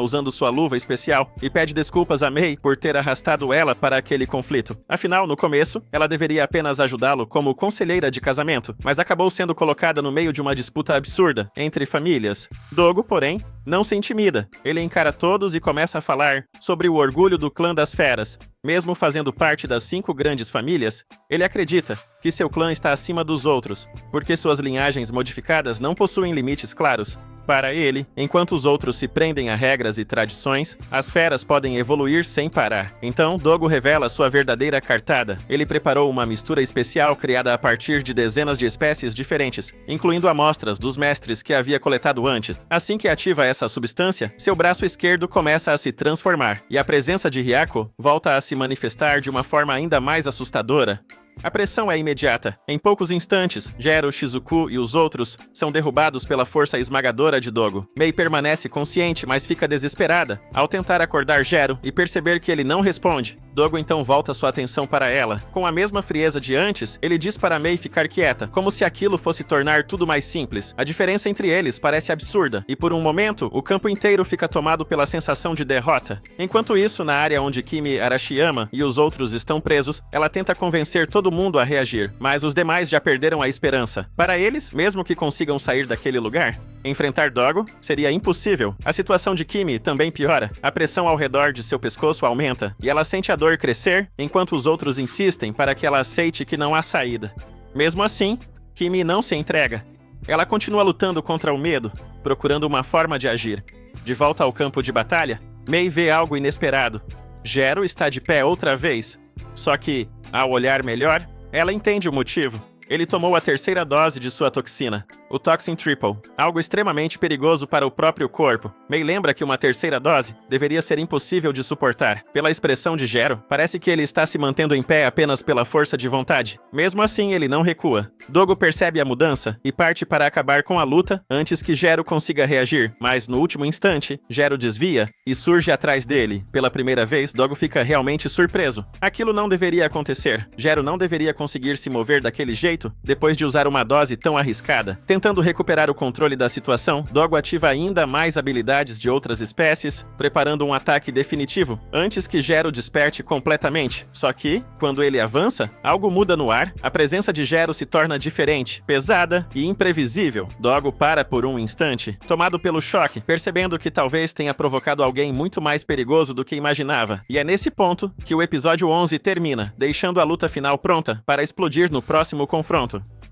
usando sua luva especial e pede desculpas a Mei por ter arrastado ela para aquele conflito. Afinal, no começo, ela deveria apenas ajudá-lo como conselheira de casamento, mas acabou sendo colocada no meio de uma disputa absurda entre famílias. Dogo, porém, não se intimida. Ele encara todos e começa a falar sobre o orgulho do clã das feras. Mesmo fazendo parte das 5 grandes famílias, ele acredita que seu clã está acima dos outros, porque suas linhagens modificadas não possuem limites claros. Para ele, enquanto os outros se prendem a regras e tradições, as feras podem evoluir sem parar. Então, Dogo revela sua verdadeira cartada. Ele preparou uma mistura especial criada a partir de dezenas de espécies diferentes, incluindo amostras dos mestres que havia coletado antes. Assim que ativa essa substância, seu braço esquerdo começa a se transformar, e a presença de Hyako volta a se manifestar de uma forma ainda mais assustadora. A pressão é imediata. Em poucos instantes, Jero, Shizuku e os outros são derrubados pela força esmagadora de Dogo. Mei permanece consciente, mas fica desesperada ao tentar acordar Jero e perceber que ele não responde. Dogo então volta sua atenção para ela. Com a mesma frieza de antes, ele diz para Mei ficar quieta, como se aquilo fosse tornar tudo mais simples. A diferença entre eles parece absurda, e por um momento, o campo inteiro fica tomado pela sensação de derrota. Enquanto isso, na área onde Kimi Arashiyama e os outros estão presos, ela tenta convencer todo mundo a reagir, mas os demais já perderam a esperança. Para eles, mesmo que consigam sair daquele lugar, enfrentar Dogo seria impossível. A situação de Kimi também piora. A pressão ao redor de seu pescoço aumenta, e ela sente a dor crescer, enquanto os outros insistem para que ela aceite que não há saída. Mesmo assim, Kimi não se entrega. Ela continua lutando contra o medo, procurando uma forma de agir. De volta ao campo de batalha, Mei vê algo inesperado. Jero está de pé outra vez. Só que, ao olhar melhor, ela entende o motivo. Ele tomou a 3ª dose de sua toxina, o Toxin Triple, algo extremamente perigoso para o próprio corpo. Mei lembra que uma 3ª dose deveria ser impossível de suportar. Pela expressão de Jero, parece que ele está se mantendo em pé apenas pela força de vontade. Mesmo assim, ele não recua. Dogo percebe a mudança e parte para acabar com a luta antes que Jero consiga reagir, mas no último instante, Jero desvia e surge atrás dele. Pela primeira vez, Dogo fica realmente surpreso. Aquilo não deveria acontecer. Jero não deveria conseguir se mover daquele jeito depois de usar uma dose tão arriscada. Tentando recuperar o controle da situação, Dogo ativa ainda mais habilidades de outras espécies, preparando um ataque definitivo, antes que Jero desperte completamente. Só que, quando ele avança, algo muda no ar, a presença de Jero se torna diferente, pesada e imprevisível. Dogo para por um instante, tomado pelo choque, percebendo que talvez tenha provocado alguém muito mais perigoso do que imaginava. E é nesse ponto que o episódio 11 termina, deixando a luta final pronta para explodir no próximo confronto.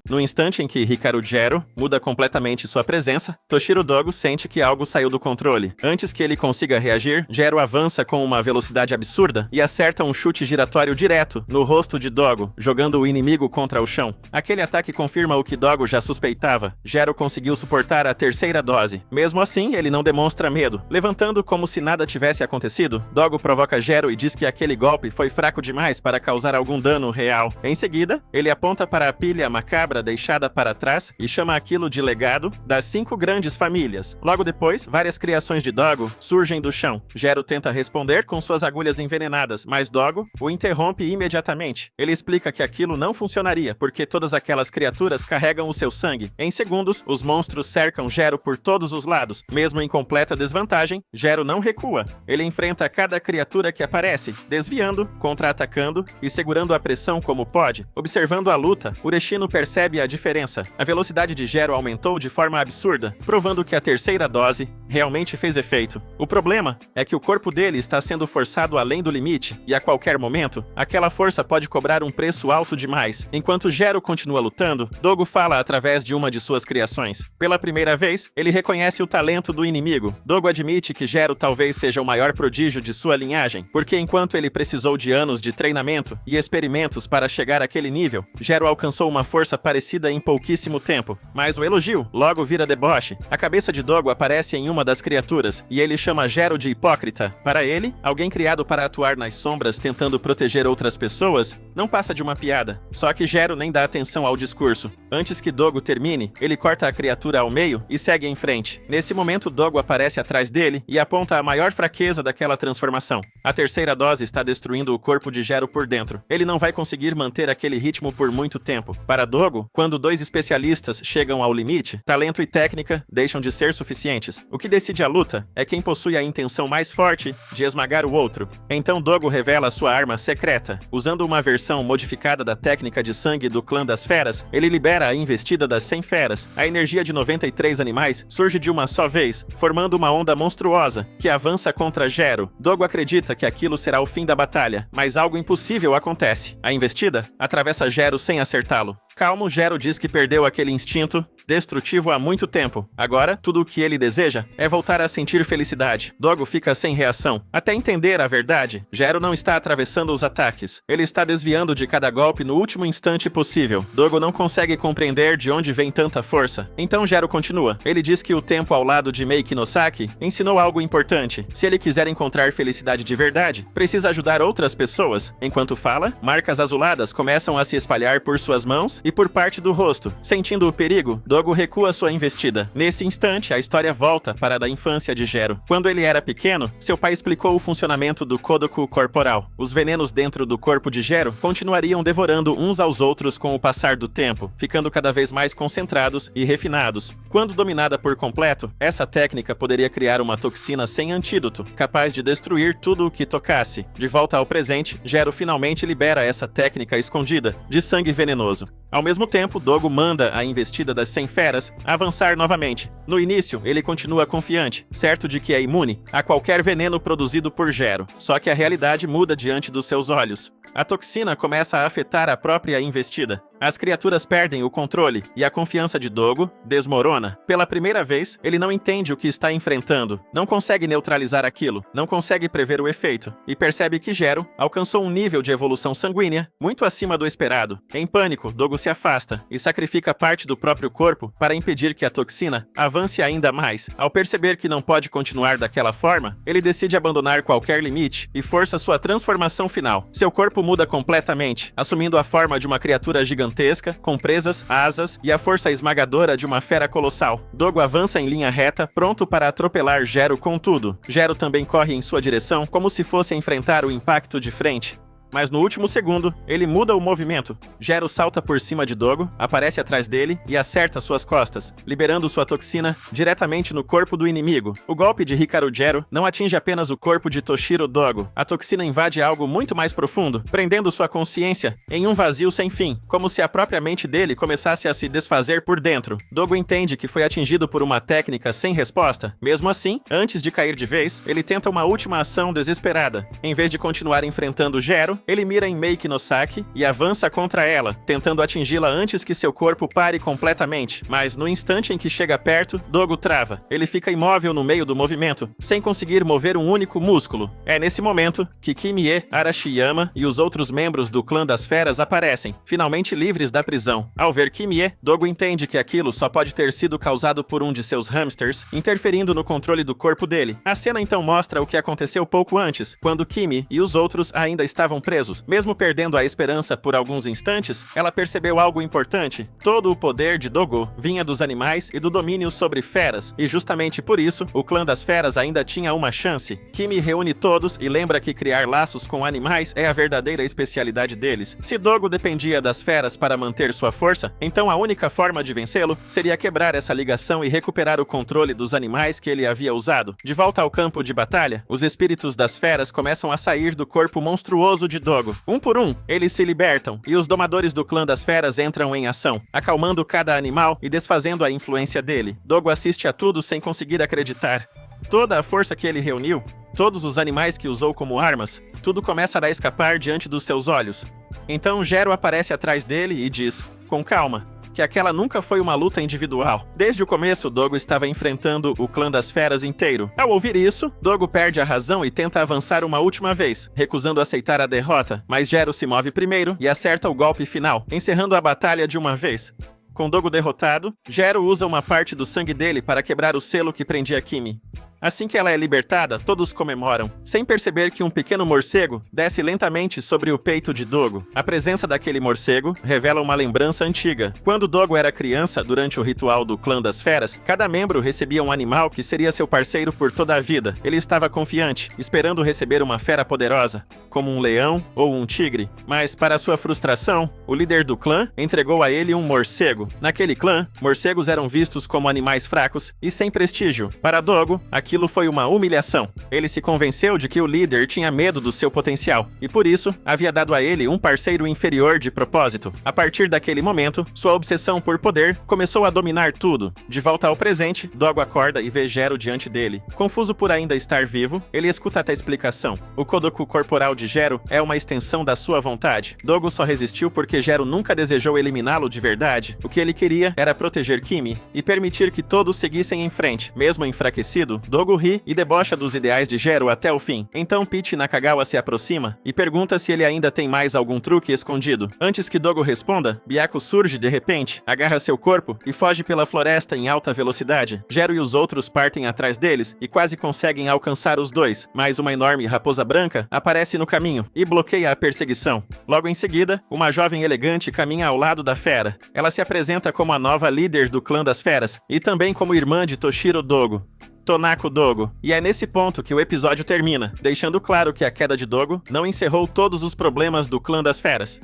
No instante em que Hikaru Jero muda completamente sua presença, Toshiro Dogo sente que algo saiu do controle. Antes que ele consiga reagir, Jero avança com uma velocidade absurda e acerta um chute giratório direto no rosto de Dogo, jogando o inimigo contra o chão. Aquele ataque confirma o que Dogo já suspeitava. Jero conseguiu suportar a 3ª dose. Mesmo assim, ele não demonstra medo. Levantando como se nada tivesse acontecido, Dogo provoca Jero e diz que aquele golpe foi fraco demais para causar algum dano real. Em seguida, ele aponta para a pilha macabra deixada para trás e chama aquilo de legado das 5 grandes famílias. Logo depois, várias criações de Dogo surgem do chão. Jero tenta responder com suas agulhas envenenadas, mas Dogo o interrompe imediatamente. Ele explica que aquilo não funcionaria, porque todas aquelas criaturas carregam o seu sangue. Em segundos, os monstros cercam Jero por todos os lados. Mesmo em completa desvantagem, Jero não recua. Ele enfrenta cada criatura que aparece, desviando, contra-atacando e segurando a pressão como pode. Observando a luta, Ureshino percebe a diferença. A velocidade de Jero aumentou de forma absurda, provando que a 3ª dose realmente fez efeito. O problema é que o corpo dele está sendo forçado além do limite, e a qualquer momento, aquela força pode cobrar um preço alto demais. Enquanto Jero continua lutando, Dogo fala através de uma de suas criações. Pela primeira vez, ele reconhece o talento do inimigo. Dogo admite que Jero talvez seja o maior prodígio de sua linhagem, porque enquanto ele precisou de anos de treinamento e experimentos para chegar àquele nível, Jero alcançou uma força parecida em pouquíssimo tempo. Mas o elogio logo vira deboche. A cabeça de Dogo aparece em uma das criaturas, e ele chama Jero de hipócrita. Para ele, alguém criado para atuar nas sombras tentando proteger outras pessoas, não passa de uma piada. Só que Jero nem dá atenção ao discurso. Antes que Dogo termine, ele corta a criatura ao meio e segue em frente. Nesse momento, Dogo aparece atrás dele e aponta a maior fraqueza daquela transformação. A 3ª dose está destruindo o corpo de Jero por dentro. Ele não vai conseguir manter aquele ritmo por muito tempo. Para Dogo, quando 2 especialistas chegam ao limite, talento e técnica deixam de ser suficientes. O que decide a luta é quem possui a intenção mais forte de esmagar o outro. Então Dogo revela sua arma secreta, usando uma versão versão modificada da técnica de sangue do clã das feras, ele libera a investida das 100 feras. A energia de 93 animais surge de uma só vez, formando uma onda monstruosa, que avança contra Gero. Dogo acredita que aquilo será o fim da batalha, mas algo impossível acontece. A investida atravessa Gero sem acertá-lo. Calmo, Gero diz que perdeu aquele instinto destrutivo há muito tempo. Agora, tudo o que ele deseja é voltar a sentir felicidade. Dogo fica sem reação. Até entender a verdade, Gero não está atravessando os ataques. Ele está desviando de cada golpe no último instante possível. Dogo não consegue compreender de onde vem tanta força. Então Gero continua. Ele diz que o tempo ao lado de Mei Kinosaki ensinou algo importante. Se ele quiser encontrar felicidade de verdade, precisa ajudar outras pessoas. Enquanto fala, marcas azuladas começam a se espalhar por suas mãos e por parte do rosto. Sentindo o perigo, Dogo recua sua investida. Nesse instante, a história volta para a da infância de Gero. Quando ele era pequeno, seu pai explicou o funcionamento do Kodoku corporal. Os venenos dentro do corpo de Gero continuariam devorando uns aos outros com o passar do tempo, ficando cada vez mais concentrados e refinados. Quando dominada por completo, essa técnica poderia criar uma toxina sem antídoto, capaz de destruir tudo o que tocasse. De volta ao presente, Gero finalmente libera essa técnica escondida de sangue venenoso. Ao mesmo tempo, Dogo manda a investida das 100 feras avançar novamente. No início, ele continua confiante, certo de que é imune a qualquer veneno produzido por Gero. Só que a realidade muda diante dos seus olhos. A toxina começa a afetar a própria investida. As criaturas perdem o controle e a confiança de Dogo desmorona. Pela primeira vez, ele não entende o que está enfrentando, não consegue neutralizar aquilo, não consegue prever o efeito, e percebe que Gero alcançou um nível de evolução sanguínea muito acima do esperado. Em pânico, Dogo se afasta e sacrifica parte do próprio corpo para impedir que a toxina avance ainda mais. Ao perceber que não pode continuar daquela forma, ele decide abandonar qualquer limite e força sua transformação final. Seu corpo muda completamente, assumindo a forma de uma criatura gigantesca, com presas, asas e a força esmagadora de uma fera colossal. Dogo avança em linha reta, pronto para atropelar Gero com tudo. Gero também corre em sua direção, como se fosse enfrentar o impacto de frente. Mas no último segundo, ele muda o movimento. Gero salta por cima de Dogo, aparece atrás dele e acerta suas costas, liberando sua toxina diretamente no corpo do inimigo. O golpe de Hikaru Gero não atinge apenas o corpo de Toshiro Dogo. A toxina invade algo muito mais profundo, prendendo sua consciência em um vazio sem fim, como se a própria mente dele começasse a se desfazer por dentro. Dogo entende que foi atingido por uma técnica sem resposta. Mesmo assim, antes de cair de vez, ele tenta uma última ação desesperada. Em vez de continuar enfrentando Gero, ele mira em Mei Kinosaki e avança contra ela, tentando atingi-la antes que seu corpo pare completamente. Mas no instante em que chega perto, Dogo trava. Ele fica imóvel no meio do movimento, sem conseguir mover um único músculo. É nesse momento que Kimie, Arashiyama e os outros membros do clã das feras aparecem, finalmente livres da prisão. Ao ver Kimie, Dogo entende que aquilo só pode ter sido causado por um de seus hamsters, interferindo no controle do corpo dele. A cena então mostra o que aconteceu pouco antes, quando Kimi e os outros ainda estavam presos. Mesmo perdendo a esperança por alguns instantes, ela percebeu algo importante. Todo o poder de Dogo vinha dos animais e do domínio sobre feras, e justamente por isso, o clã das feras ainda tinha uma chance. Kimi reúne todos e lembra que criar laços com animais é a verdadeira especialidade deles. Se Dogo dependia das feras para manter sua força, então a única forma de vencê-lo seria quebrar essa ligação e recuperar o controle dos animais que ele havia usado. De volta ao campo de batalha, os espíritos das feras começam a sair do corpo monstruoso de Dogo. Um por um, eles se libertam, e os domadores do clã das feras entram em ação, acalmando cada animal e desfazendo a influência dele. Dogo assiste a tudo sem conseguir acreditar. Toda a força que ele reuniu, todos os animais que usou como armas, tudo começa a escapar diante dos seus olhos. Então Gero aparece atrás dele e diz, com calma, que aquela nunca foi uma luta individual. Desde o começo, Dogo estava enfrentando o clã das feras inteiro. Ao ouvir isso, Dogo perde a razão e tenta avançar uma última vez, recusando aceitar a derrota, mas Gero se move primeiro e acerta o golpe final, encerrando a batalha de uma vez. Com Dogo derrotado, Gero usa uma parte do sangue dele para quebrar o selo que prendia Kimi. Assim que ela é libertada, todos comemoram, sem perceber que um pequeno morcego desce lentamente sobre o peito de Dogo. A presença daquele morcego revela uma lembrança antiga. Quando Dogo era criança, durante o ritual do clã das feras, cada membro recebia um animal que seria seu parceiro por toda a vida. Ele estava confiante, esperando receber uma fera poderosa, como um leão ou um tigre. Mas, para sua frustração, o líder do clã entregou a ele um morcego. Naquele clã, morcegos eram vistos como animais fracos e sem prestígio. Para Dogo, aquilo foi uma humilhação. Ele se convenceu de que o líder tinha medo do seu potencial e, por isso, havia dado a ele um parceiro inferior de propósito. A partir daquele momento, sua obsessão por poder começou a dominar tudo. De volta ao presente, Dogo acorda e vê Gero diante dele. Confuso por ainda estar vivo, ele escuta até a explicação. O Kodoku corporal de Gero é uma extensão da sua vontade. Dogo só resistiu porque Gero nunca desejou eliminá-lo de verdade. O que ele queria era proteger Kimi e permitir que todos seguissem em frente. Mesmo enfraquecido, Dogo ri e debocha dos ideais de Gero até o fim. Então Peach Nakagawa se aproxima e pergunta se ele ainda tem mais algum truque escondido. Antes que Dogo responda, Byaku surge de repente, agarra seu corpo e foge pela floresta em alta velocidade. Gero e os outros partem atrás deles e quase conseguem alcançar os dois, mas uma enorme raposa branca aparece no caminho e bloqueia a perseguição. Logo em seguida, uma jovem elegante caminha ao lado da fera. Ela se apresenta como a nova líder do clã das feras e também como irmã de Toshiro Dogo, Tonako Dogo. E é nesse ponto que o episódio termina, deixando claro que a queda de Dogo não encerrou todos os problemas do clã das feras.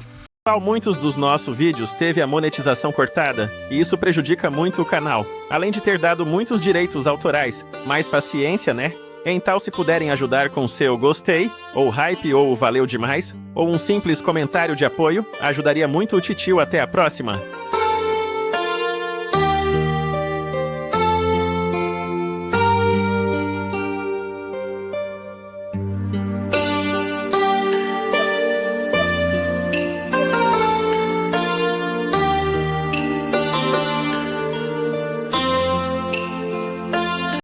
Muitos dos nossos vídeos teve a monetização cortada, e isso prejudica muito o canal, além de ter dado muitos direitos autorais. Mais paciência, né? Então, se puderem ajudar com seu gostei, ou hype, ou valeu demais, ou um simples comentário de apoio, ajudaria muito o titio. Até a próxima!